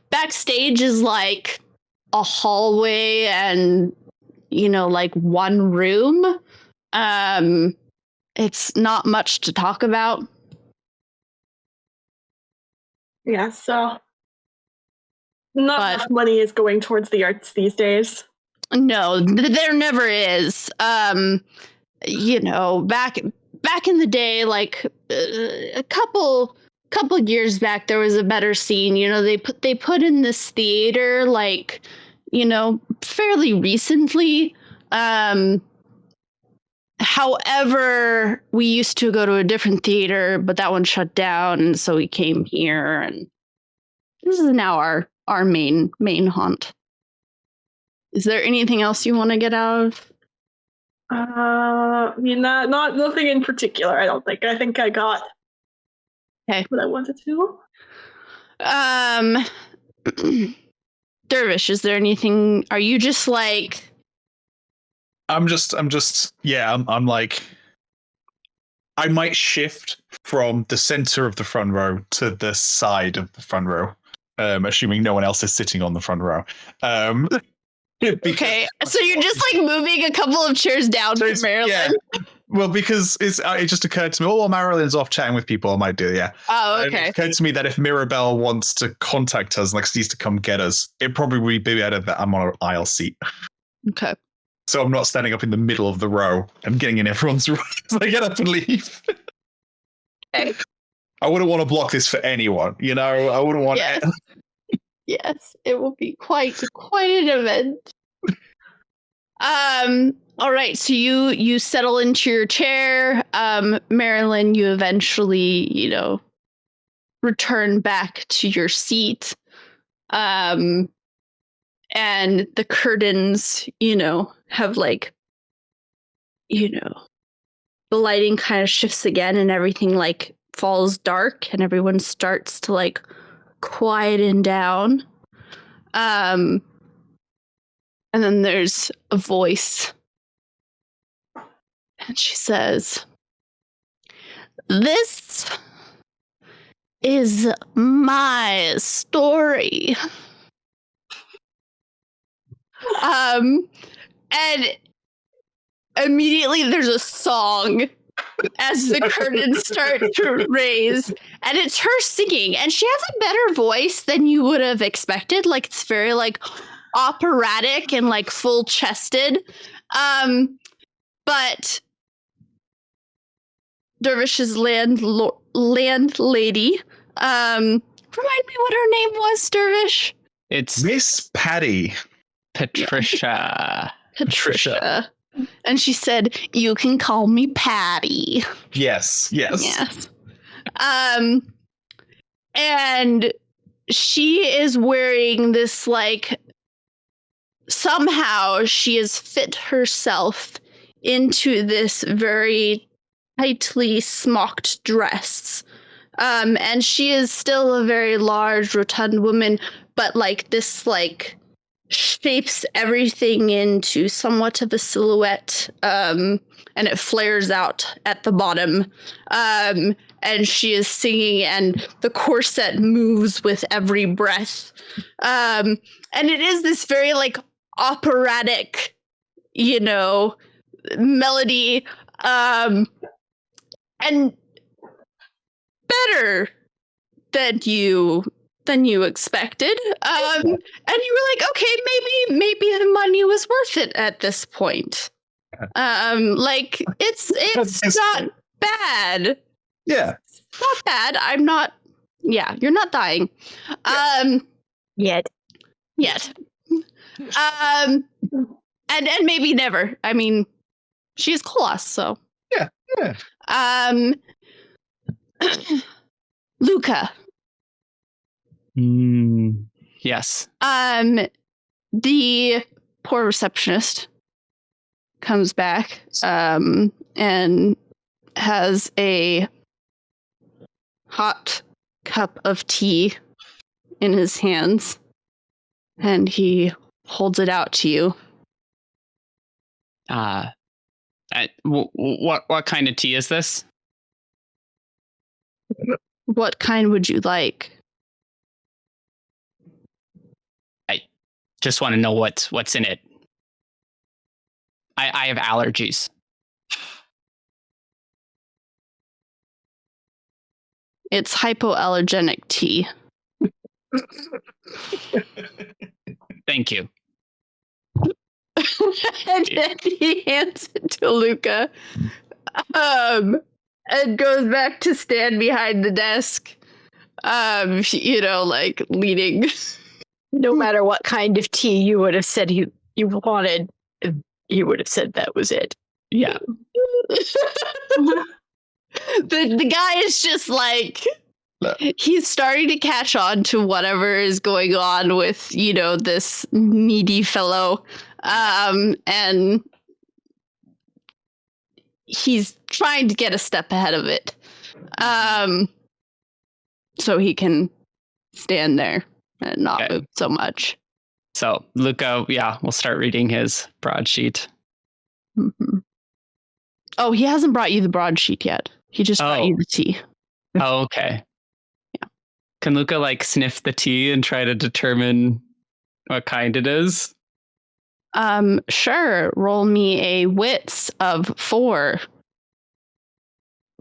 backstage is like a hallway and like one room. It's not much to talk about. Yeah, so not enough money is going towards the arts these days. No, there never is. Back in the day, like a couple years back, there was a better scene. They put in this theater like fairly recently. However, we used to go to a different theater, but that one shut down, and so we came here, and this is now our main haunt. Is there anything else you want to get out of? Not nothing in particular. I don't think. I think I got what I wanted to. Dervish, is there anything? Are you just like? I'm like, I might shift from the center of the front row to the side of the front row, assuming no one else is sitting on the front row. Okay, so you're just like moving a couple of chairs down from Marelyn. Yeah. Well, because it just occurred to me, while Marelyn's off chatting with people, I might do, yeah. Oh, okay. It occurred to me that if Mirabelle wants to contact us, like needs to come get us, it'd probably be better that I'm on an aisle seat. Okay. So I'm not standing up in the middle of the row and getting in everyone's row as I get up and leave. Okay. I wouldn't want to block this for anyone, I wouldn't want Yes, it will be quite an event. All right, so you settle into your chair. Marelyn, you eventually, return back to your seat. And the curtains, have like, the lighting kind of shifts again and everything like falls dark and everyone starts to like quieten down. And then there's a voice. And she says, "This is my story." And immediately there's a song as the curtains start to raise, and it's her singing, and she has a better voice than you would have expected. Like, it's very like operatic and like full chested. But Dervish's landlady, remind me what her name was, Dervish. It's Miss Patty. Patricia. Patricia. And she said, "You can call me Patty." Yes. And she is wearing this like somehow she has fit herself into this very tightly smocked dress. And she is still a very large, rotund woman, but like this, like, shapes everything into somewhat of a silhouette, and it flares out at the bottom. And she is singing, and the corset moves with every breath. And it is this very, like, operatic, melody, and better than you expected. And you were like, okay, maybe the money was worth it at this point. Like, it's not bad. Yeah. It's not bad. You're not dying. Yet. And maybe never. I mean, she is Koloss, so. Yeah. Luka. Yes. The poor receptionist comes back, and has a hot cup of tea in his hands, and he holds it out to you. What kind of tea is this? What kind would you like? I just want to know what's in it. I have allergies. It's hypoallergenic tea. Thank you. And then he hands it to Luka, and goes back to stand behind the desk, like, leaning. No matter what kind of tea you would have said you wanted, you would have said that was it. Yeah. The guy is just like, he's starting to catch on to whatever is going on with, this needy fellow. And he's trying to get a step ahead of it. So he can stand there and not move so much. So Luka, we'll start reading his broadsheet. Mm-hmm. Oh, he hasn't brought you the broadsheet yet. He just brought you the tea. Oh, okay. Yeah. Can Luka, like, sniff the tea and try to determine what kind it is? Sure. Roll me a wits of 4.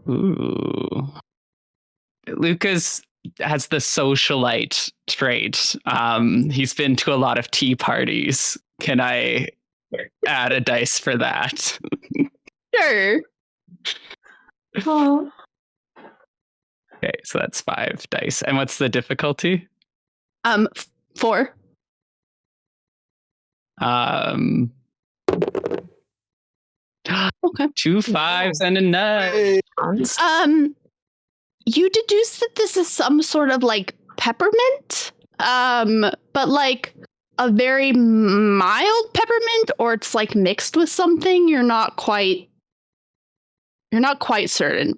Ooh. Luka's has the socialite trait. He's been to a lot of tea parties. Can I add a dice for that? Sure. Oh. Okay, so that's 5 dice. And what's the difficulty? 4. Okay. 2 5s and a 9. You deduce that this is some sort of, like, peppermint, but, like, a very mild peppermint, or it's, like, mixed with something. You're not quite certain.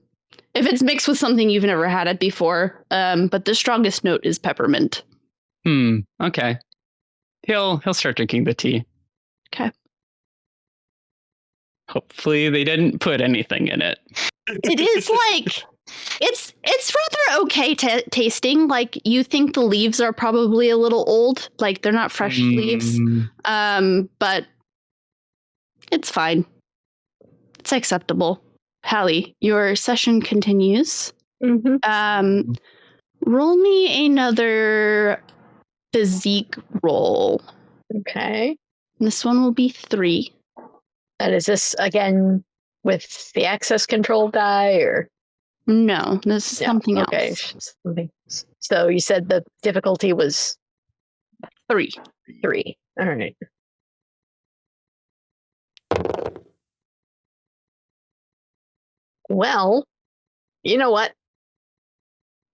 If it's mixed with something, you've never had it before. But the strongest note is peppermint. Okay. He'll start drinking the tea. Okay. Hopefully they didn't put anything in it. It is like it's rather okay tasting. Like, you think the leaves are probably a little old, like they're not fresh leaves. But it's fine. It's acceptable. Hallie, your session continues. Mm-hmm. Roll me another physique roll. Okay. This one will be 3. And is this again with the access control die, or No, this is something okay. else. So you said the difficulty was 3. 3. All right. Well, you know what?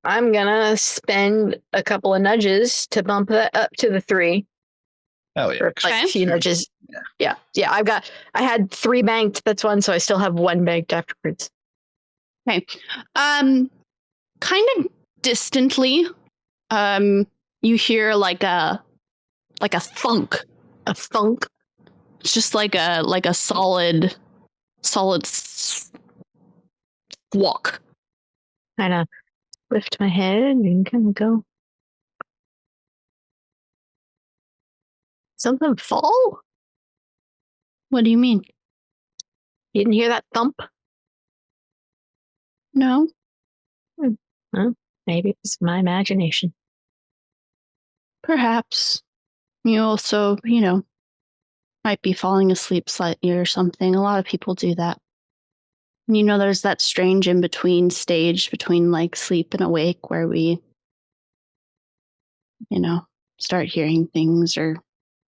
I'm gonna spend a couple of nudges to bump that up to the 3. Oh yeah. Or, like, just yeah. I had 3 banked. That's one, so I still have 1 banked afterwards. Okay. Kind of distantly, you hear like a thunk. A thunk. It's just like a solid walk. Kind of lift my head and kind of go. Something fall? What do you mean? You didn't hear that thump? No. Well, maybe it's my imagination. Perhaps. You also, might be falling asleep slightly or something. A lot of people do that. There's that strange in-between stage between like sleep and awake where we, start hearing things or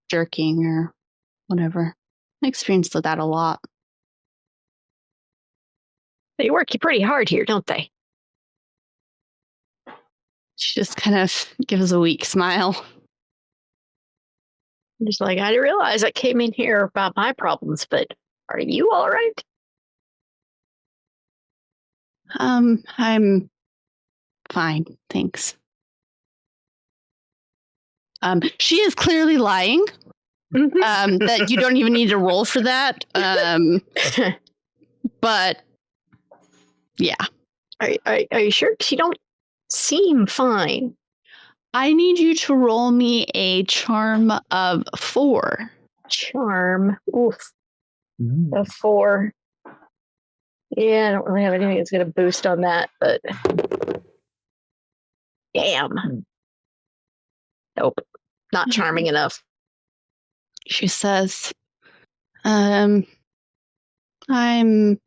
jerking or whatever. I experienced that a lot. They work you pretty hard here, don't they? She just kind of gives a weak smile. I'm just like, I didn't realize I came in here about my problems, but are you all right? I'm fine, thanks. She is clearly lying. That you don't even need to roll for that. But yeah. Are you sure? 'Cause you don't seem fine. I need you to roll me a charm of 4. Charm. Oof. A 4. Yeah, I don't really have anything that's going to boost on that, but damn. Nope. Not charming enough. She says, I'm as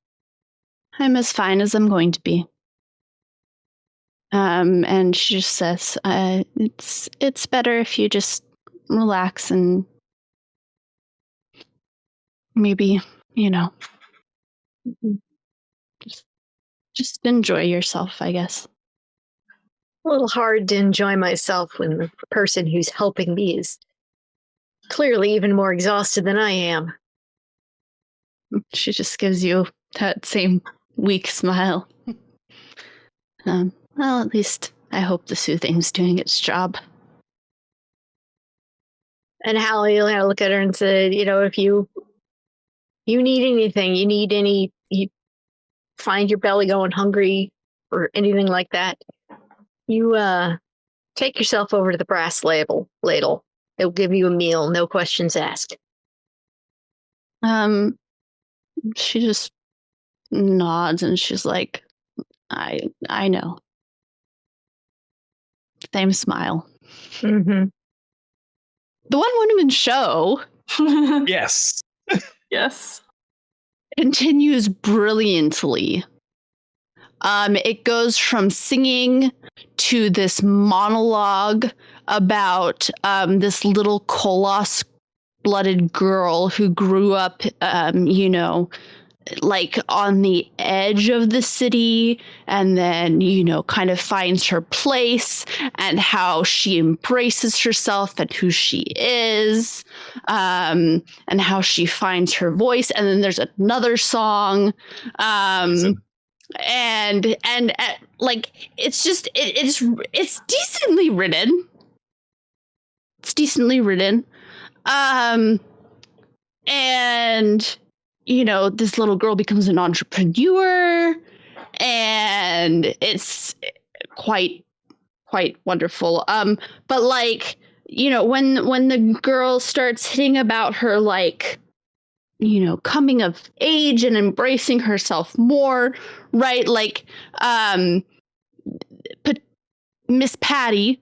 fine as I'm going to be. And she just says, it's better if you just relax and maybe, just enjoy yourself, I guess. A little hard to enjoy myself when the person who's helping me is clearly even more exhausted than I am. She just gives you that same weak smile. Well, at least I hope the soothing's doing its job. And Hallie will look at her and say, if you need anything, you find your belly going hungry or anything like that, you take yourself over to the brass ladle. It'll give you a meal, no questions asked. She just nods and she's like, I know. Same smile. Mm-hmm. The one-woman show Yes. Yes. continues brilliantly. It goes from singing to this monologue about this little Kolos-blooded girl who grew up, like on the edge of the city and then, kind of finds her place and how she embraces herself and who she is, and how she finds her voice. And then there's another song. And like, it's just, it's decently written. It's decently written. And this little girl becomes an entrepreneur, and it's quite wonderful. But like, when the girl starts hitting about her, like, coming of age and embracing herself more, right? Like, Miss Patty,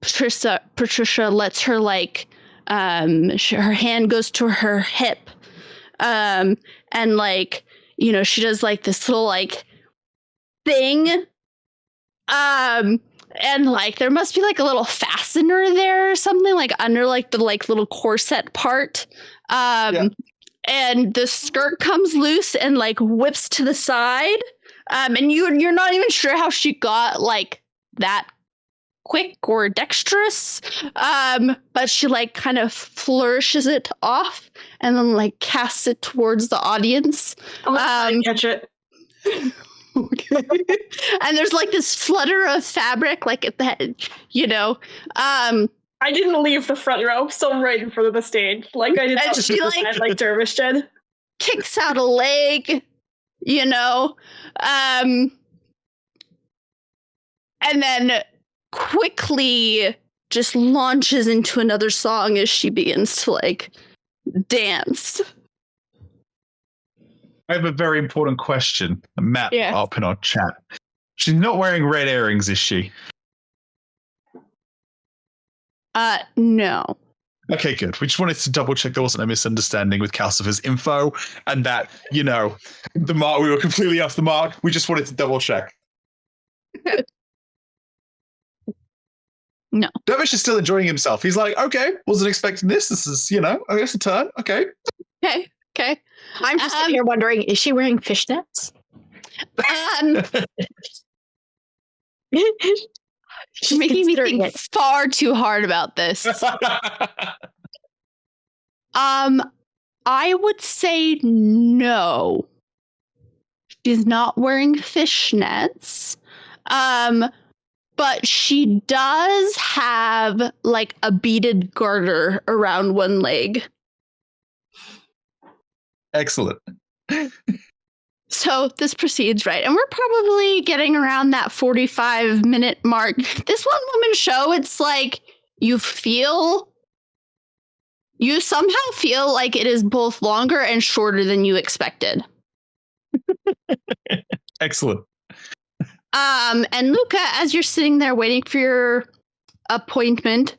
Patricia lets her, like, her hand goes to her hip. And like, she does like this little like thing. And like there must be like a little fastener there or something, like under like the like little corset part. And the skirt comes loose and like whips to the side. And you're not even sure how she got like that quick or dexterous. But she like kind of flourishes it off and then like casts it towards the audience. I'll catch it. Okay. And there's like this flutter of fabric, like at the, you know. I didn't leave the front row, still right in front of the stage. Like I did And not she, like Dervish did. Kicks out a leg, you know. And then quickly just launches into another song as she begins to like dance. I have a very important question. Matt up in our chat. She's not wearing red earrings, is she? No. Okay, good. We just wanted to double check there wasn't a misunderstanding with Kalcifer's info and that, you know, the mark, we were completely off the mark. We just wanted to double check. No. Dervish is still enjoying himself. He's like, okay, wasn't expecting this. This is, you know, I guess a turn. Okay. Okay. I'm just sitting here wondering, is she wearing fishnets? She's making me think far too hard about this. I would say no. She's not wearing fishnets. But she does have like a beaded garter around one leg. Excellent. So this proceeds, right? And we're probably getting around that 45-minute mark. This one-woman show, it's like you somehow feel like it is both longer and shorter than you expected. Excellent. And Luka, as you're sitting there waiting for your appointment,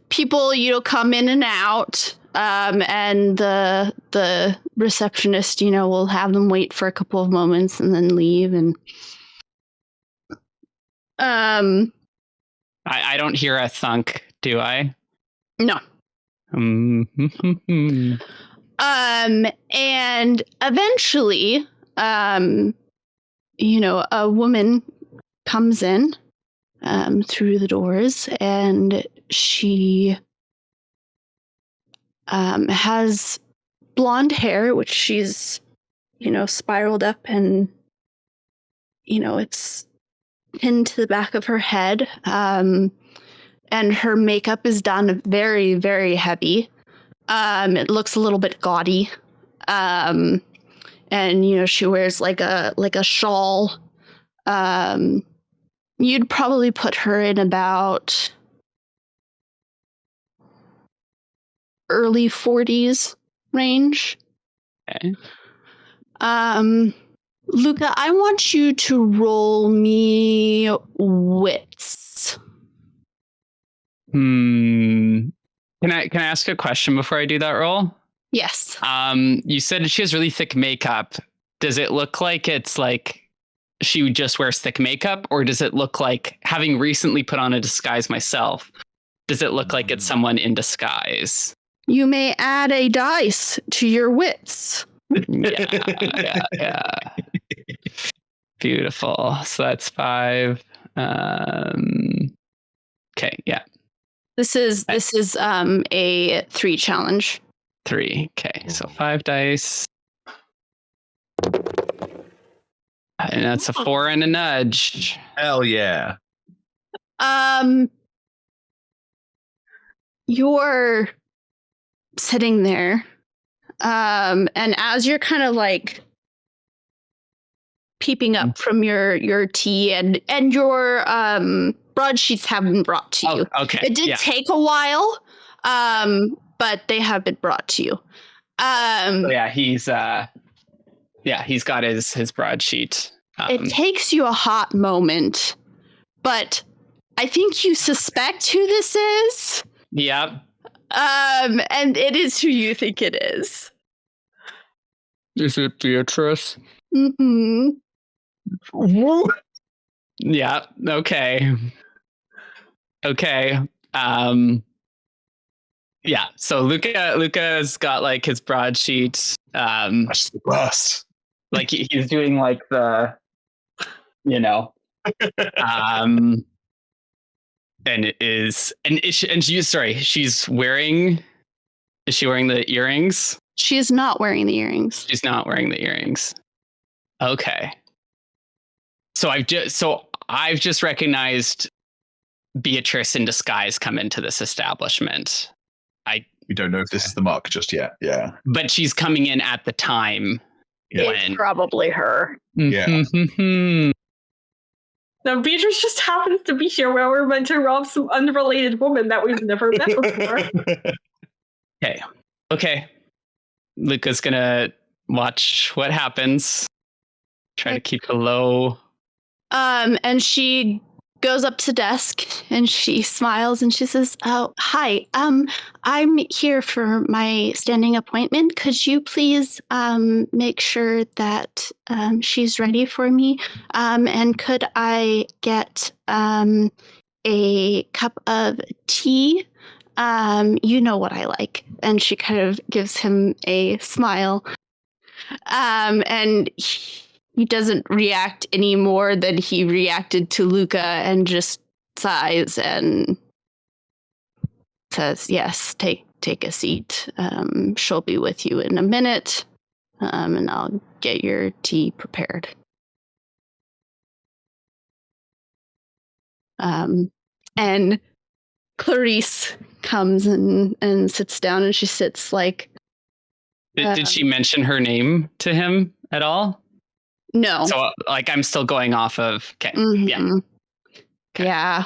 people, you know, come in and out, and the receptionist, you know, will have them wait for a couple of moments and then leave. And I don't hear a thunk, do I? No. And eventually, you know, a woman comes in through the doors, and she has blonde hair, which she's, you know, spiraled up and, you know, it's pinned to the back of her head. And her makeup is done very, very heavy. It looks a little bit gaudy. And, you know, she wears like a shawl. You'd probably put her in about early 40s range. Okay. Luka, I want you to roll me wits. Can I ask a question before I do that roll? Yes. You said she has really thick makeup. Does it look like it's like she just wears thick makeup, or does it look like, having recently put on a disguise myself, does it look like it's someone in disguise? You may add a dice to your wits. Yeah. Beautiful. So that's 5. Okay, yeah. This is a 3 challenge. 3. Okay, so 5 dice. And that's a 4 and a nudge. Hell yeah. You're sitting there, and as you're kind of like peeping up from your tea, and your broadsheets have been brought to you. Oh, okay. It did take a while, but they have been brought to you. So he's got his broadsheet. It takes you a hot moment, but I think you suspect who this is. Yep. And it is who you think it is. Is it Beatrice? Mm-hmm. Yeah. Okay. Yeah. So Luka's got like his broadsheet. That's the best. Like he's doing like the, you know, she's wearing. Is she wearing the earrings? She is not wearing the earrings. She's not wearing the earrings. Okay. So I've just recognized Beatrice in disguise come into this establishment. We don't know if this is the mark just yet. Yeah. But she's coming in at the time. Yeah. It's probably her. Yeah. Now, Beatrice just happens to be here where we're meant to rob some unrelated woman that we've never met before. Okay. Luka's gonna watch what happens. Try to keep it low. And she goes up to the desk and she smiles and she says, "Oh, hi. I'm here for my standing appointment. Could you please make sure that she's ready for me? And could I get a cup of tea? You know what I like." And she kind of gives him a smile. And he doesn't react any more than he reacted to Luka and just sighs and says, "Yes, take a seat. She'll be with you in a minute, and I'll get your tea prepared." And Clarice comes and sits down, and she sits like... Did she mention her name to him at all? No. So, like, I'm still going off of... Okay, Mm-hmm. Yeah.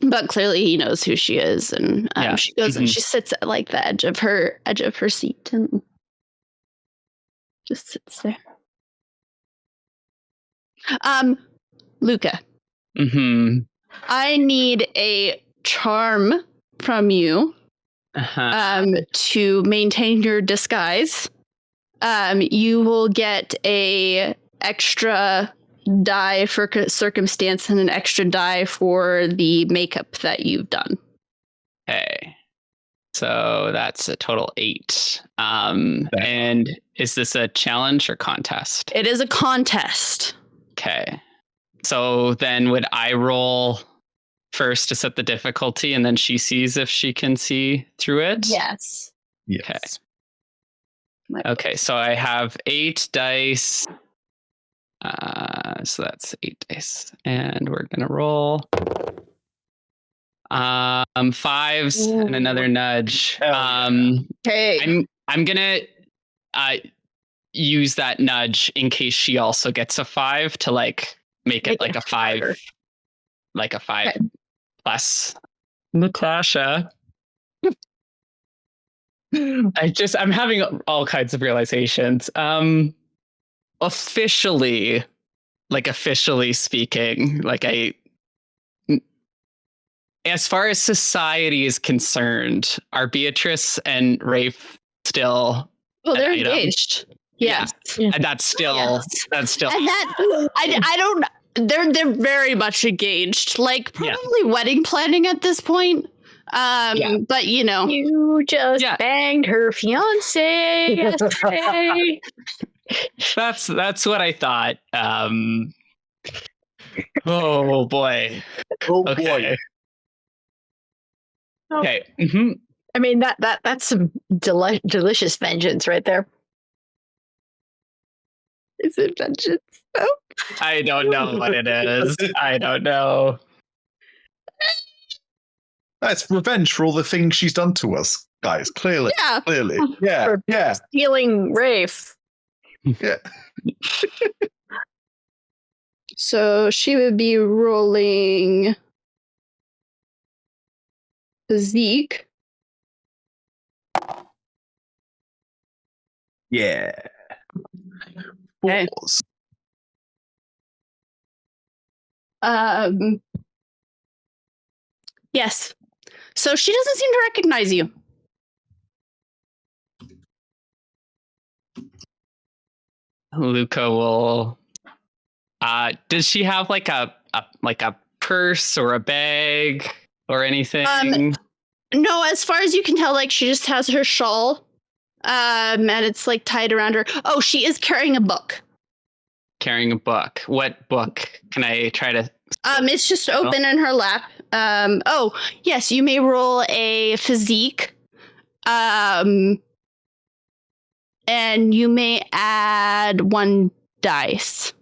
But clearly he knows who she is, and she goes and she sits at like the edge of her seat and just sits there. Luka. Mm-hmm. I need a charm from you to maintain your disguise. You will get a extra die for circumstance and an extra die for the makeup that you've done. Okay. So that's a total 8. And is this a challenge or contest? It is a contest. Okay. So then would I roll first to set the difficulty and then she sees if she can see through it? Yes. Yes. Okay, so I have 8 dice. So that's 8 dice. And we're going to roll 5s and another nudge. Okay. I'm going to use that nudge in case she also gets a 5 to like make it like a 5 harder. Like a 5 okay. Plus Natasha. I'm having all kinds of realizations. Officially speaking, like as far as society is concerned, are Beatrice and Rafe still? Well, they're engaged. Yes. Yeah. And that's still. And that I don't. They're very much engaged. Like probably wedding planning at this point. But you know, you just banged her fiance yesterday. That's what I thought. Oh boy. Okay. Okay. Mm-hmm. I mean that's some delicious vengeance right there. Is it vengeance? Oh. I don't know what it is. I don't know. That's revenge for all the things she's done to us, guys. Clearly. Yeah. For stealing Rafe. Yeah. So she would be rolling physique. Yeah. Okay. Yes. So she doesn't seem to recognize you. Luka will. Does she have like a purse or a bag or anything? No, as far as you can tell, like she just has her shawl, and it's like tied around her. Oh, she is carrying a book. Carrying a book. What book? Can I try to It's just open in her lap. Oh, yes, you may roll a physique. And you may add 1 dice.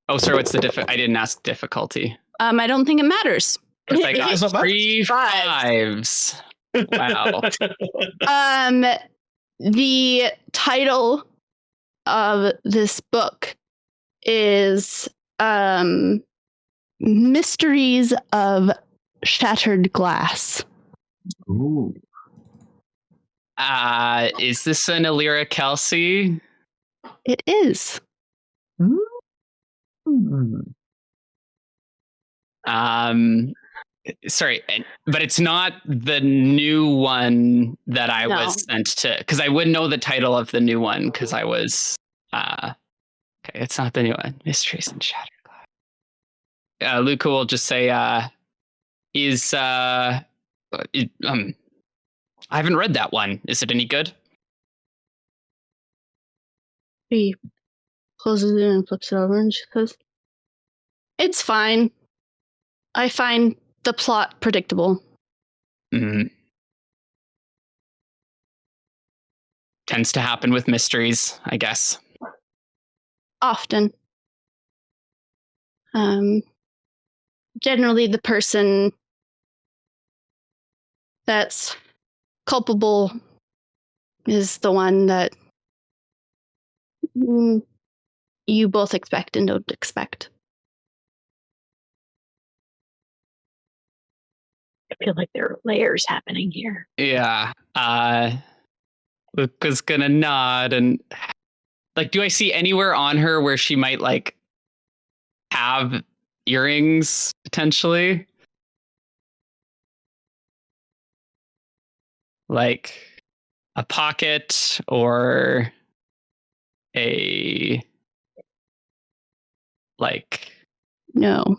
Oh, sorry, what's the I didn't ask difficulty. I don't think it matters. Because I got It's not bad. 3 5s. Wow. The title of this book is Mysteries of Shattered Glass. Ooh. Is this an Illyra Kelsey? It is. Sorry, but it's not the new one that I was sent to, because I wouldn't know the title of the new one because I was okay, it's not the new one. Mysteries and Shattered Glass. Luka will just say I haven't read that one. Is it any good? He closes it and flips it over and she says, "It's fine. I find the plot predictable." Tends to happen with mysteries, I guess. Often. Generally the person that's culpable is the one that you both expect and don't expect. I feel like there are layers happening here. Yeah. Luka's gonna nod and like, do I see anywhere on her where she might like have earrings potentially? Like a pocket or a like No.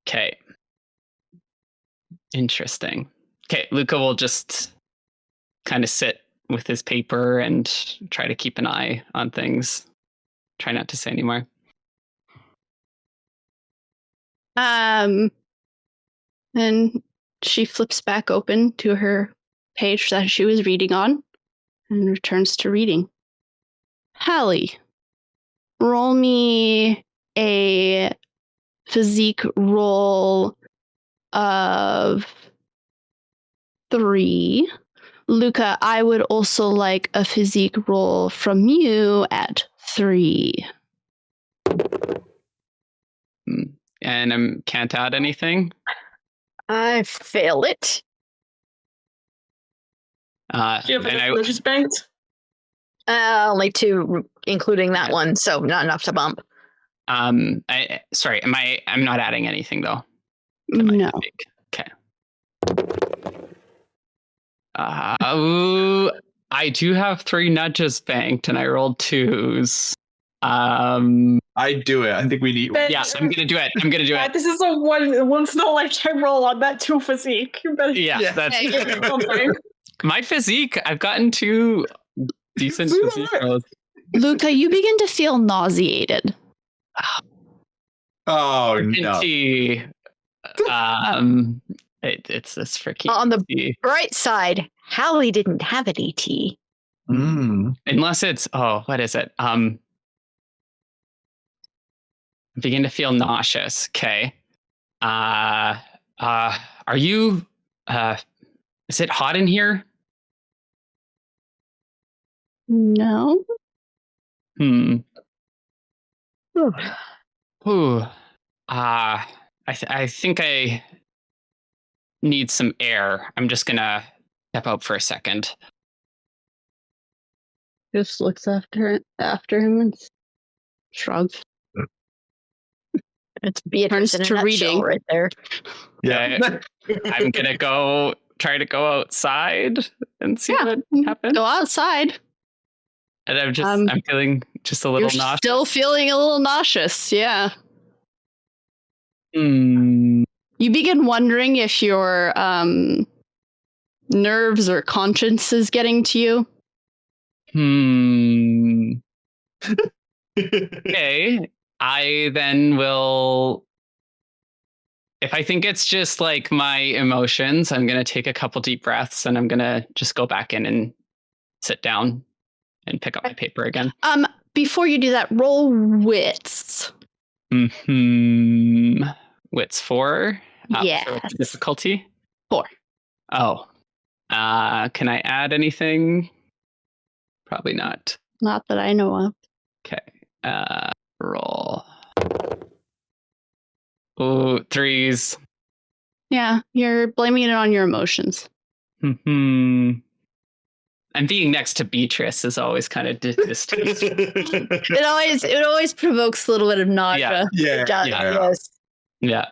Okay. Interesting. Okay, Luka will just kind of sit with his paper and try to keep an eye on things. Try not to say anymore. And she flips back open to her page that she was reading on and returns to reading. Hallie, roll me a physique roll of 3. Luka, I would also like a physique roll from you at 3. And I can't add anything. I fail it. Do you have and enough religious banked? Only 2, including that one, so not enough to bump. I'm not adding anything though. No. Okay. I do have 3 nudges banked, and I rolled 2s. I'd do it. I think we need. Yeah, I'm gonna do it. This is a once in a lifetime roll on that 2 physique. You better That's something. my physique. I've gotten 2 decent physique rolls. Luka, you begin to feel nauseated. Oh no! It's this freaking. On the bright side, Hallie didn't have an ET. Unless it's what is it? I begin to feel nauseous. Okay. Are you? Is it hot in here? No. Ooh. I think I need some air. I'm just gonna step out for a second. Just looks after him and shrugs. It's Beatrice in a nutshell right there. Yeah. I'm gonna try to go outside and see what happens. Go outside. And I'm feeling just a little nauseous. Still feeling a little nauseous, yeah. You begin wondering if your nerves or conscience is getting to you. Okay, I then will. If I think it's just like my emotions, I'm going to take a couple deep breaths and I'm going to just go back in and sit down and pick up my paper again. Before you do that, roll wits. Wits 4? Yes. So difficulty? 4. Oh. Can I add anything? Probably not. Not that I know of. Okay. Roll. Ooh, 3s. Yeah, you're blaming it on your emotions. And being next to Beatrice is always kind of distasteful. It always provokes a little bit of nausea. Yeah. It does, yes. Yeah.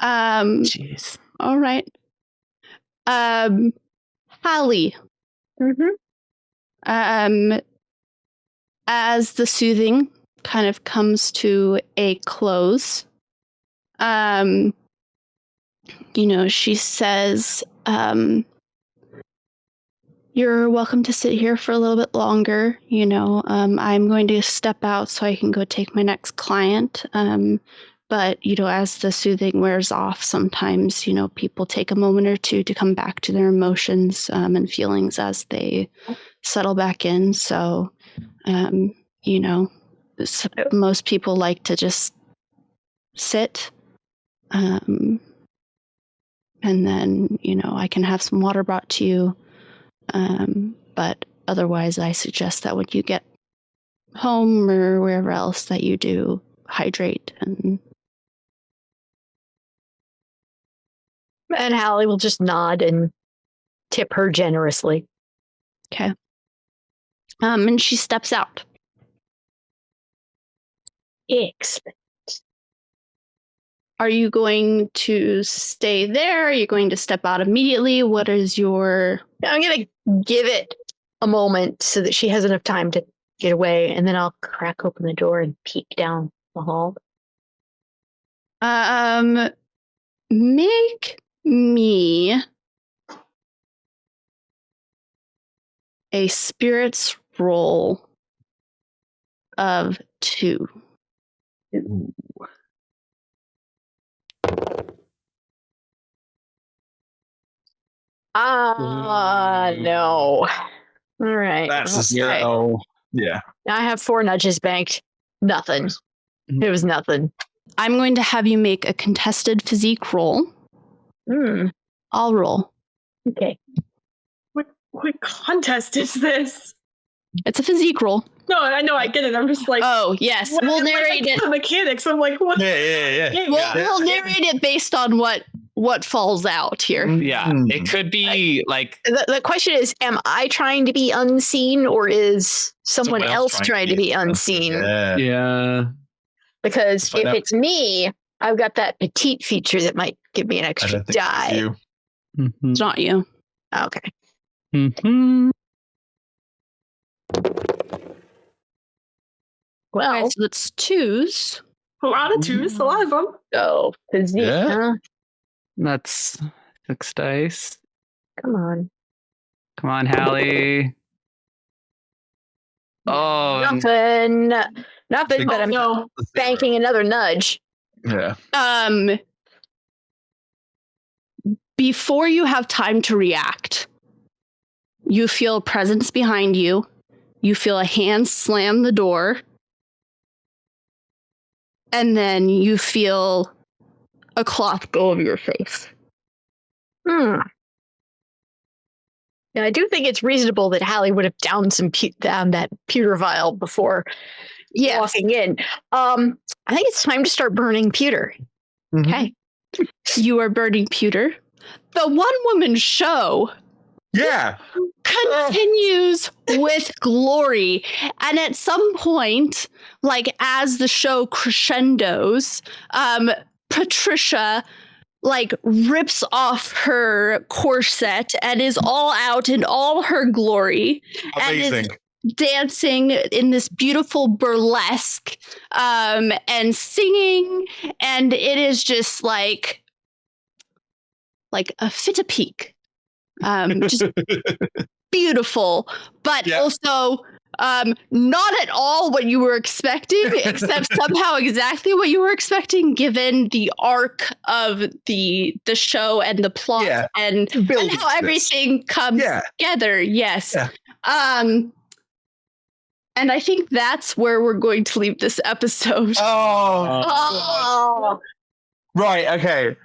Jeez. All right. Hallie. As the soothing kind of comes to a close, she says, you're welcome to sit here for a little bit longer. I'm going to step out so I can go take my next client. But, as the soothing wears off, sometimes, people take a moment or two to come back to their emotions and feelings as they settle back in. So, most people like to just sit. And then, I can have some water brought to you. But otherwise, I suggest that when you get home or wherever else that you do hydrate. And Hallie will just nod and tip her generously. Okay. And she steps out. Excellent. Are you going to stay there? Are you going to step out immediately? What is your... I'm going to give it a moment so that she has enough time to get away, and then I'll crack open the door and peek down the hall. Make me a spirits roll of 2. Ooh. No. All right. That's a 0. Yeah. I have 4 nudges banked. Nothing. It was nothing. I'm going to have you make a contested physique roll. I'll roll. Okay. What contest is this? It's a physique roll. No, I know, I get it. I'm just like, oh, yes. what, We'll like, narrate it. The mechanics. I'm like, what? Yeah. We'll narrate it based on what falls out here. Yeah, it could be like... The question is, am I trying to be unseen, or is someone else trying to be unseen? Yeah. Because if it's me, I've got that petite feature that might give me an extra die. It's not you. Okay. Well, okay, so it's 2s. A lot of 2s, a lot of them. Oh, physique, huh? That's 6 dice. Come on, Hallie. Oh, nothing, but I'm banking another nudge. Yeah. Before you have time to react, you feel a presence behind you. You feel a hand slam the door. And then you feel a cloth go over your face. Yeah, I do think it's reasonable that Hallie would have downed that pewter vial before walking in. I think it's time to start burning pewter. Okay. You are burning pewter. The one-woman show continues with glory. And at some point, like as the show crescendos, Patricia rips off her corset and is all out in all her glory. Amazing. And is dancing in this beautiful burlesque and singing. And it is just like a fit a peak. Just beautiful, but also Not at all what you were expecting, except somehow exactly what you were expecting, given the arc of the show and the plot and how everything comes together. Yes. Yeah. And I think that's where we're going to leave this episode. Oh. Right. Okay.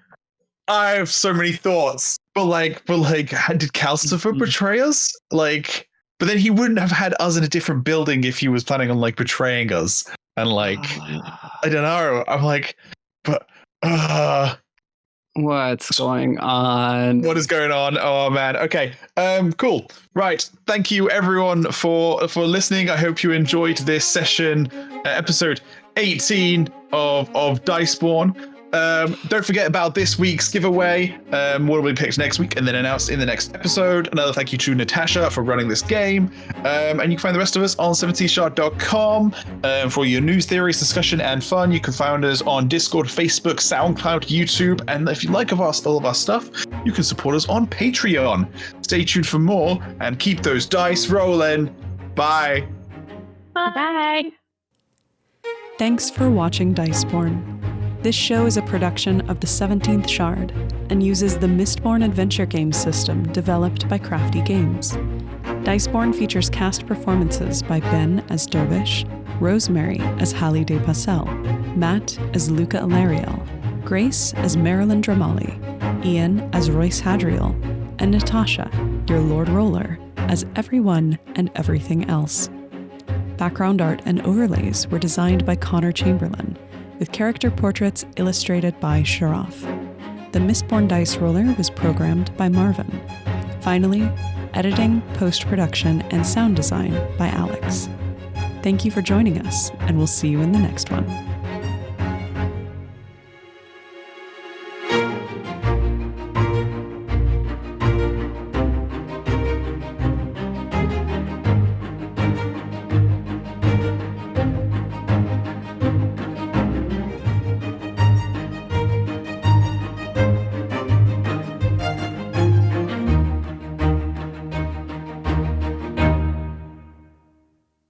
I have so many thoughts, but did Kalcifer betray us? But then he wouldn't have had us in a different building if he was planning on betraying us. And I don't know. I'm what's going on? What is going on? Oh man. Okay. Cool. Right. Thank you everyone for listening. I hope you enjoyed this session, episode 18 of Diceborn. Don't forget about this week's giveaway. What will be picked next week and then announced in the next episode. Another thank you to Natasha for running this game. And you can find the rest of us on 17shard.com for your news, theories, discussion, and fun. You can find us on Discord, Facebook, SoundCloud, YouTube, and if you like all of our stuff, you can support us on Patreon. Stay tuned for more and keep those dice rolling. Bye. Bye. Thanks for watching Diceborn. This show is a production of the 17th Shard and uses the Mistborn adventure game system developed by Crafty Games. Diceborn features cast performances by Ben as Dervish, Rosemary as Hallie de Passel, Matt as Luka Ilariel, Grace as Marelyn Dramali, Ian as Royce Hadriel, and Natasha, your Lord Roller, as everyone and everything else. Background art and overlays were designed by Connor Chamberlain, with character portraits illustrated by Shuravf. The Mistborn Dice Roller was programmed by Marvin. Finally, editing, post-production, and sound design by Alyx. Thank you for joining us, and we'll see you in the next one.